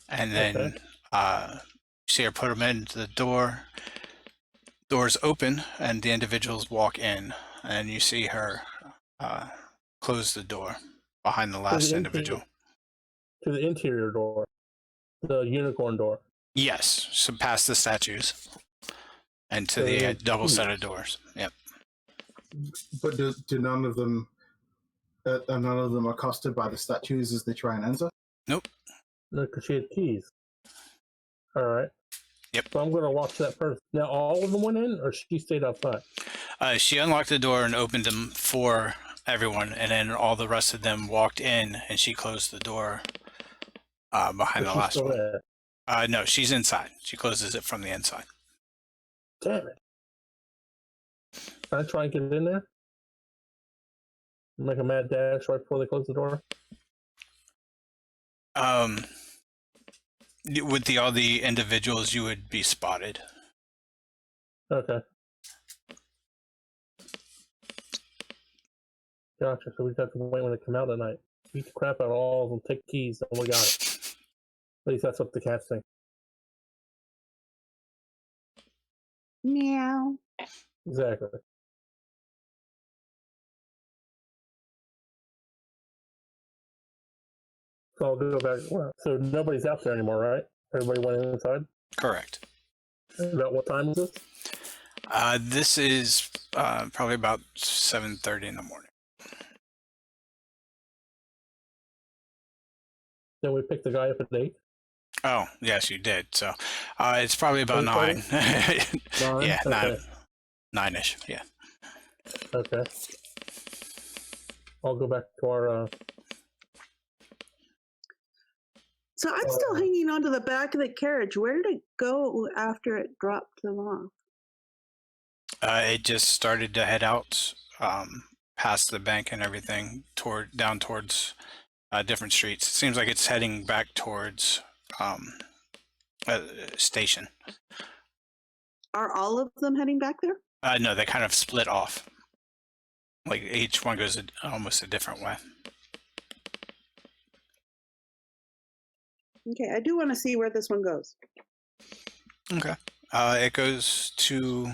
S1: And then you see her put them into the door. Doors open, and the individuals walk in, and you see her close the door behind the last individual.
S4: To the interior door, the unicorn door.
S1: Yes, so past the statues, and to the double set of doors. Yep.
S2: But do none of them are accosted by the statues as they try and enter?
S1: Nope.
S4: No, because she had keys. All right.
S1: Yep.
S4: So I'm going to watch that person. Now, all of them went in, or she stayed outside?
S1: She unlocked the door and opened them for everyone, and then all the rest of them walked in, and she closed the door behind the last one.
S4: There.
S1: No, she's inside. She closes it from the inside.
S4: Damn it. Can I try and get in there? Make a mad dash right before they close the door?
S1: With all the individuals, you would be spotted.
S4: Okay. Gotcha. So we have to wait when they come out at night. Beat the crap out of all of them, take keys, and we got it. At least that's what the cats think.
S3: Meow.
S4: Exactly. So I'll go back. Well, so nobody's out there anymore, right? Everybody went inside?
S1: Correct.
S4: About what time is this?
S1: This is probably about 7:30 in the morning.
S4: Then we picked the guy up at 8.
S1: Oh, yes, you did. So it's probably about 9.
S4: 9?
S1: Yeah,
S4: Okay.
S1: 9-ish. Yeah.
S4: Okay. I'll go back to our...
S3: So I'm still hanging onto the back of the carriage. Where did it go after it dropped them off?
S1: It just started to head out past the bank and everything down towards different streets. It seems like it's heading back towards a station.
S3: Are all of them heading back there?
S1: No, they kind of split off. Like each one goes almost a different way.
S3: Okay, I do want to see where this one goes.
S1: Okay. It goes to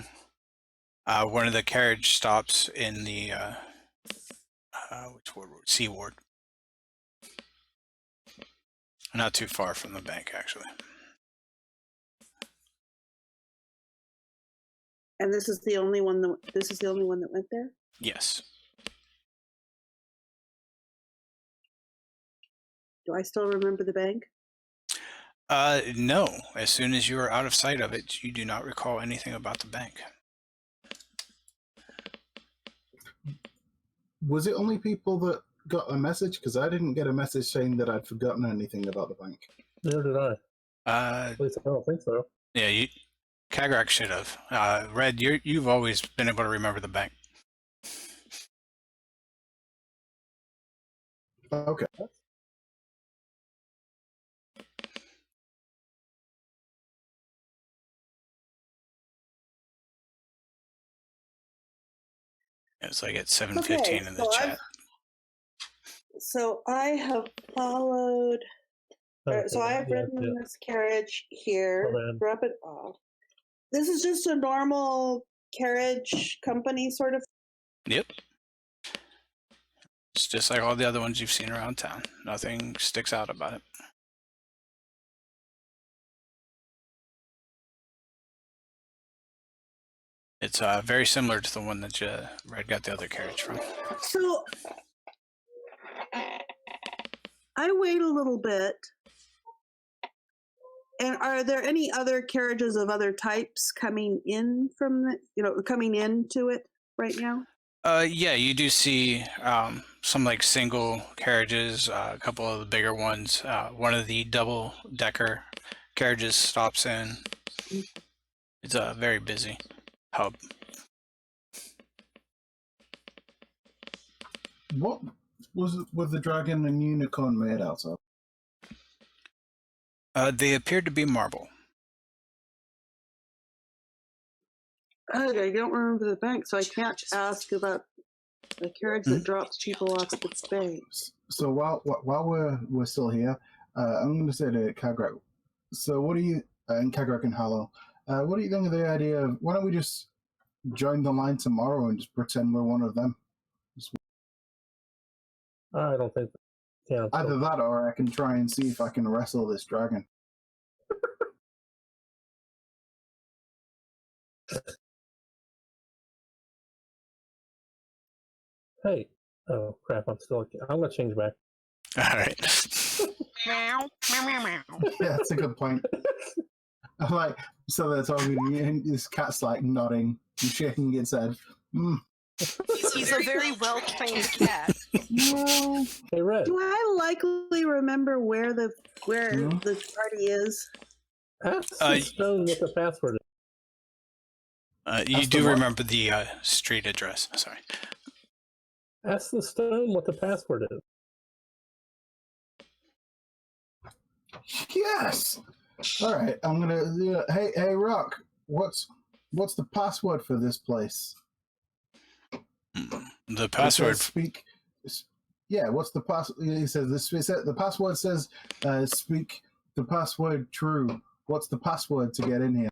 S1: one of the carriage stops in the which ward? C ward. Not too far from the bank, actually.
S3: And this is the only one that went there?
S1: Yes.
S3: Do I still remember the bank?
S1: No. As soon as you are out of sight of it, you do not recall anything about the bank.
S2: Was it only people that got a message? Because I didn't get a message saying that I'd forgotten anything about the bank.
S4: Neither did I.
S1: Uh,
S4: At least I don't think so.
S1: yeah, Kagrak should have. Red, you've always been able to remember the bank.
S2: Okay.
S1: It's like at 7:15 in the chat.
S3: So I have followed. So I have ridden this carriage here. Drop it off. This is just a normal carriage company sort of.
S1: Yep. It's just like all the other ones you've seen around town. Nothing sticks out about it. It's very similar to the one that Red got the other carriage from.
S3: So I wait a little bit. And are there any other carriages of other types coming in from coming into it right now?
S1: Yeah, you do see some like single carriages, a couple of the bigger ones. One of the double-decker carriages stops in. It's a very busy hub.
S2: What was the dragon and unicorn made out of?
S1: They appeared to be marble.
S3: I don't remember the bank, so I can't ask about the carriage that drops people off at the bank.
S2: So while we're still here, I'm going to say to Kagrak. So what do you and Kagrak and Hallow? What do you think of the idea of why don't we just join the line tomorrow and just pretend we're one of them?
S4: I don't think. Yeah.
S2: Either that, or I can try and see if I can wrestle this dragon.
S4: Hey. Oh crap! I'm gonna change back.
S1: All right.
S5: Meow, meow, meow, meow.
S2: Yeah, that's a good point. I'm like, so they're talking, and this cat's like nodding and shaking its head. Mm.
S5: He's a very well-trained cat.
S3: No.
S4: Hey, Red.
S3: Do I likely remember where the party is?
S4: Ask the stone what the password is.
S1: You do remember the street address. Sorry.
S4: Ask the stone what the password is.
S2: Yes. All right, I'm gonna. Hey, Rock. What's the password for this place?
S1: The password.
S2: Speak. Yeah. What's the password? He says this. The password says speak the password true. What's the password to get in here?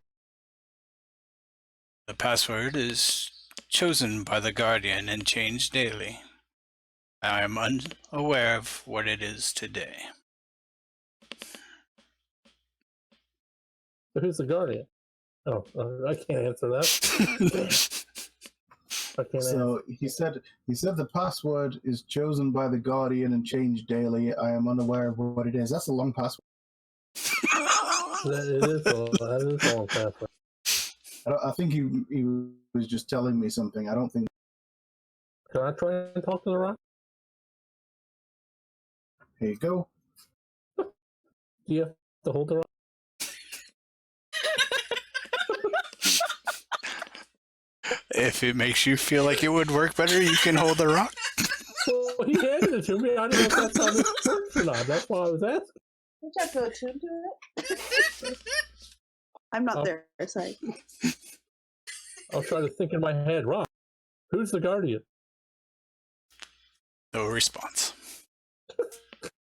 S1: The password is chosen by the Guardian and changed daily. I am unaware of what it is today.
S4: Who's the Guardian? Oh, I can't answer that. I can't
S2: So he said the password is chosen by the Guardian and changed daily. I am unaware of what it is. That's a long password.
S4: That is a long password.
S2: I think he was just telling me something. I don't think.
S4: Can I try and talk to the rock?
S2: Here you go.
S4: Do you have to hold the rock?
S1: If it makes you feel like it would work better, you can hold the rock.
S4: Well, he handed it to me. I don't know if that's how this works or not. That's why I was asking.
S3: You have to attune to it. I'm not there. Sorry.
S4: I'll try to think in my head. Rock, who's the Guardian?
S1: No response.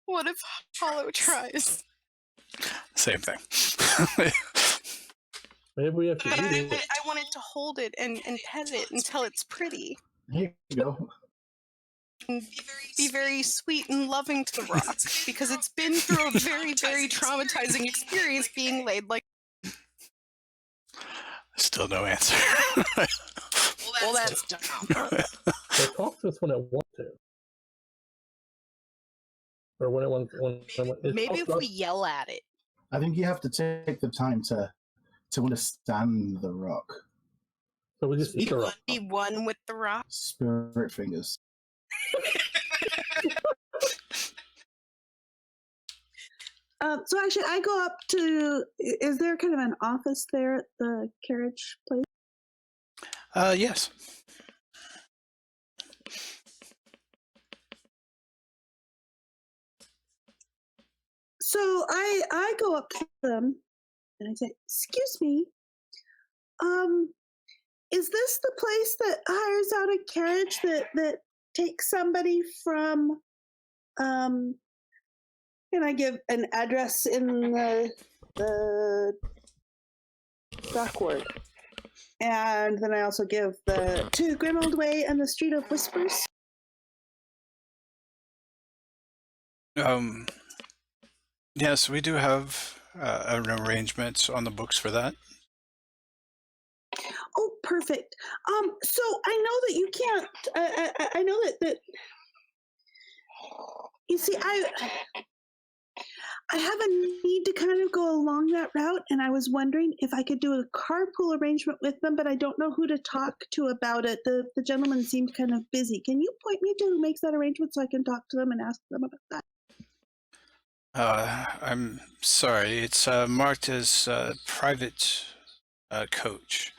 S5: What if Hollow tries?
S1: Same thing.
S4: Maybe we have to
S5: But
S4: eat it.
S5: I wanted to hold it and pet it until it's pretty.
S2: Here you go.
S5: And be very sweet and loving to the rock because it's been through a very, very traumatizing experience being laid like.
S1: Still no answer.
S5: Well, that's dumb.
S4: So talk to us when it wants to. Or when it wants.
S5: Maybe if we yell at it.
S2: I think you have to take the time to understand the rock.
S4: So we just eat the rock.
S5: Be one with the rock.
S2: Spirit fingers.
S3: So actually, I go up to. Is there kind of an office there at the carriage place?
S1: Yes.
S3: So I go up to them and I say, "Excuse me, is this the place that hires out a carriage that takes somebody from can I give an address in the Dockward? And then I also give the to Grimold Way and the Street of Whispers.
S1: Yes, we do have an arrangement on the books for that.
S3: Oh, perfect. So I know that you can't. I know that you see, I have a need to kind of go along that route, and I was wondering if I could do a carpool arrangement with them, but I don't know who to talk to about it. The gentleman seemed kind of busy. Can you point me to who makes that arrangement so I can talk to them and ask them about that?
S1: I'm sorry, it's marked as private coach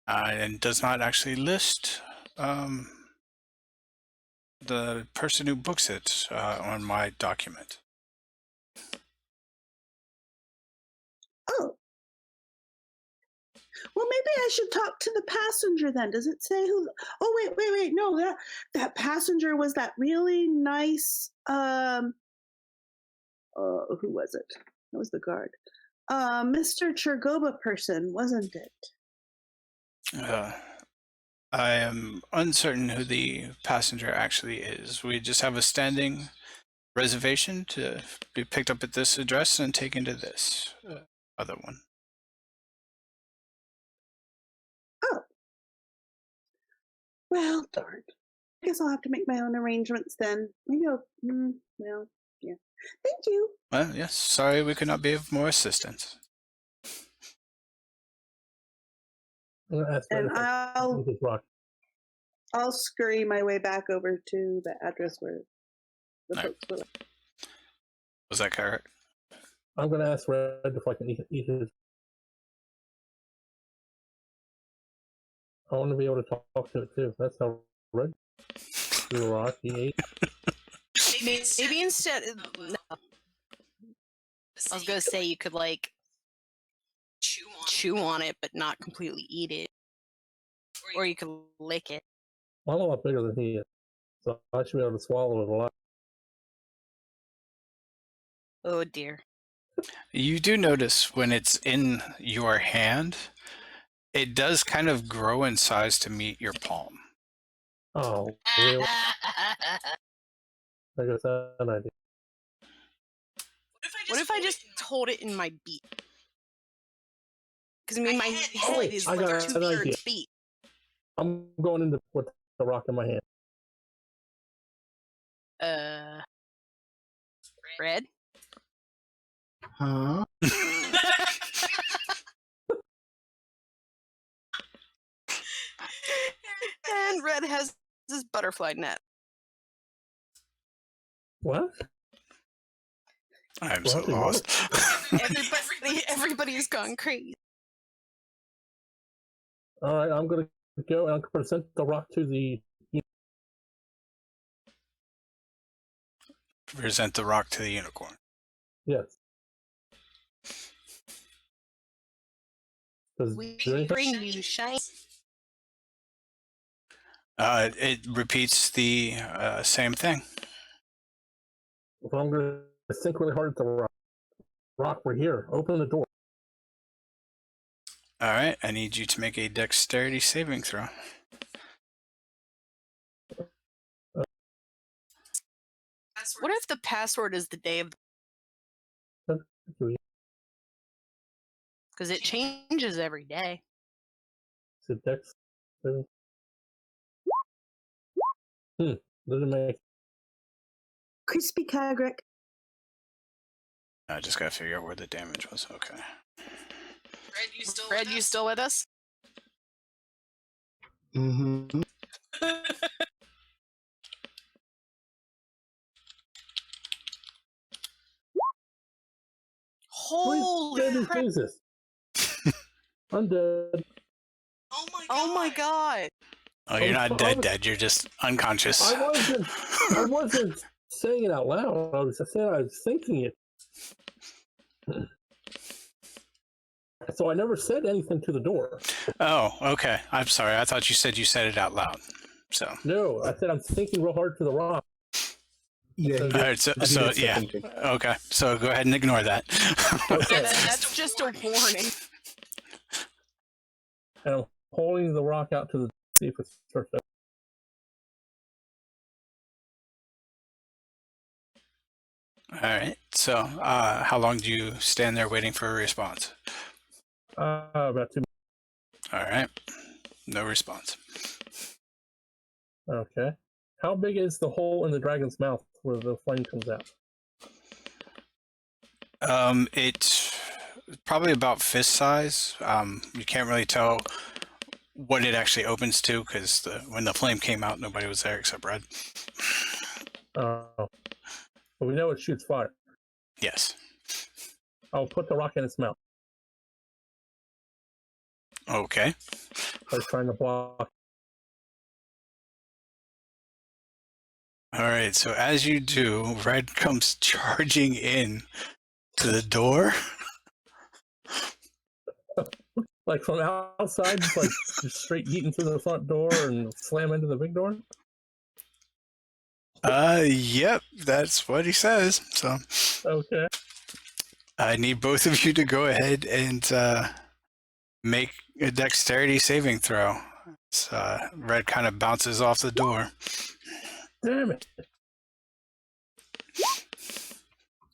S1: and does not actually list the person who books it on my document.
S3: Oh. Well, maybe I should talk to the passenger then. Does it say who? Oh, wait. No, that passenger was that really nice. Who was it? That was the guard. Mr. Chergoba person, wasn't it?
S1: I am uncertain who the passenger actually is. We just have a standing reservation to be picked up at this address and taken to this other one.
S3: Oh. Well, darn. I guess I'll have to make my own arrangements then. Maybe I'll. Well, yeah. Thank you.
S1: Well, yes, sorry we could not be of more assistance.
S4: I'm gonna ask
S3: And
S4: Rock.
S3: I'll scurry my way back over to the address where the
S1: Right.
S3: folks were.
S1: Was that correct?
S4: I'm gonna ask Red if I can eat his. I want to be able to talk to it too. That's how Red. The Rock he ate.
S5: Maybe instead. No. I was gonna say you could like chew on it, but not completely eat it, or you could lick it.
S4: I'm a lot bigger than he is, so I should be able to swallow it a lot.
S5: Oh dear.
S1: You do notice when it's in your hand, it does kind of grow in size to meet your palm.
S4: Oh, really? I guess that idea.
S5: What if I just hold it in my beak? Because I mean, my head is
S4: I
S5: like
S4: got
S5: 2/3
S4: an idea.
S5: beak.
S4: I'm going in with the rock in my hand.
S5: Red?
S2: Huh?
S5: And Red has this butterfly net.
S4: What?
S1: I'm
S4: Well,
S1: so lost.
S5: Everybody's gone crazy.
S4: All right, I'm gonna go and I'll present the rock to the.
S1: Present the rock to the unicorn.
S4: Yes.
S5: We bring you shine.
S1: It repeats the same thing.
S4: So I'm gonna think really hard at the rock. Rock, we're here. Open the door.
S1: All right, I need you to make a dexterity saving throw.
S5: What if the password is the day of? Because it changes every day.
S4: Is it Dex? Doesn't make.
S3: Crispy Kagrik.
S1: I just gotta figure out where the damage was. Okay.
S5: Red, you still with us?
S2: Mm-hmm.
S5: Holy
S4: Baby
S5: crap!
S4: Jesus. I'm dead.
S5: Oh my god!
S1: Oh, you're not dead. You're just unconscious.
S4: I wasn't saying it out loud. I was thinking it. So I never said anything to the door.
S1: Oh, okay. I'm sorry. I thought you said it out loud. So.
S4: No, I said I'm thinking real hard to the rock.
S2: Yeah,
S1: All right. So yeah.
S2: thinking.
S1: Okay. So go ahead and ignore that.
S4: Okay.
S5: That's just a warning.
S4: And I'm holding the rock out to the see if it starts to.
S1: All right. So how long do you stand there waiting for a response?
S4: About 2 minutes.
S1: All right. No response.
S4: Okay. How big is the hole in the dragon's mouth where the flame comes out?
S1: It's probably about fist size. You can't really tell what it actually opens to because when the flame came out, nobody was there except Red.
S4: But we know it shoots fire.
S1: Yes.
S4: I'll put the rock in its mouth.
S1: Okay.
S4: I was trying to block.
S1: All right. So as you do, Red comes charging in to the door.
S4: Like from outside, just like just straight yeeting through the front door and slam into the big door.
S1: Yep, that's what he says. So
S4: Okay.
S1: I need both of you to go ahead and make a dexterity saving throw. So Red kind of bounces off the door.
S4: Damn it.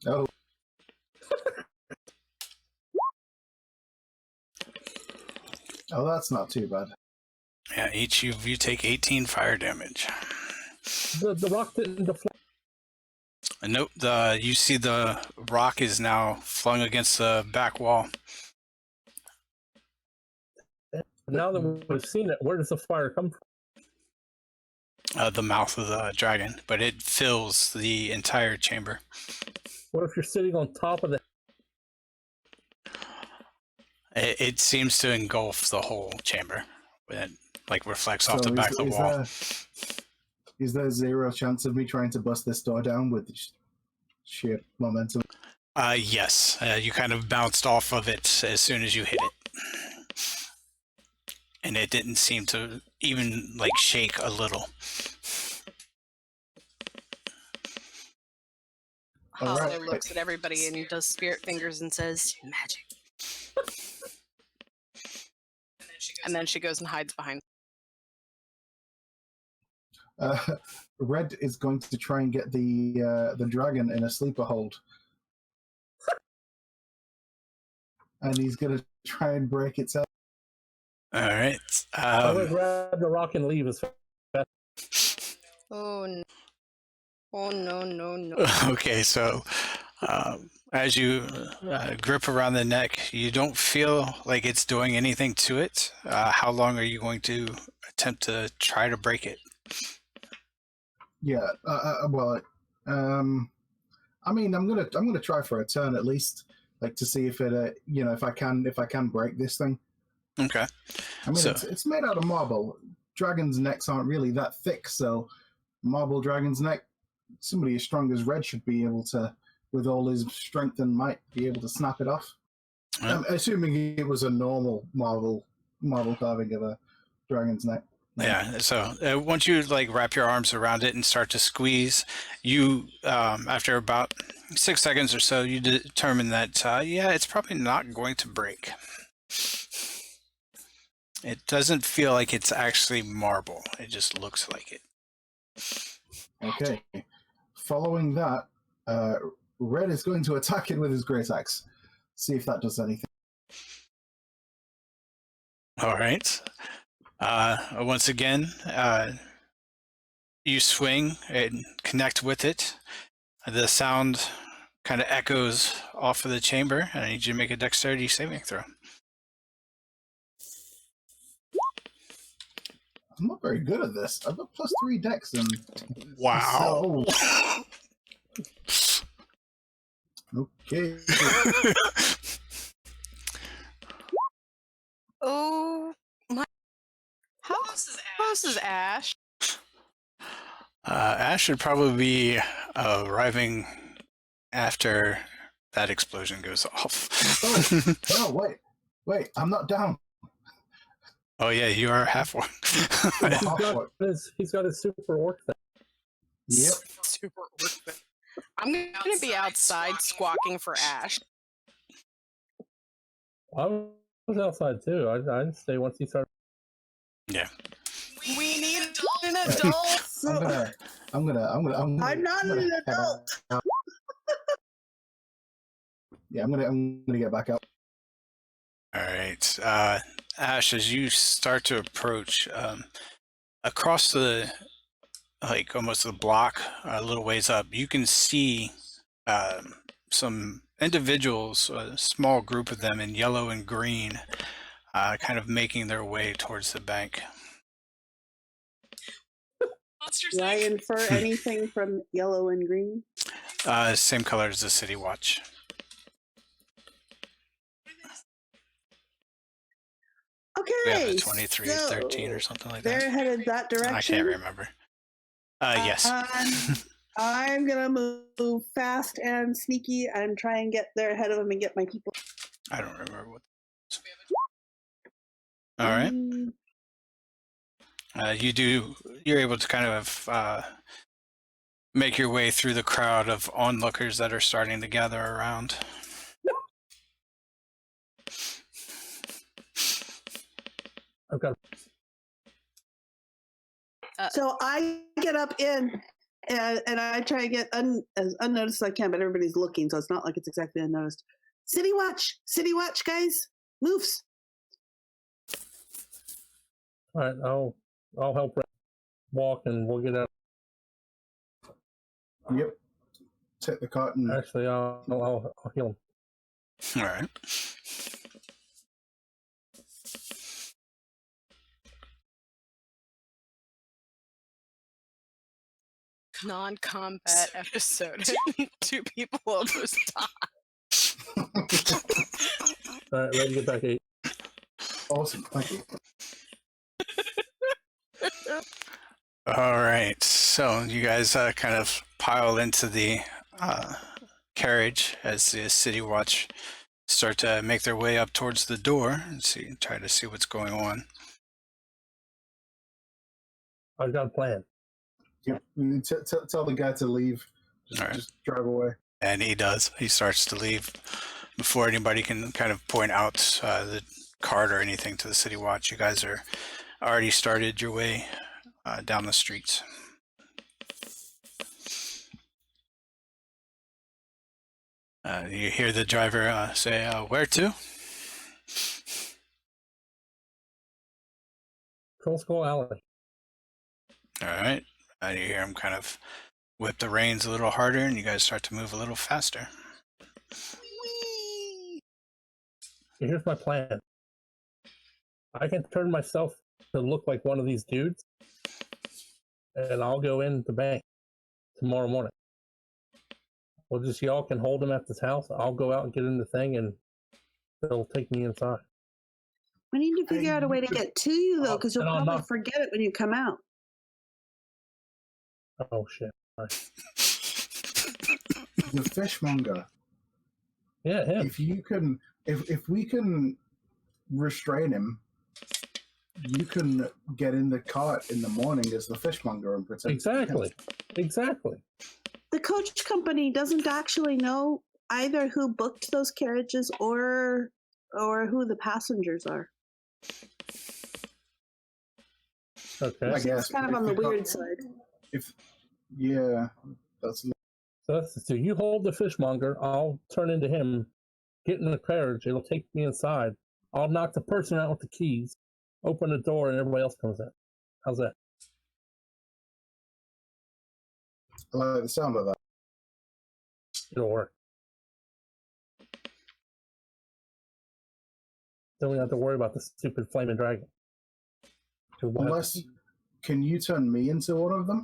S2: Oh. Oh, that's not too bad.
S1: Yeah, each of you take 18 fire damage.
S4: The rock didn't deflect.
S1: Nope, you see the rock is now flung against the back wall.
S4: Now that we've seen it, where does the fire come from?
S1: The mouth of the dragon, but it fills the entire chamber.
S4: What if you're sitting on top of the...
S1: It seems to engulf the whole chamber. It like reflects off the back of the wall.
S2: Is there zero chance of me trying to bust this door down with sheer momentum?
S1: Yes. You kind of bounced off of it as soon as you hit it. And it didn't seem to even like shake a little.
S5: Hollow
S2: Alright.
S5: looks at everybody and does spirit fingers and says, magic. And then she goes and hides behind.
S2: Red is going to try and get the dragon in a sleeper hold. And he's going to try and break its head.
S1: All right.
S4: I'm going to grab the rock and leave as fast.
S5: Oh no. Oh no, no, no.
S1: Okay, so as you grip around the neck, you don't feel like it's doing anything to it. How long are you going to attempt to try to break it?
S2: Yeah. Well, I mean, I'm gonna try for a turn at least, like to see if it, if I can break this thing.
S1: Okay.
S2: I mean,
S1: So-
S2: it's made out of marble. Dragons' necks aren't really that thick, so marble dragon's neck. Somebody as strong as Red should be able to, with all his strength and might, be able to snap it off.
S1: Yeah.
S2: Assuming it was a normal marble carving of a dragon's neck.
S1: Yeah. So once you like wrap your arms around it and start to squeeze, you after about 6 seconds or so, you determine that yeah, it's probably not going to break. It doesn't feel like it's actually marble. It just looks like it.
S2: Okay. Following that, Red is going to attack it with his great axe. See if that does anything.
S1: All right. Once again, you swing and connect with it. The sound kind of echoes off of the chamber, and I need you to make a dexterity saving throw.
S2: I'm not very good at this. I've got +3 dex and
S1: Wow.
S2: Okay.
S5: Oh my! How close is Ash?
S1: Ash should probably be arriving after that explosion goes off.
S2: Oh, no, wait, I'm not down.
S1: Oh yeah, you are half one.
S2: I'm a
S4: He's
S2: half
S4: got
S2: orc.
S4: he's got his super orc thing.
S2: Yep.
S5: Super worth it. I'm gonna be outside squawking for Ash.
S4: I was outside too. I didn't stay once he started.
S1: Yeah.
S5: We need an adult.
S2: I'm
S3: not an adult.
S2: Yeah, I'm gonna get back out.
S1: All right. Ash, as you start to approach, across the like almost the block, a little ways up, you can see some individuals, a small group of them in yellow and green, kind of making their way towards the bank.
S3: Do I infer anything from yellow and green?
S1: Same color as the City Watch.
S3: Okay.
S1: We have a 2313 or something like
S3: They're
S1: that.
S3: headed that direction.
S1: I can't remember. Yes.
S3: I'm gonna move fast and sneaky and try and get there ahead of them and get my people.
S1: I don't remember what. All right. You're able to kind of make your way through the crowd of onlookers that are starting to gather around.
S4: I've got
S3: So I get up in and I try to get as unnoticed as I can, but everybody's looking, so it's not like it's exactly unnoticed. City watch, guys, moves.
S4: all right. I'll help Red walk and we'll get out.
S2: Yep. Take the cart and
S4: Actually, I'll heal him.
S1: All right.
S5: Non-combat episode. Two people almost died.
S4: All right, ready to get back 8.
S2: awesome. Thank you.
S1: All right. So you guys kind of pile into the carriage as the City Watch start to make their way up towards the door and try to see what's going on.
S4: I've got a plan.
S2: Yep. Tell the guy to leave.
S1: All right.
S2: Just drive away.
S1: And he does. He starts to leave before anybody can kind of point out the card or anything to the City Watch. You guys are already started your way down the streets. You hear the driver say, "Where to?"
S4: Troll Skull Alley.
S1: All right. You hear him kind of whip the reins a little harder, and you guys start to move a little faster.
S4: Here's my plan. I can turn myself to look like one of these dudes, and I'll go in the bank tomorrow morning. Well, just y'all can hold him at this house. I'll go out and get in the thing, and they'll take me inside.
S3: We need to figure out a way to get to you though, because you'll
S4: And I'll
S3: probably
S4: knock-
S3: forget it when you come out.
S4: Oh shit! Right.
S2: The fishmonger.
S4: Yeah, him.
S2: If we can restrain him, you can get in the cart in the morning as the fishmonger and pretend.
S4: Exactly.
S3: The coach company doesn't actually know either who booked those carriages or who the passengers are.
S4: Okay.
S2: I guess.
S3: It's kind of on the weird side.
S4: So you hold the fishmonger. I'll turn into him. Get in the carriage. It'll take me inside. I'll knock the person out with the keys. Open the door, and everybody else comes in. How's that?
S2: I like the sound of that.
S4: It'll work. Then we don't have to worry about the stupid flaming dragon.
S2: Unless, can you turn me into one of them?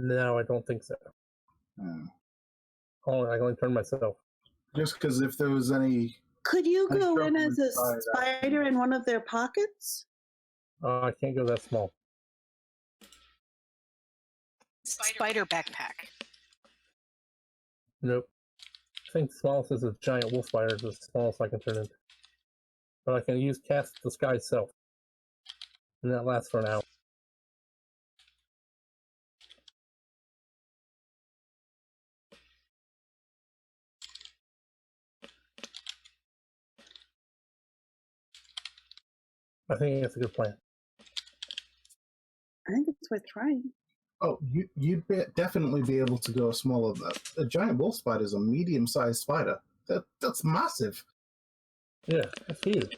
S4: No, I don't think so.
S2: Oh.
S4: Oh, I can only turn myself.
S2: Just because if there was any...
S3: Could you
S2: I'm
S3: go in
S2: struggling
S3: as a
S2: by that.
S3: spider in one of their pockets?
S4: I can't go that small.
S5: Spider backpack.
S4: Nope. I think the smallest is a giant wolf spider is the smallest I can turn into. But I can use cast disguise self. And that lasts for an hour. I think it's a good plan.
S3: I think it's worth trying.
S2: Oh, you'd definitely be able to go smaller than that. A giant wolf spider is a medium-sized spider. That's massive.
S4: Yeah, that's huge.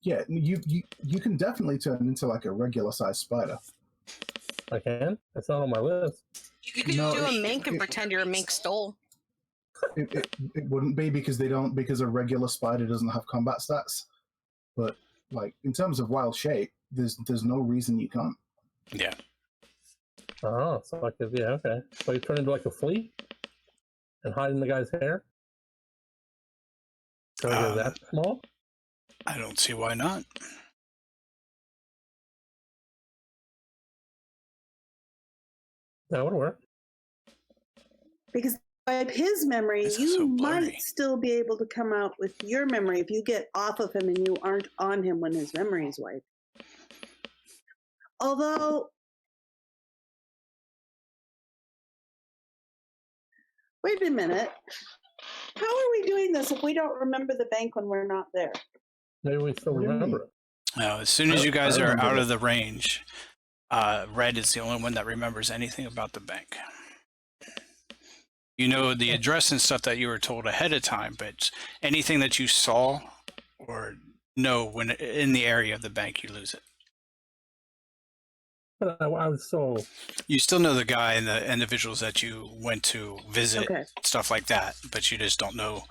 S2: Yeah, you can definitely turn into like a regular-sized spider.
S4: I can? It's not on my list.
S5: You could
S2: No,
S5: do a mink and pretend you're a mink stole.
S2: It wouldn't be because a regular spider doesn't have combat stats. But like in terms of wild shape, there's no reason you can't.
S1: Yeah.
S4: Oh, so I could, yeah, okay. So you turn into like a flea and hide in the guy's hair? Can I go that small?
S1: I don't see why not.
S4: That would work.
S3: Because by his memory,
S1: This is
S3: you
S1: so blurry.
S3: might still be able to come out with your memory if you get off of him and you aren't on him when his memory is wiped. Although, wait a minute. How are we doing this if we don't remember the bank when we're not there?
S4: Maybe we still
S2: What do you
S4: remember
S2: mean?
S4: it.
S1: Now, as soon as you guys
S2: I
S1: are
S2: remember
S1: out
S2: that.
S1: of the range, Red is the only one that remembers anything about the bank. You know the address and stuff that you were told ahead of time, but anything that you saw or know when in the area of the bank, you lose it.
S4: But I was so...
S1: You still know the guy and the individuals that you went to visit,
S3: Okay.
S1: stuff like that, but you just don't know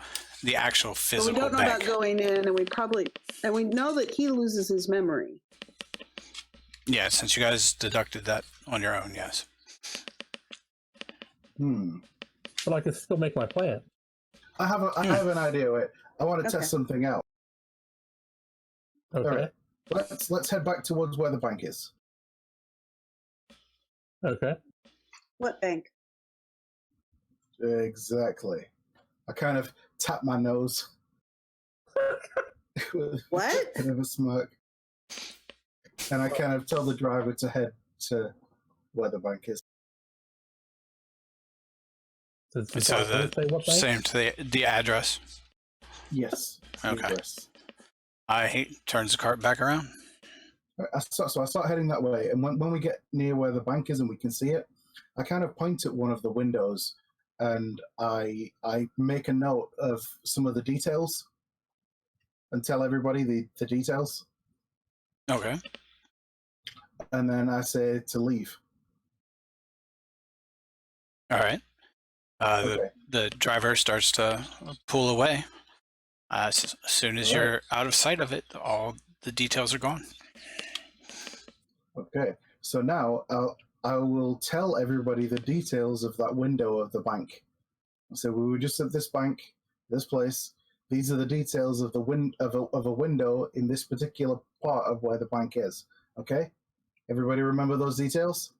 S1: the actual
S3: So we
S1: physical
S3: don't know
S1: bank.
S3: about going in, and we know that he loses his memory.
S1: Yeah, since you guys deducted that on your own, yes.
S4: But I could still make my plan.
S2: I have an idea. Wait, I want to
S3: Okay.
S2: test something out.
S4: Okay.
S2: All right. Let's head back towards where the bank is.
S4: Okay.
S3: What bank?
S2: Exactly. I kind of tap my nose. with
S3: What?
S2: a bit of a smirk. And I kind of tell the driver to head to where the bank is.
S4: Does the
S1: So
S4: driver say what bank?
S1: same to the address.
S2: Yes. the
S1: Okay.
S2: address.
S1: He turns the cart back around.
S2: So I start heading that way, and when we get near where the bank is and we can see it, I kind of point at one of the windows, and I make a note of some of the details, and tell everybody the details,
S1: Okay.
S2: and then I say to leave.
S1: All right.
S2: Okay.
S1: The driver starts to pull away. As soon as
S2: All right.
S1: you're out of sight of it, all the details are gone.
S2: Okay. So now I will tell everybody the details of that window of the bank. So we were just at this bank, this place. These are the details of the of a window in this particular part of where the bank is. Okay. Everybody remember those details?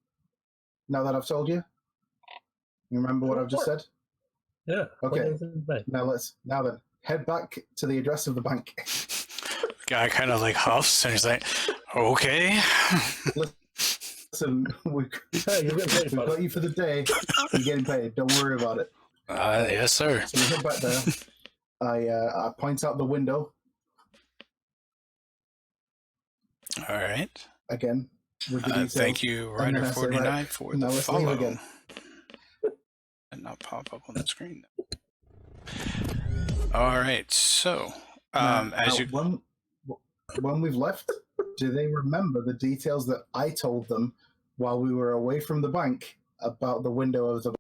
S2: Now that I've told you, you remember what I've just said?
S4: Yeah.
S2: Okay.
S4: What is it in the bank?
S2: Now then head back to the address of the bank.
S1: Guy kind of like huffs and he's like, "Okay."
S2: Listen, we
S4: Hey, you're getting paid,
S2: we've got
S4: buddy.
S2: you for the day. You're getting paid. Don't worry about it.
S1: Yes, sir.
S2: So we head back there. I point out the window
S1: All right.
S2: again with the details.
S1: Thank you,
S2: And then
S1: Rider
S2: I say,
S1: 49,
S2: right,
S1: for
S2: now
S1: the
S2: let's leave
S1: follow.
S2: again.
S1: And not pop up on the screen. All right. So, as you
S2: when we've left, do they remember the details that I told them while we were away from the bank about the window of the?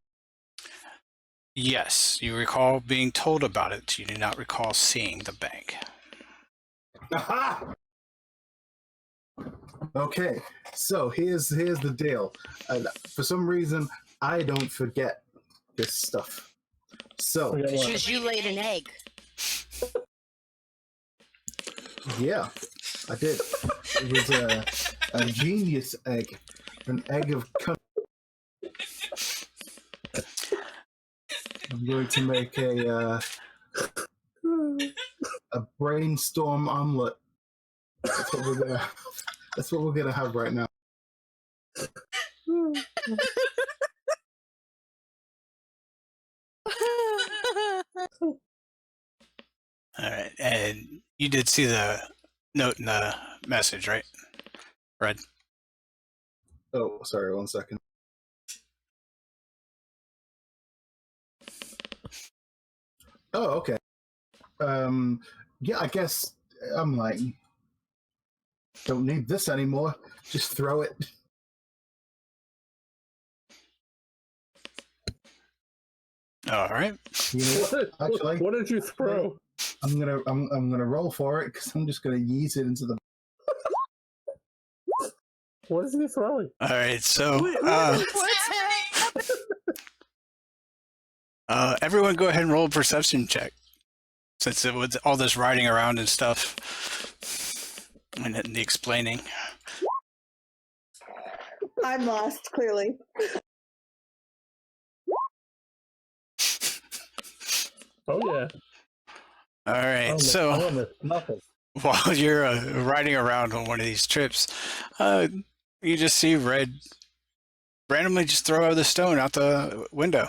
S1: yes, you recall being told about it. You do not recall seeing the bank.
S2: Aha! Okay, so here's the deal. For some reason, I don't forget this stuff. So,
S4: Forget what?
S5: Because you laid an egg.
S2: yeah, I did. It was a genius egg. An egg of I'm going to make a brainstorm omelet. That's what we're gonna. That's what we're gonna have right now.
S1: All right, and you did see the note in the message, right? Red.
S2: Oh, sorry. 1 second. Oh, okay. Yeah, I guess I'm like, don't need this anymore. Just throw it.
S1: All right.
S2: You know what? Actually,
S4: What did you throw?
S2: I'm gonna roll for it because I'm just gonna yeet it into the.
S4: What is he throwing?
S1: All right. So,
S5: What's happening?
S1: everyone, go ahead and roll a perception check, since it was all this riding around and stuff, and the explaining.
S3: I'm lost, clearly.
S4: Oh yeah.
S1: All right.
S4: I
S1: So,
S4: almost nothing.
S1: while you're riding around on one of these trips, you just see Red randomly just throw the stone out the window.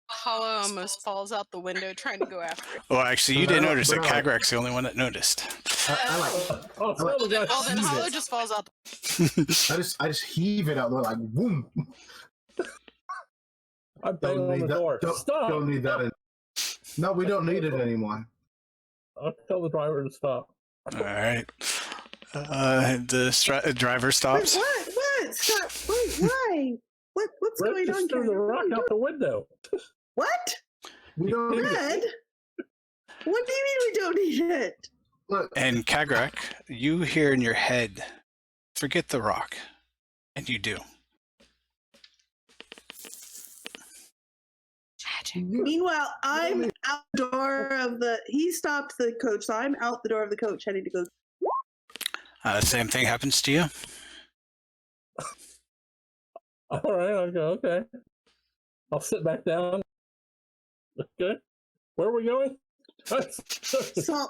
S5: Hollow almost falls out the window trying to go after it.
S1: Well, actually, you didn't
S2: No,
S1: notice it.
S2: bro.
S1: Kagrak's the only one that noticed.
S2: I
S4: Oh, tell the guy.
S5: Well, then
S2: heave
S5: Hollow
S2: it.
S5: just falls out. The...
S2: I just heave it out there like boom.
S4: I bang on the door. Stop!
S2: Don't need that. No, we don't need it anymore.
S4: I'll tell the driver to stop.
S1: All right. The driver
S3: Wait,
S1: stops.
S3: what? Stop. Wait, why? What's
S4: Red
S3: going
S4: just
S3: on,
S4: threw the
S3: Karen?
S4: rock out the window.
S3: What?
S2: We don't need it.
S3: Red? What do you mean we don't need it?
S2: Look,
S1: And Kagrak, you hear in your head, "Forget the rock," and you do.
S3: Meanwhile, I'm out the door of the. He stopped the coach, so I'm out the door of the coach, heading to go.
S1: Same thing happens to you.
S4: All right, I'll go. Okay. I'll sit back down. Okay. Where are we going?
S3: So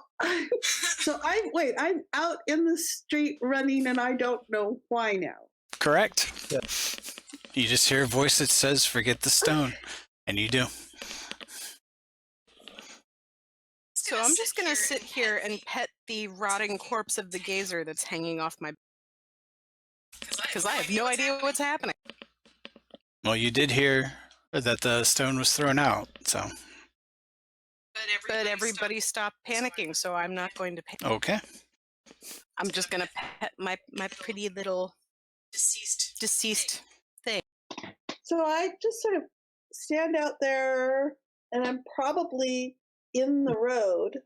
S3: I'm out in the street running, and I don't know why now.
S1: Correct.
S4: Yeah.
S1: You just hear a voice that says, "Forget the stone," and you do.
S5: So I'm just gonna sit here and pet the rotting corpse of the gazer that's hanging off my. Because I have no idea what's happening.
S1: Well, you did hear that the stone was thrown out, so
S5: But everybody stopped panicking, so I'm not going to panic.
S1: okay.
S5: I'm just gonna pet my pretty little deceased thing.
S3: So I just sort of stand out there, and I'm probably in the road.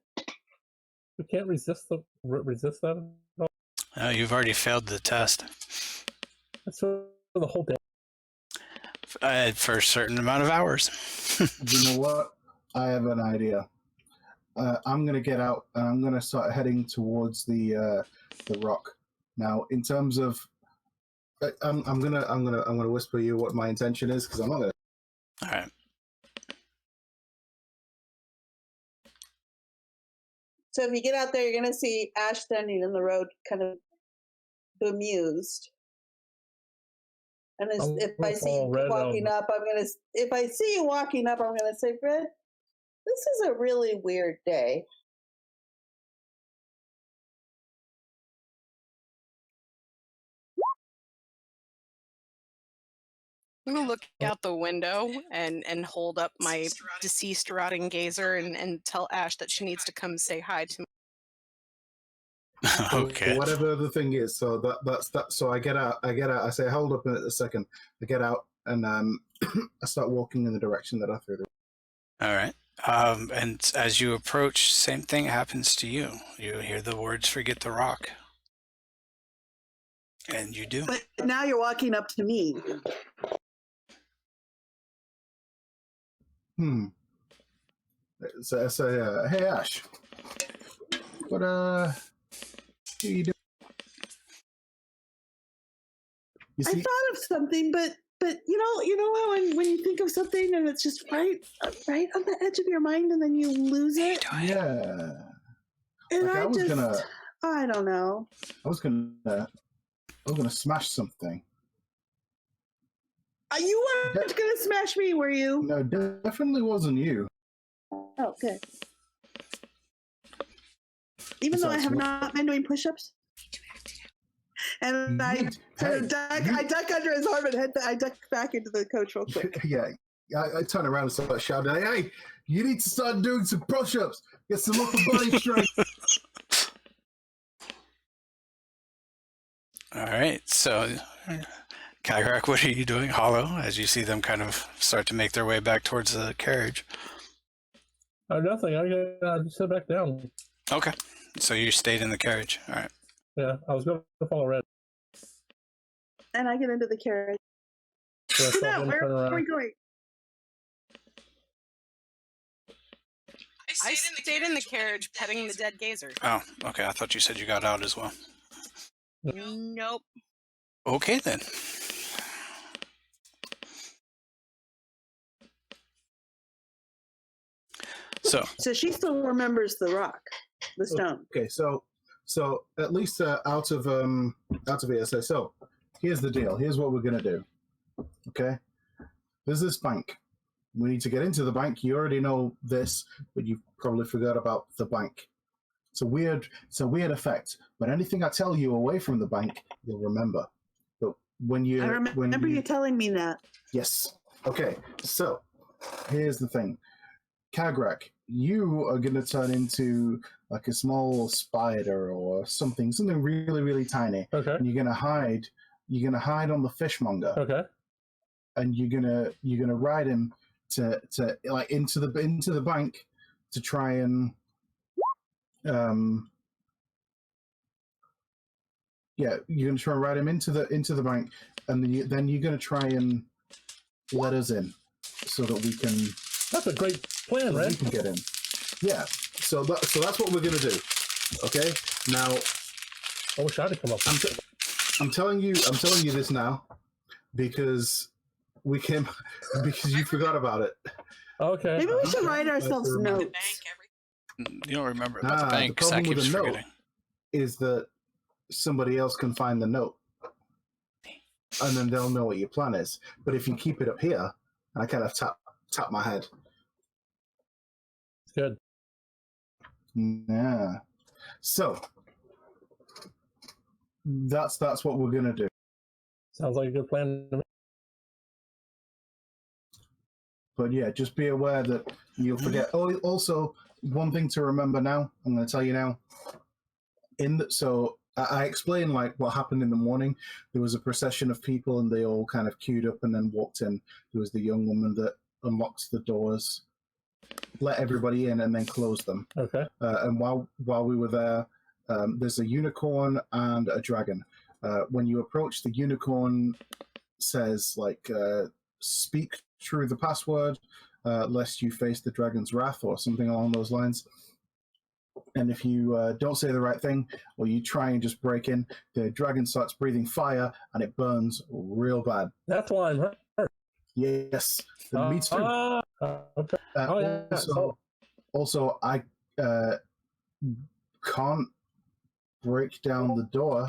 S4: We can't resist that. at all?
S1: You've already failed the test
S4: That's for the whole day.
S1: for a certain amount of hours.
S2: you know what? I have an idea. I'm gonna get out and I'm gonna start heading towards the rock. Now, in terms of, I'm gonna whisper you what my intention is because I'm not gonna.
S1: All right.
S3: So if you get out there, you're going to see Ash standing in the road, kind of bemused. And if I see you walking up, if I see you walking up, I'm going to say, Fred, this is a really weird day.
S5: I'm gonna look out the window and hold up my deceased rotting gazer and tell Ash that she needs to come say hi to me.
S1: Okay.
S2: Whatever the thing is, so that's that. So I get out. I say, hold up a second. I get out and I start walking in the direction that I threw.
S1: All right. And as you approach, same thing happens to you. You hear the words, "Forget the rock." And you do.
S3: But now you're walking up to me.
S2: So I say, hey Ash, what are you doing? You
S3: I
S2: see,
S3: thought of something, but you know how when you think of something and it's just right on the edge of your mind, and then you lose it.
S2: yeah.
S3: And
S2: Like
S3: I don't know.
S2: I was gonna smash something.
S3: You weren't gonna smash me, were you?
S2: No, definitely wasn't you.
S3: Oh, good. Even though I have not been doing push-ups. And I duck under his arm and I duck back into the coach real quick.
S2: Yeah, I turn around and start shouting, hey, you need to start doing some push-ups. Get some upper body strength.
S1: All right, so Kagrak, what are you doing, Hollow, as you see them kind of start to make their way back towards the carriage?
S4: Nothing. I just sit back down.
S1: Okay, so you stayed in the carriage. All right.
S4: Yeah, I was going to follow Red.
S3: And I get into the carriage.
S4: So
S3: No, where are we going?
S5: I stayed in the carriage petting the dead gazer.
S1: Oh, okay. I thought you said you got out as well.
S5: Nope.
S1: Okay, then.
S3: So she still remembers the rock, the stone.
S2: Okay, so at least out of ESA. So here's the deal. Here's what we're gonna do. Okay, there's this bank. We need to get into the bank. You already know this, but you probably forgot about the bank. It's a weird effect. But anything I tell you away from the bank, you'll remember. But when you
S3: I remember you telling me that.
S2: Yes. Okay. So here's the thing. Kagrak, you are going to turn into like a small spider or something really, really tiny.
S4: Okay.
S2: And you're going to hide on the fishmonger.
S4: Okay.
S2: And you're gonna ride him to like into the bank to try and you're gonna try and ride him into the bank, and then you're gonna try and let us in so that we can.
S4: That's a great plan, right?
S2: We can get in. Yeah. So that's what we're gonna do. Okay. Now,
S4: I wish I'd have come up with it.
S2: I'm telling you this now because because you forgot about it.
S4: Okay.
S3: Maybe we should write ourselves notes.
S1: You don't remember about the bank.
S2: The problem
S1: Zach
S2: with
S1: keeps
S2: a note
S1: forgetting.
S2: is that somebody else can find the note, and then they'll know what your plan is. But if you keep it up here, I kind of tap my head.
S4: It's good.
S2: Yeah. So that's what we're gonna do.
S4: Sounds like a good plan to me.
S2: But yeah, just be aware that you'll forget. Oh, also, one thing to remember now, I'm going to tell you now. So I explained like what happened in the morning. There was a procession of people, and they all kind of queued up and then walked in. There was the young woman that unlocked the doors, let everybody in, and then closed them.
S4: Okay.
S2: And while we were there, there's a unicorn and a dragon. When you approach, the unicorn says like, "Speak through the password, lest you face the dragon's wrath," or something along those lines. And if you don't say the right thing, or you try and just break in, the dragon starts breathing fire, and it burns real bad.
S4: That's why I'm hurt.
S2: Yes, me too.
S4: Okay. Yeah.
S2: Also, I can't break down the door.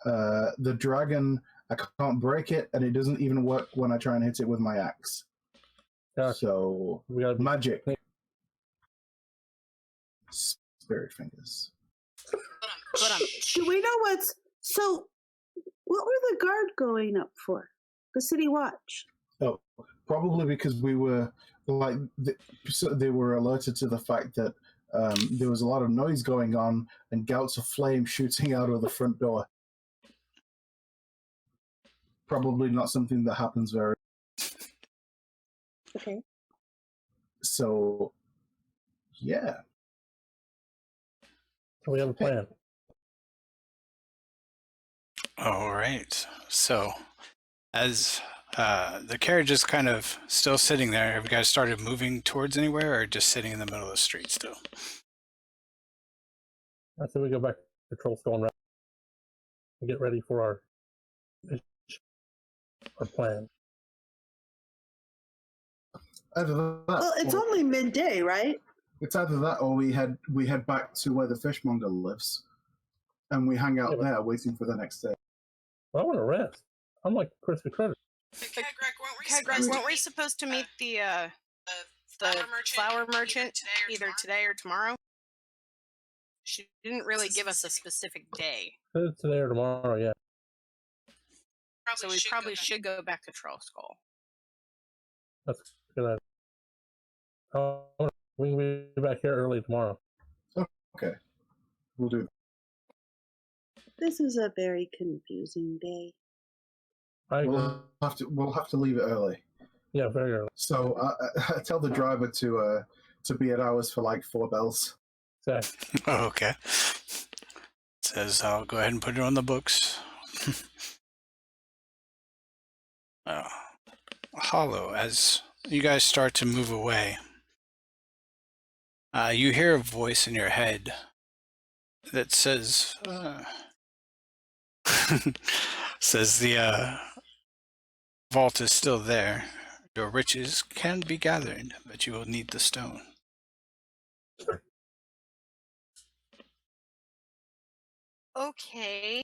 S2: The dragon, I can't break it, and it doesn't even work when I try and hit it with my axe.
S4: Gotcha.
S2: So
S4: We gotta be
S2: magic, spirit fingers.
S3: Do we know so? What were the guard going up for? The city watch.
S2: Oh, probably because we were like they were alerted to the fact that there was a lot of noise going on and gouts of flame shooting out of the front door. Probably not something that happens very.
S3: Okay.
S2: So, yeah.
S4: We have a plan.
S1: All right. So, as The carriage is kind of still sitting there. Have you guys started moving towards anywhere, or just sitting in the middle of the street still?
S4: I say we go back to Troll Skull and get ready for our plan.
S2: Either that,
S3: Well, it's
S2: or,
S3: only midday, right?
S2: it's either that, or we head back to where the fishmonger lives, and we hang out there waiting for the next day.
S4: Well, I want to rest. I'm like Crispy Critter.
S5: Greg, weren't we supposed to meet the flower merchant either today or tomorrow? She didn't really give us a specific day.
S4: Today or tomorrow, yeah.
S5: So we probably should go back to Troll Skull.
S4: That's good. We can be back here early tomorrow.
S2: Okay, we'll do.
S3: This is a very confusing day.
S2: We'll have to leave it early.
S4: Yeah, very early.
S2: So I tell the driver to be at ours for like 4 bells.
S4: Exactly.
S1: Oh, okay. Says I'll go ahead and put it on the books. Hollow, as you guys start to move away, you hear a voice in your head that says, says the vault is still there. Your riches can be gathered, but you will need the stone.
S5: Okay.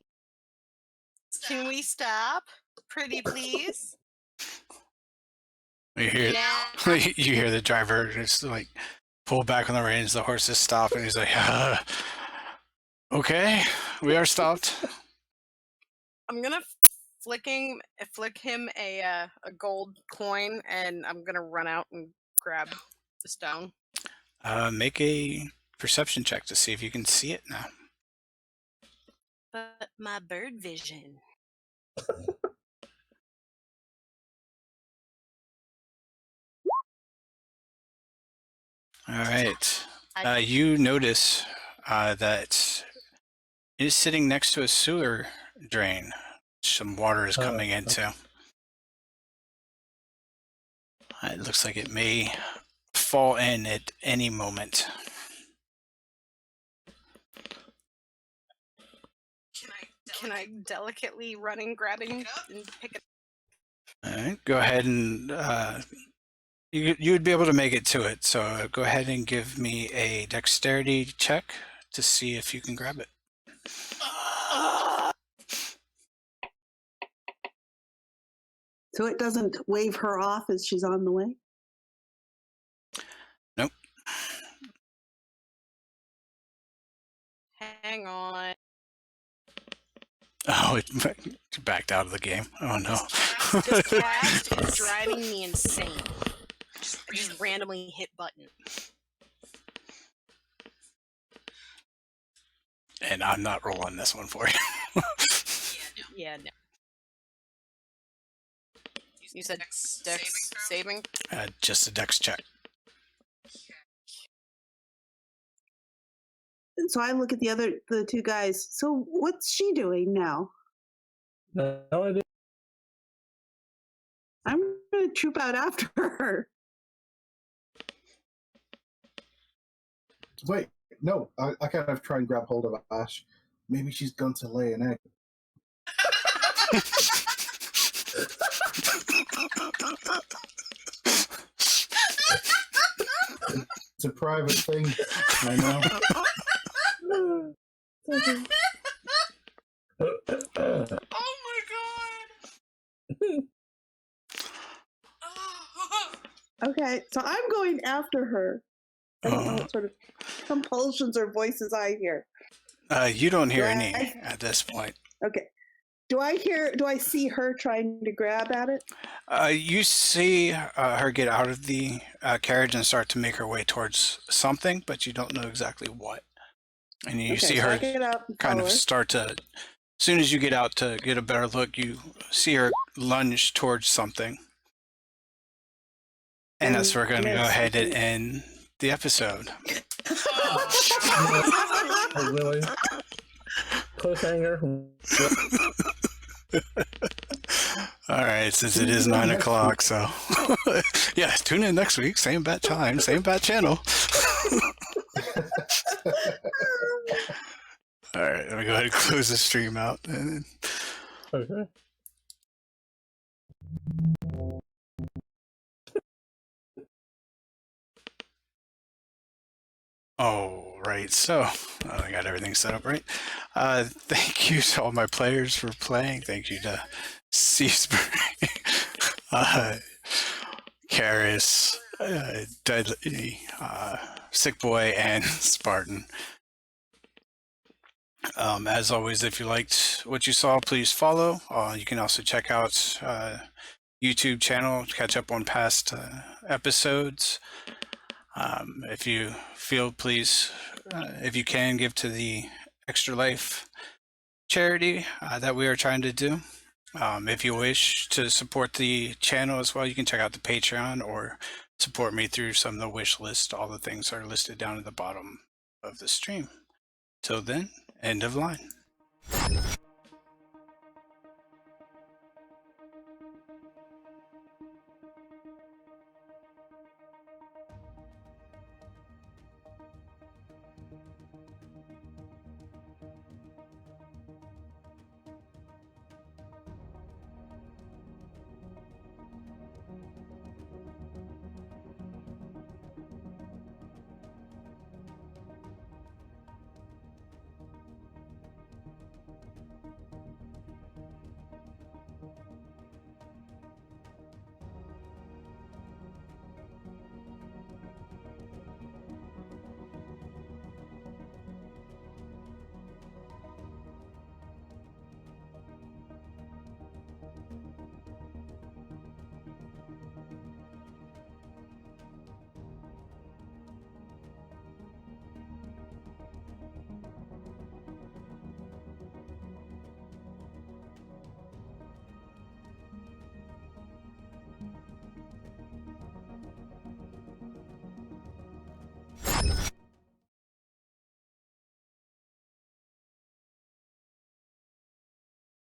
S5: Can we stop? Pretty please?
S1: You hear, you hear the driver just like pull back on the reins. The horses stop, and he's like, "Okay, we are stopped."
S5: I'm gonna flick him a gold coin, and I'm gonna run out and grab the stone.
S1: Make a perception check to see if you can see it now.
S5: But my bird vision.
S1: All right. You notice that it is sitting next to a sewer drain. Some water is coming into. It looks like it may fall in at any moment.
S5: Can I delicately run and grab him and pick it up?
S1: All right. Go ahead and you would be able to make it to it. So go ahead and give me a dexterity check to see if you can grab it.
S3: So it doesn't wave her off as she's on the way?
S1: Nope.
S5: Hang on.
S1: Oh, it backed out of the game. Oh no.
S5: This cast is driving me insane. I just randomly hit button.
S1: And I'm not rolling this one for you.
S5: Yeah, no. You said dex saving?
S1: Just a dex check.
S3: So I look at the 2 guys. So what's she doing now?
S4: No idea.
S3: I'm going to troop out after her.
S2: Wait, no, I kind of try and grab hold of Ash. Maybe she's gone to lay an egg. It's a private thing, I know.
S5: Oh my god!
S3: Okay, so I'm going after her. I don't know what sort of compulsions or voices I hear.
S1: You don't hear
S3: Do
S1: any
S3: I-
S1: at this point.
S3: Okay. Do I see her trying to grab at it?
S1: You see her get out of the carriage and start to make her way towards something, but you don't know exactly what. And you see
S3: so
S1: her
S3: I get up and
S1: kind
S3: follow
S1: of
S3: her.
S1: start to, as soon as you get out to get a better look, you see her lunge towards something. And that's where we're going to go ahead and end the episode.
S4: Oh, really? Cliffhanger.
S1: All right. right, since it is 9 o'clock, so yeah, tune in next week. Same bat time, same bat channel. All right, let me go ahead and close the stream out.
S4: Okay.
S1: All right, so I got everything set up right. Thank you to all my players for playing. Thank you to Seasbury, Karis, Dudley, Sick Boy, and Spartan. As always, if you liked what you saw, please follow. You can also check out YouTube channel, catch up on past episodes. If you feel, please, if you can, give to the Extra Life charity that we are trying to do. If you wish to support the channel as well, you can check out the Patreon or support me through some of the wish list. All the things are listed down at the bottom of the stream. Till then, end of line.